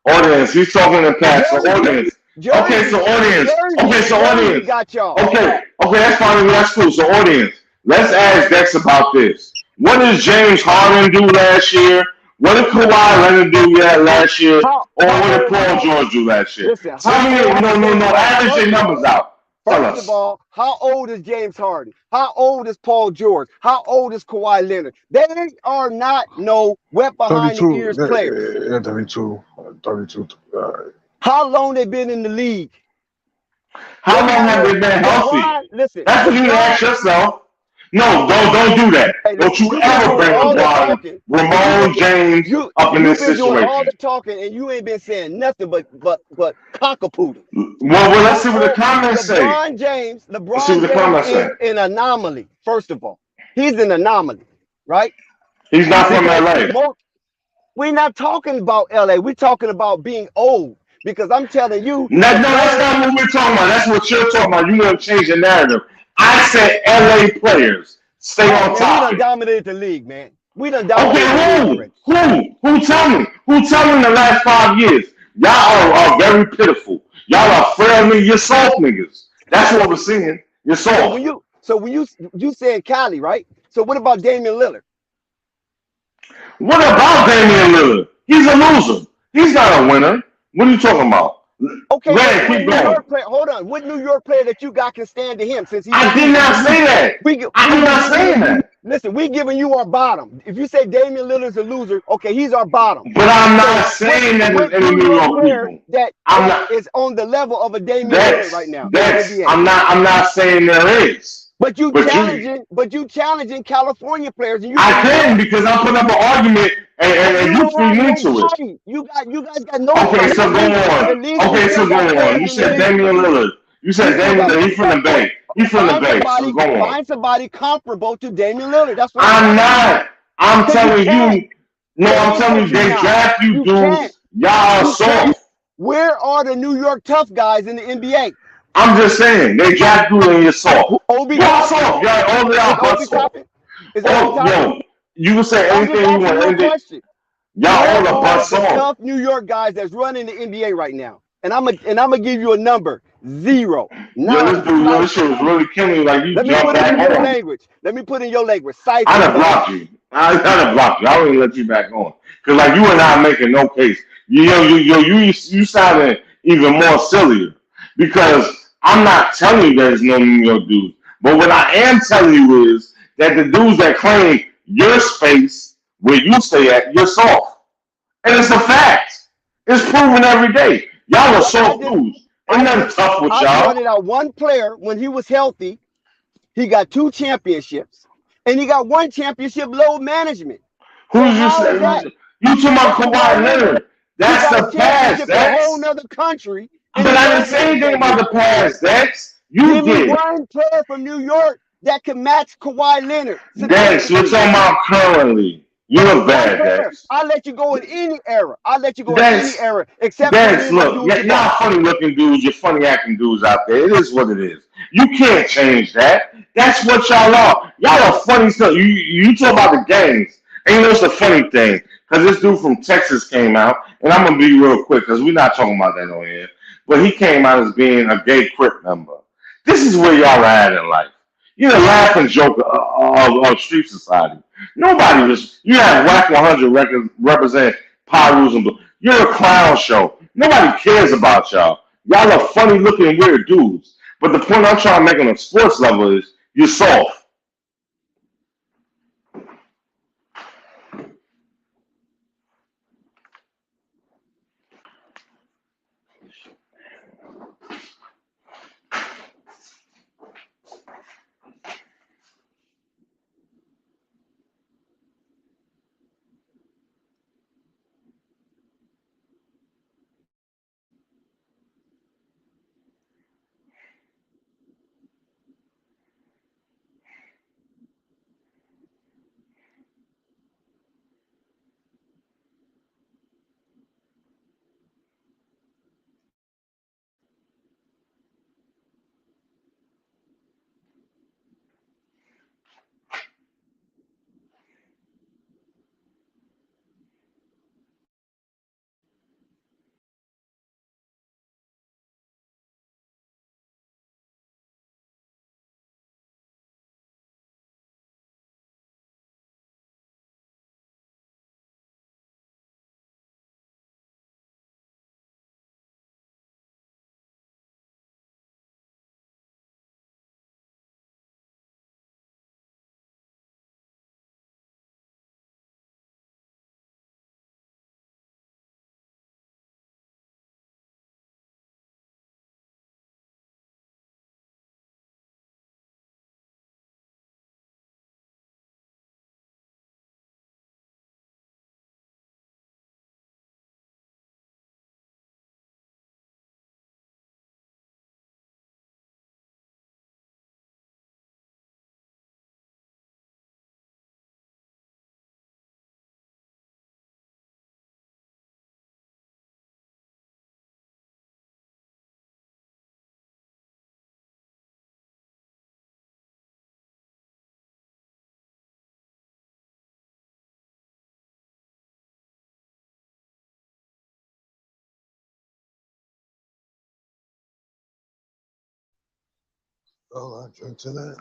Audience. He's talking in past. So audience. Okay, so audience. Okay, so audience. Got y'all. Okay, that's fine. That's cool. So audience. Let's ask Dex about this. What did James Harden do last year? What did Kawhi Leonard do last year? Or what did Paul George do last year? Listen, Tell me, no. Average your numbers out. Tell us. First of all, how old is James Harden? How old is Paul George? How old is Kawhi Leonard? They are not no wet behind the 32. ears players. Yeah, 32. 32. How long they been in the league? How long have they been healthy? Listen, that's what you ask yourself. No, don't do that. Hey, don't you ever bring LeBron, Ramon James up in this situation. You've been doing all the talking and you ain't been saying nothing but cockapoodle. Well, let's see what the comments say. LeBron James is an anomaly. First of all, he's an anomaly, right? He's not from LA. We're not talking about LA. We're talking about being old. Because I'm telling you, no, that's not what we're talking about. That's what you're talking about. You want to change the narrative. I said LA players. Stay on top. We done dominated the league, man. We done dominated the league. Who? Tell me. Who tell me in the last 5 years? Y'all are very pitiful. Y'all are frail niggas. You're soft niggas. That's what we're seeing. You're soft. So when you saying Cali, right? So what about Damian Lillard? What about Damian Lillard? He's a loser. He's not a winner. What are you talking about? Okay, keep going. Hold on. What New York player that you got can stand to him since he? I did not say that. I'm not saying that. Listen, we giving you our bottom. If you say Damian Lillard's a loser, okay, he's our bottom. But I'm not saying that with any New York people. That is on the level of a Damian Lillard right now. I'm not saying there is. But you challenging California players. And I can because I'm putting up an argument and you feed into it. You guys got no. Okay, so go on. You said Damian Lillard. You said Damian Lillard. He's from the Bay. So go on. Find somebody comparable to Damian Lillard. That's what I'm not. I'm telling you. No, I'm telling you. They draft you dudes. Y'all are soft. Where are the New York tough guys in the NBA? I'm just saying, they draft you and you're soft. Y'all soft. Y'all soft. Yo, you can say anything you want. Y'all all are butt soft. Tough New York guys that's running the NBA right now. And I'm gonna give you a number. 0. This shit was really killing me. Like you jumped back on. Let me put in your language. I done blocked you. I don't even let you back on. Because like you are not making no case. You sounded even more sillier. Because I'm not telling you there's no New York dudes. But what I am telling you is that the dudes that claim your space where you stay at, you're soft. And it's a fact. It's proven every day. Y'all are soft dudes. Ain't nothing tough with y'all. I pointed out one player when he was healthy. He got 2 championships. And he got 1 championship load management. Who's you saying? You talking about Kawhi Leonard. That's the past. That's a whole nother country. But I didn't say anything about the past, Dex. Give me one player from New York that can match Kawhi Leonard. Dex, you're talking about currently. You look bad, Dex. I'll let you go in any era. Except Dex, look, y'all funny looking dudes, you're funny acting dudes out there. It is what it is. You can't change that. That's what y'all are. Y'all are funny stuff. You talk about the gangs. And you know what's the funny thing? Because this dude from Texas came out, and I'm gonna be real quick because we're not talking about that on here. But he came out as being a gay Crip member. This is where y'all are at in life. You're the laughing joke of street society. Nobody was. You have Whack 100 represent Pyrus and Blue. You're a clown show. Nobody cares about y'all. Y'all are funny looking weird dudes. But the point I'm trying to make on a sports level is you're soft. Oh, I drink to that.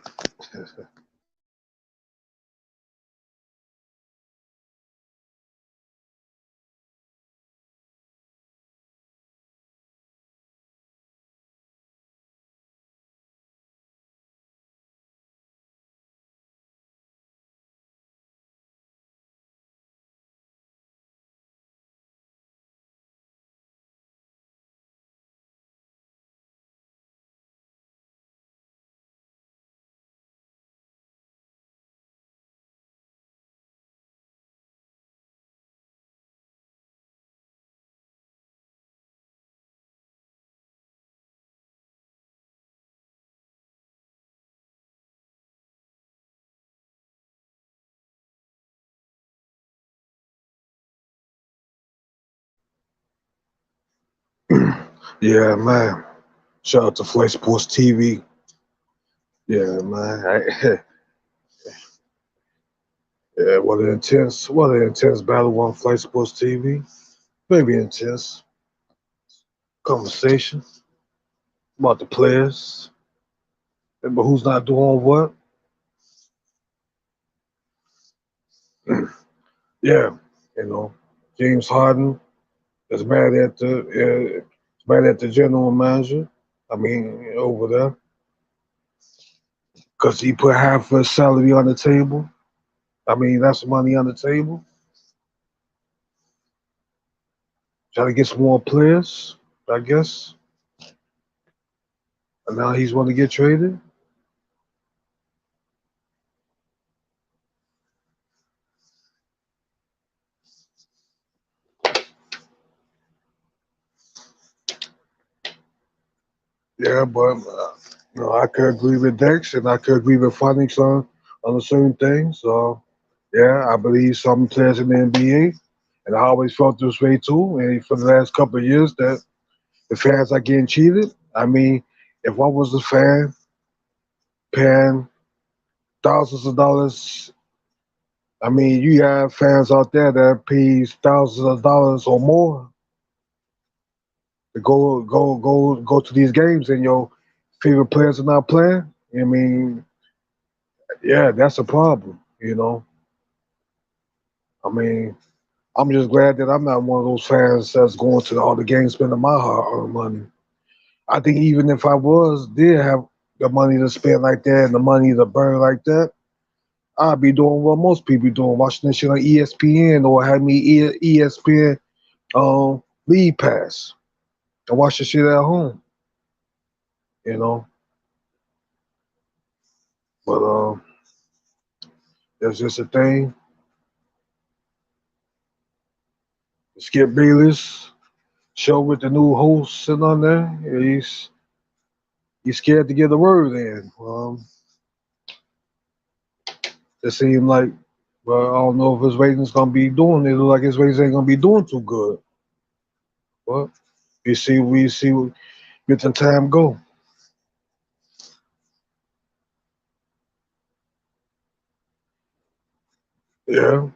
Yeah, man. Shout out to Flight Sports TV. Yeah, man. Yeah, what an intense battle on Flight Sports TV. Maybe intense conversation about the players, but who's not doing what. Yeah, you know, James Harden is mad at the general manager. I mean, over there, because he put half of his salary on the table. I mean, that's money on the table. Trying to get some more players, I guess. And now he's want to get traded. Yeah, but I could agree with Dex and I could agree with Phonics on a certain things. So yeah, I believe some players in the NBA, and I always felt this way too. And for the last couple of years, that the fans are getting cheated. I mean, if I was a fan paying thousands of dollars I mean, you have fans out there that pays thousands of dollars or more to go to these games, and your favorite players are not playing. I mean, yeah, that's a problem. I mean, I'm just glad that I'm not one of those fans that's going to all the games spending my hard-earned money. I think even if I did have the money to spend like that and the money to burn like that, I'd be doing what most people doing, watching this shit on ESPN or have me ESPN League Pass and watch the shit at home. You know, but that's just a thing. Skip Bayless show with the new host sitting on there. Yeah, he's scared to get the word in. It seemed like, well, I don't know if his ratings gonna be doing. It look like his ratings ain't gonna be doing too good. But we see, get the time go. Yeah,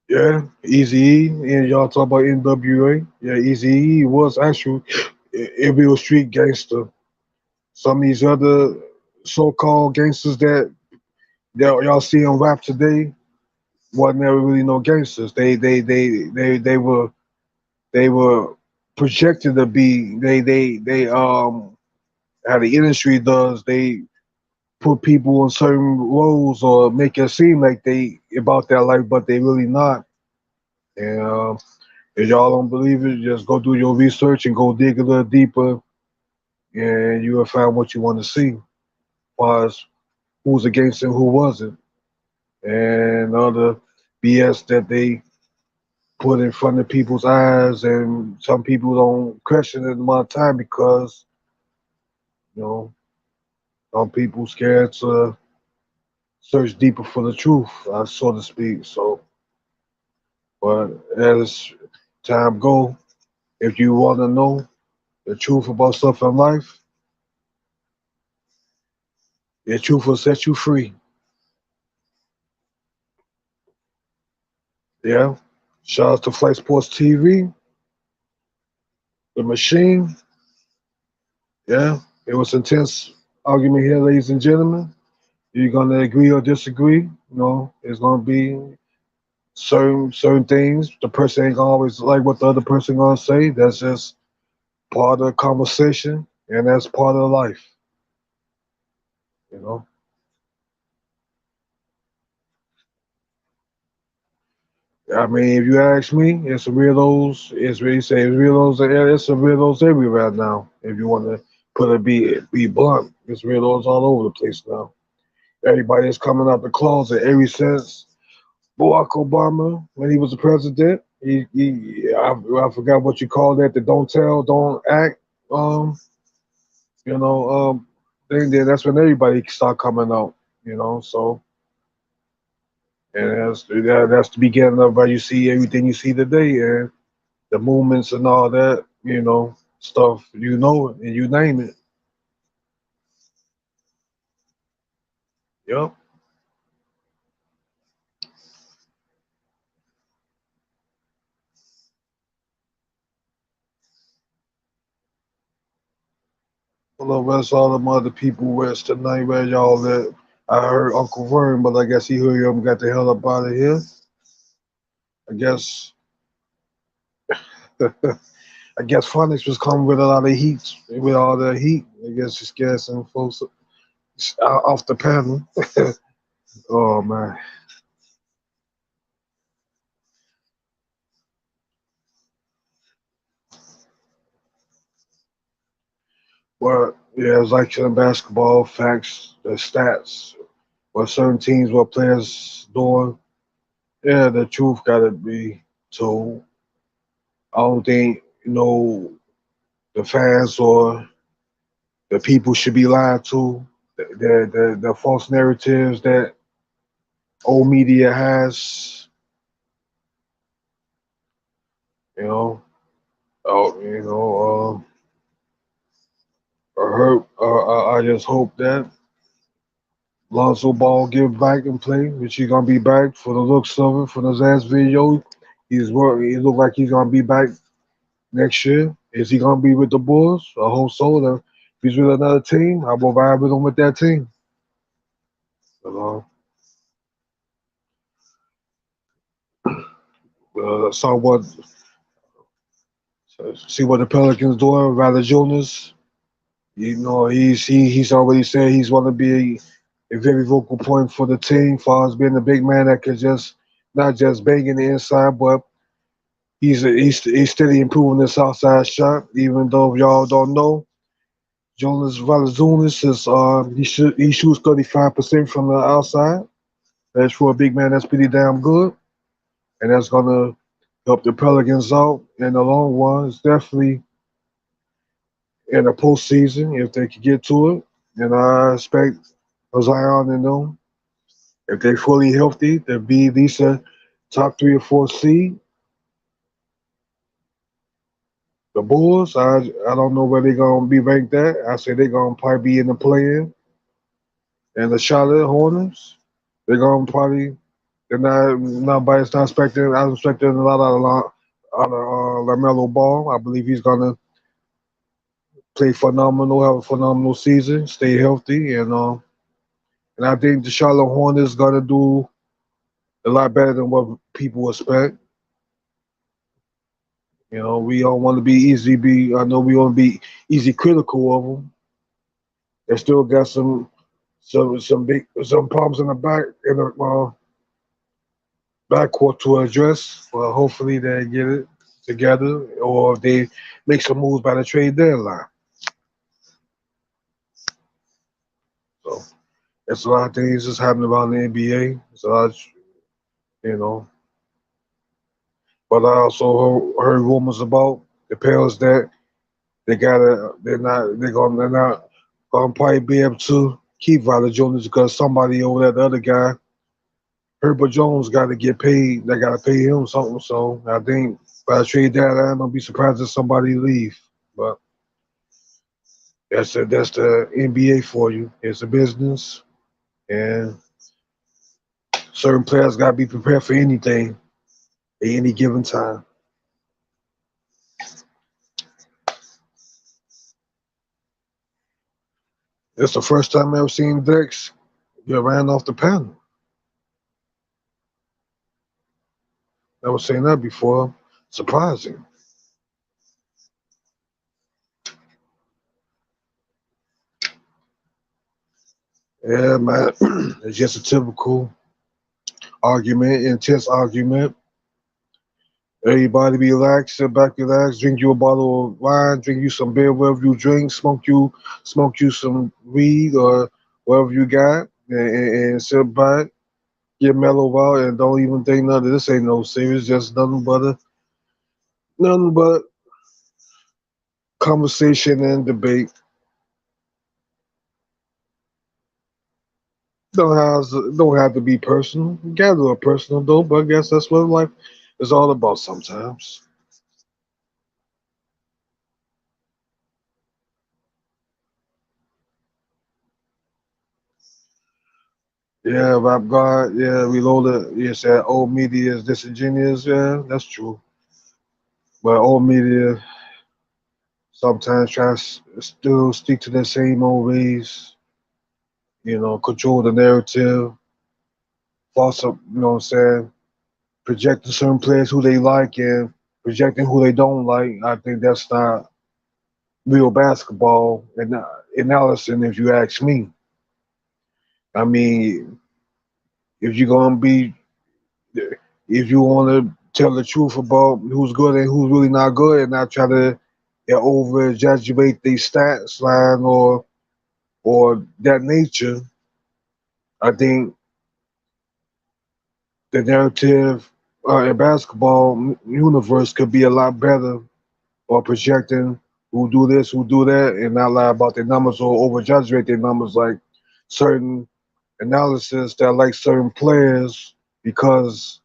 yeah. Easy E and y'all talk about NWA. Yeah, Easy E was actually a real street gangster. Some of these other so-called gangsters that y'all see on rap today wasn't never really no gangsters. They were projected to be. They how the industry does. They put people in certain roles or make it seem like they about that life, but they really not. And if y'all don't believe it, just go do your research and go dig a little deeper, and you will find what you want to see, as far as who's against and who wasn't, and other BS that they put in front of people's eyes, and some people don't question it amount of time because you know some people scared to search deeper for the truth, so to speak. So, but as time go, if you want to know the truth about stuff in life, the truth will set you free. Yeah. Shout out to Flight Sports TV, the machine. Yeah. It was intense argument here, ladies and gentlemen. You're gonna agree or disagree. It's gonna be certain things. The person ain't gonna always like what the other person gonna say. That's just part of the conversation, and that's part of life. You know. I mean, if you ask me, it's some weirdos. It's really say it's weirdos. It's some weirdos everywhere now. If you want to put it be blunt, it's weirdos all over the place now. Everybody is coming out the closet ever since Barack Obama when he was the president. I forgot what you call that. The don't tell, don't act. Um, you know, thing there. That's when everybody start coming out. So and that's the beginning of how you see everything you see today, and the movements and all that. Stuff. And you name it. Yep. Well, that's all them other people rest tonight, where y'all that I heard Uncle Vern, but I guess he heard him got the hell up out of here. I guess I guess Phonics was coming with a lot of heat, with all the heat. I guess he scared some folks off the panel. Oh man. Well, yeah, it's like in basketball, facts, the stats, what certain teams, what players doing. Yeah, the truth gotta be told. I don't think the fans or the people should be lied to. The false narratives that old media has, you know. Oh, I just hope that Lonzo Ball get back and play, which he's gonna be back for the looks of it. From his last video, he look like he's gonna be back next year. Is he gonna be with the Bulls? I hope so. If he's with another team, I will ride with him with that team. You saw what see what the Pelicans doing. Rather Jonas, he's already said he's want to be a very vocal point for the team, far as being a big man that could just not just bang in the inside, but he's steady improving this outside shot. Even though y'all don't know, Jonas Valanciunas is he shoots 35% from the outside. That's for a big man. That's pretty damn good, and that's gonna help the Pelicans out in the long run. It's definitely in the postseason if they could get to it. And I expect Zion and them, if they're fully healthy, to be at least a top 3 or 4 seed. The Bulls, I don't know where they're gonna be ranked at. I say they're gonna probably be in the play-in. And the Charlotte Hornets, they're gonna probably they're nobody's not expecting. I'm expecting a lot out of LaMelo Ball. I believe he's gonna play phenomenal, have a phenomenal season, stay healthy, and I think the Charlotte Hornets gonna do a lot better than what people expect. We don't want to be easy. I know we want to be easy critical of them. They still got some problems in the backcourt to address. Well, hopefully they get it together, or if they make some moves by the trade deadline. So it's a lot of things that's happening around the NBA. It's a lot, you know. But I also heard rumors about the Pels that they're not gonna probably be able to keep Ryder Jones because somebody over there, the other guy, Herbert Jones, got to get paid. They got to pay him something. So I think by the trade deadline, don't be surprised if somebody leave. But that's the NBA for you. It's a business, and certain players got to be prepared for anything at any given time. It's the first time I've ever seen Dex get ran off the panel. Never seen that before. Surprising. Yeah, man. It's just a typical argument, intense argument. Everybody be relaxed, sit back, relax, drink you a bottle of wine, drink you some beer, whatever you drink, smoke you some weed or whatever you got, and sit back, get mellow out, and don't even think nothing. This ain't no serious, just nothing but conversation and debate. Don't have to be personal. You gotta do it personal though, but I guess that's what life is all about sometimes. Yeah, Rap God, yeah, Reloaded, you said old media is disingenuous, yeah, that's true. But old media sometimes tries to still stick to the same old ways, control the narrative, false up, what I'm saying, projecting certain players who they like and projecting who they don't like. I think that's not real basketball analysis, if you ask me. I mean, if you're gonna be, if you want to tell the truth about who's good and who's really not good, and not try to over exaggerate the stats line or that nature, I think the narrative in basketball universe could be a lot better, or projecting who do this, who do that, and not lie about their numbers or over exaggerate their numbers, like certain analysis that like certain players because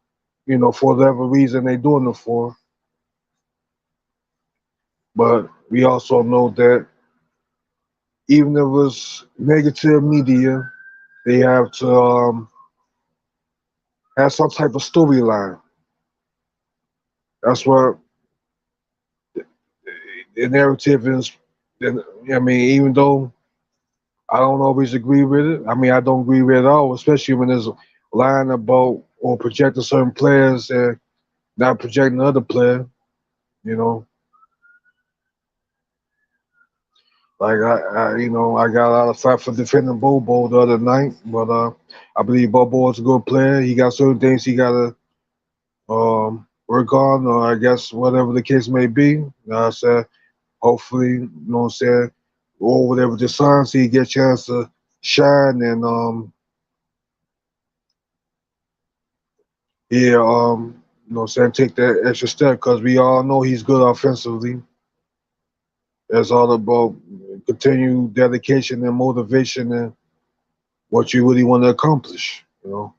for whatever reason they doing it for. But we also know that even if it was negative media, they have to have some type of storyline. That's what the narrative is. I mean, even though I don't always agree with it, I mean, I don't agree with it at all, especially when there's lying about or projecting certain players and not projecting other player. You know, like I got a lot of flack for defending Bobo the other night, but I believe Bobo is a good player. He got certain things he got to work on, or I guess whatever the case may be. You know what I said, hopefully, you know what I'm saying, or whatever the signs he get a chance to shine and yeah, you know what I'm saying, take that extra step because we all know he's good offensively. It's all about continued dedication and motivation and what you really want to accomplish. You know,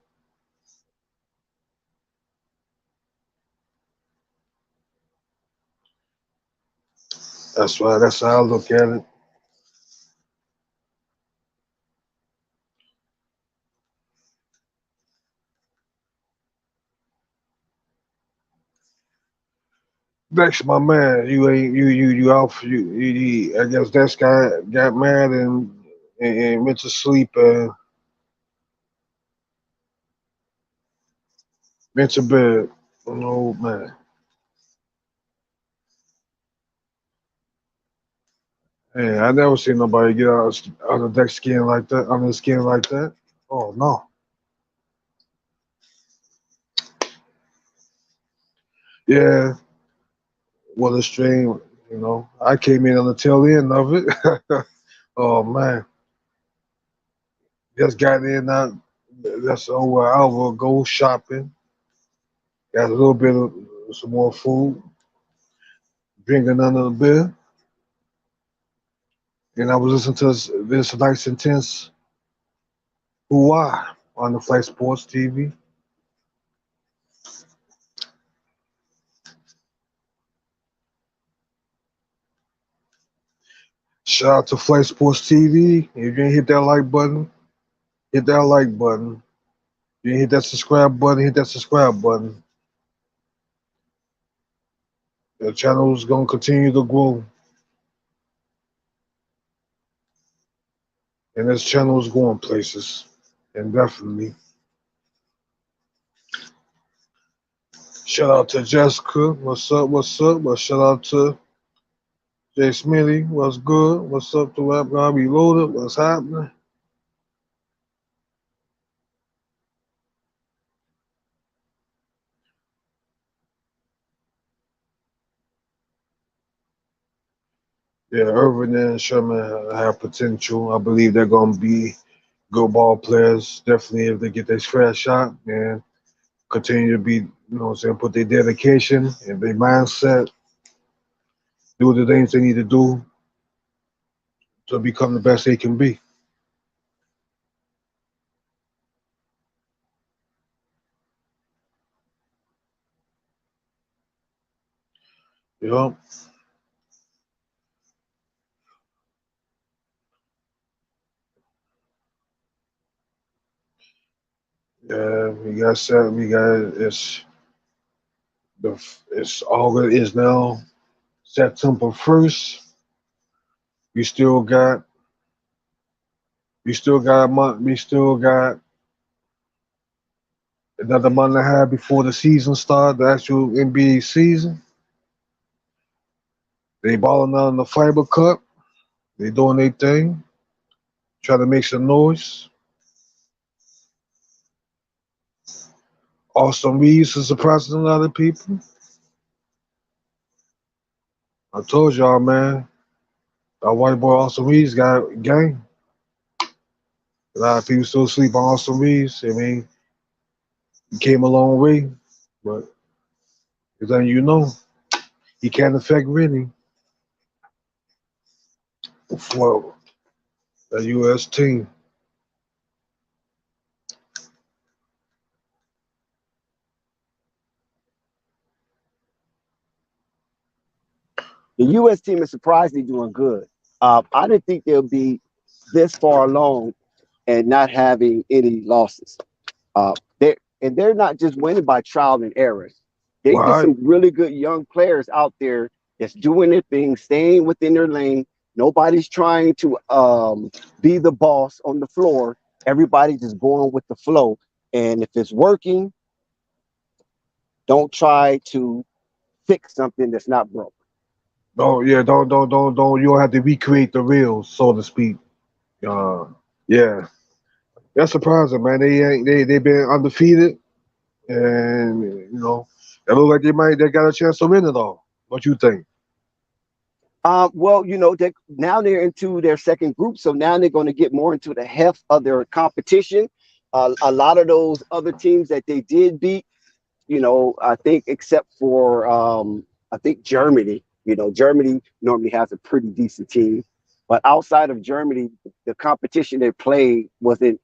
that's why that's how I look at it. Next, my man, you ain't you out for I guess that guy got mad and went to sleep and went to bed. Oh man, hey, I never seen nobody get out on the deck skin like that, on the skin like that. Oh no, yeah, what a stream. You know, I came in on the tail end of it. Oh man, just got in that. That's over an hour ago shopping. Got a little bit of some more food, drinking another beer, and I was listening to this nice intense Who on the Flight Sports TV. Shout out to Flight Sports TV. If you didn't hit that like button, hit that like button. If you didn't hit that subscribe button, hit that subscribe button. The channel is gonna continue to grow, and this channel is going places, and definitely. Shout out to Jessica. What's up? What's up? But shout out to Jay Smitty. What's good? What's up to Rap God Reloaded? What's happening? Yeah, Irvin and Sherman have potential. I believe they're gonna be good ball players. Definitely if they get their fair shot and continue to be, you know what I'm saying, put their dedication and their mindset, do the things they need to do to become the best they can be. You know? Yeah, we got it's August is now September 1st. We still got a month, we still got another month and a half before the season starts, the actual NBA season. They balling out in the Fiber Cup. They doing their thing, trying to make some noise. Austin Reeves is surprising a lot of people. I told y'all, man, that white boy Austin Reeves got game. A lot of people still sleep on Austin Reeves. I mean, he came a long way, but then you know, he can't affect really for the U.S. team. The U.S. team is surprisingly doing good. I didn't think they'll be this far along and not having any losses. They're not just winning by trial and errors. They just Right. some really good young players out there that's doing their thing, staying within their lane. Nobody's trying to be the boss on the floor. Everybody's just going with the flow. And if it's working, don't try to fix something that's not broke. Don't. You don't have to recreate the reels, so to speak. Uh, yeah, that's surprising, man. They been undefeated, and it look like they got a chance to win it all. What you think? Well, now they're into their second group, so now they're going to get more into the heft of their competition. A lot of those other teams that they did beat, I think except for I think Germany. Germany normally has a pretty decent team, but outside of Germany, the competition they played wasn't,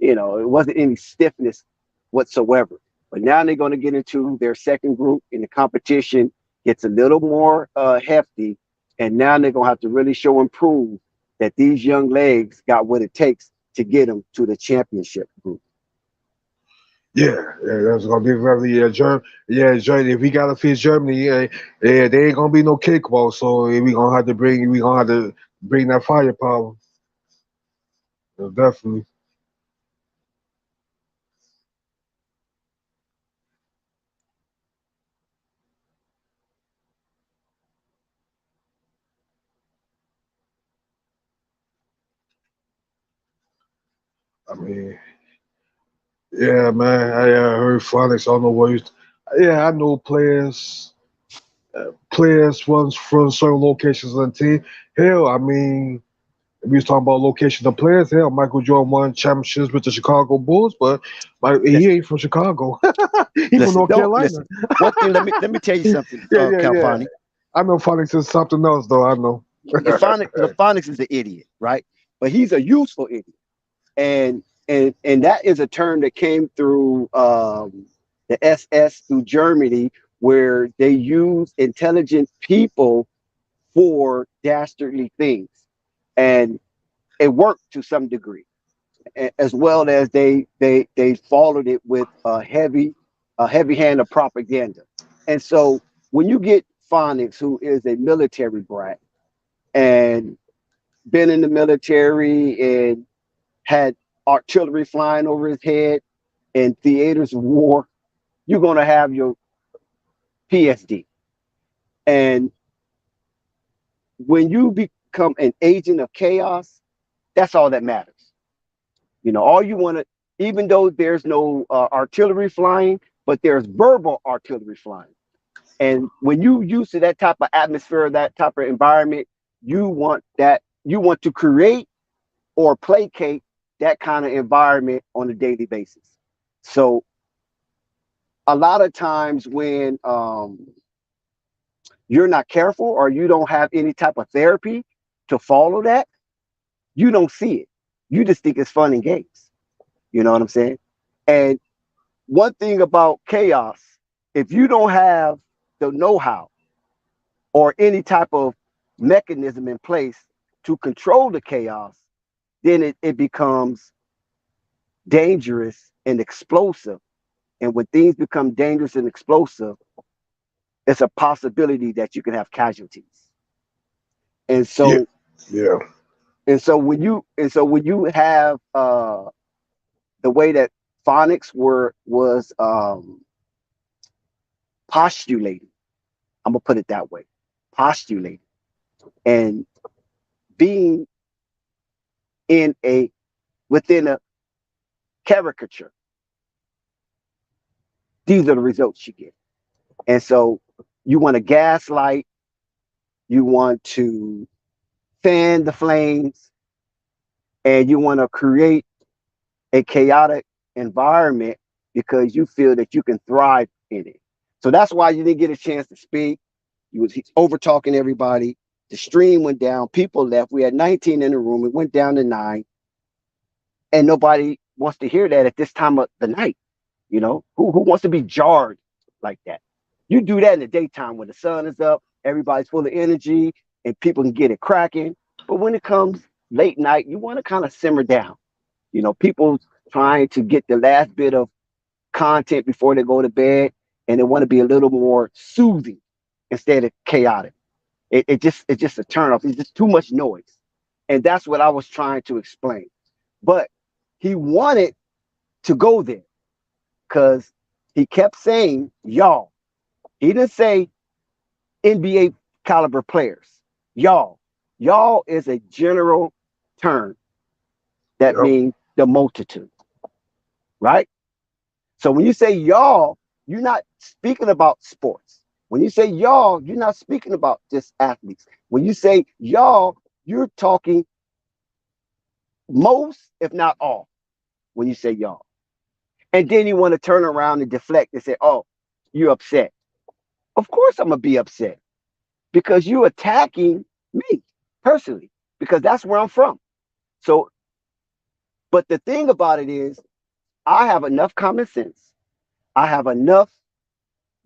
it wasn't any stiffness whatsoever. But now they're going to get into their second group, and the competition gets a little more hefty, and now they're going to have to really show and prove that these young legs got what it takes to get them to the championship group. Yeah, that's gonna be very Germany. If we gotta face Germany, they ain't gonna be no cakewalk. So we gonna have to bring that firepower. Definitely. I mean, yeah, man. I heard Phonics. I don't know what he's. Yeah, I know players from certain locations on the team. Hell, I mean, we was talking about location of players. Hell, Michael Jordan won championships with the Chicago Bulls, but he Listen, ain't from Chicago. He from listen, North don't Carolina. listen. One thing, let me tell you something, Yeah. Calpani. I know Phonics is something else, though. I know. Phonics is an idiot, right? But he's a useful idiot, and that is a term that came through the SS through Germany, where they use intelligent people for dastardly things, and it worked to some degree, as well as they followed it with a heavy hand of propaganda. And so when you get Phonics, who is a military brat and been in the military and had artillery flying over his head in theaters of war, you're going to have your PSD. And when you become an agent of chaos, that's all that matters. All you want to, even though there's no artillery flying, but there's verbal artillery flying. And when you used to that type of atmosphere, that type of environment, you want to create or placate that kind of environment on a daily basis. So a lot of times when you're not careful or you don't have any type of therapy to follow that, you don't see it. You just think it's fun and games. You know what I'm saying? And one thing about chaos, if you don't have the know-how or any type of mechanism in place to control the chaos, then it becomes dangerous and explosive. And when things become dangerous and explosive, it's a possibility that you can have casualties. And Yeah, so yeah, when you have the way that phonics was postulated, I'm gonna put it that way, postulated, and being in a within a caricature, these are the results you get. And so you want to gaslight, you want to fan the flames, and you want to create a chaotic environment because you feel that you can thrive in it. So that's why you didn't get a chance to speak. You was over talking everybody. The stream went down. People left. We had 19 in the room. It went down to 9, and nobody wants to hear that at this time of the night. Who wants to be jarred like that? You do that in the daytime when the sun is up, everybody's full of energy, and people can get it cracking. But when it comes late night, you want to kind of simmer down. You know, people trying to get the last bit of content before they go to bed, and they want to be a little more soothing instead of chaotic. It's just a turn off. It's just too much noise. And that's what I was trying to explain. But he wanted to go there because he kept saying y'all. He didn't say NBA caliber players. Y'all. Y'all is a general term that Yep. means the multitude. Right? So when you say y'all, you're not speaking about sports. When you say y'all, you're not speaking about just athletes. When you say y'all, you're talking most, if not all, when you say y'all. And then you want to turn around and deflect and say, oh, you're upset. Of course I'm going to be upset because you're attacking me personally, because that's where I'm from. So, but the thing about it is, I have enough common sense. I have enough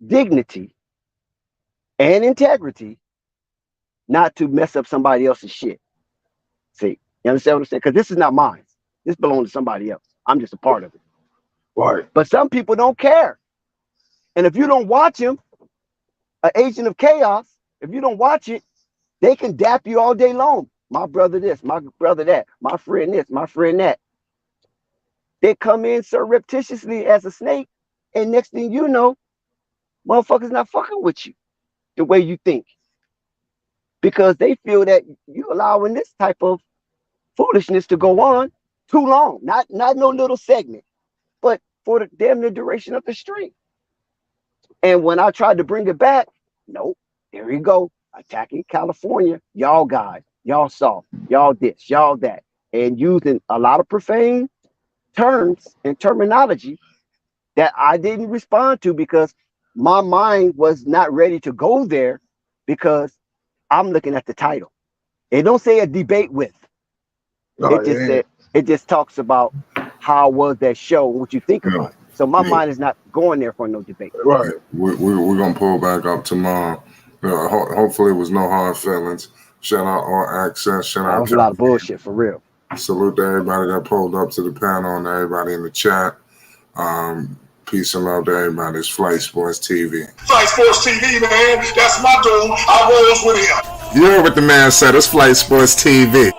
dignity and integrity not to mess up somebody else's shit. See, you understand what I'm saying? Because this is not mine. This belongs to somebody else. I'm just a part of it. Right. But some people don't care. And if you don't watch him, an agent of chaos, if you don't watch it, they can dap you all day long. My brother this, my brother that, my friend this, my friend that. They come in surreptitiously as a snake, and next thing you know, motherfuckers not fucking with you the way you think. Because they feel that you allowing this type of foolishness to go on too long. Not no little segment, but for the damn near duration of the stream. And when I tried to bring it back, nope, there you go. Attacking California. Y'all guys, y'all soft, y'all this, y'all that. And using a lot of profane terms and terminology that I didn't respond to because my mind was not ready to go there because I'm looking at the title. It don't say a debate with. No, It just it said ain't. it just talks about how was that show, what you think Yeah. about it. So my Yeah. mind is not going there for no debate. Right. We're gonna pull back up tomorrow. Hopefully, it was no hard feelings. Shout out All Access. Shout That out was a lot of bullshit for real. Salute to everybody that pulled up to the panel and everybody in the chat. Peace and love to everybody. It's Flight Sports TV. Flight Sports TV, man. That's my dude. I rolls with him. You heard what the man said. It's Flight Sports TV.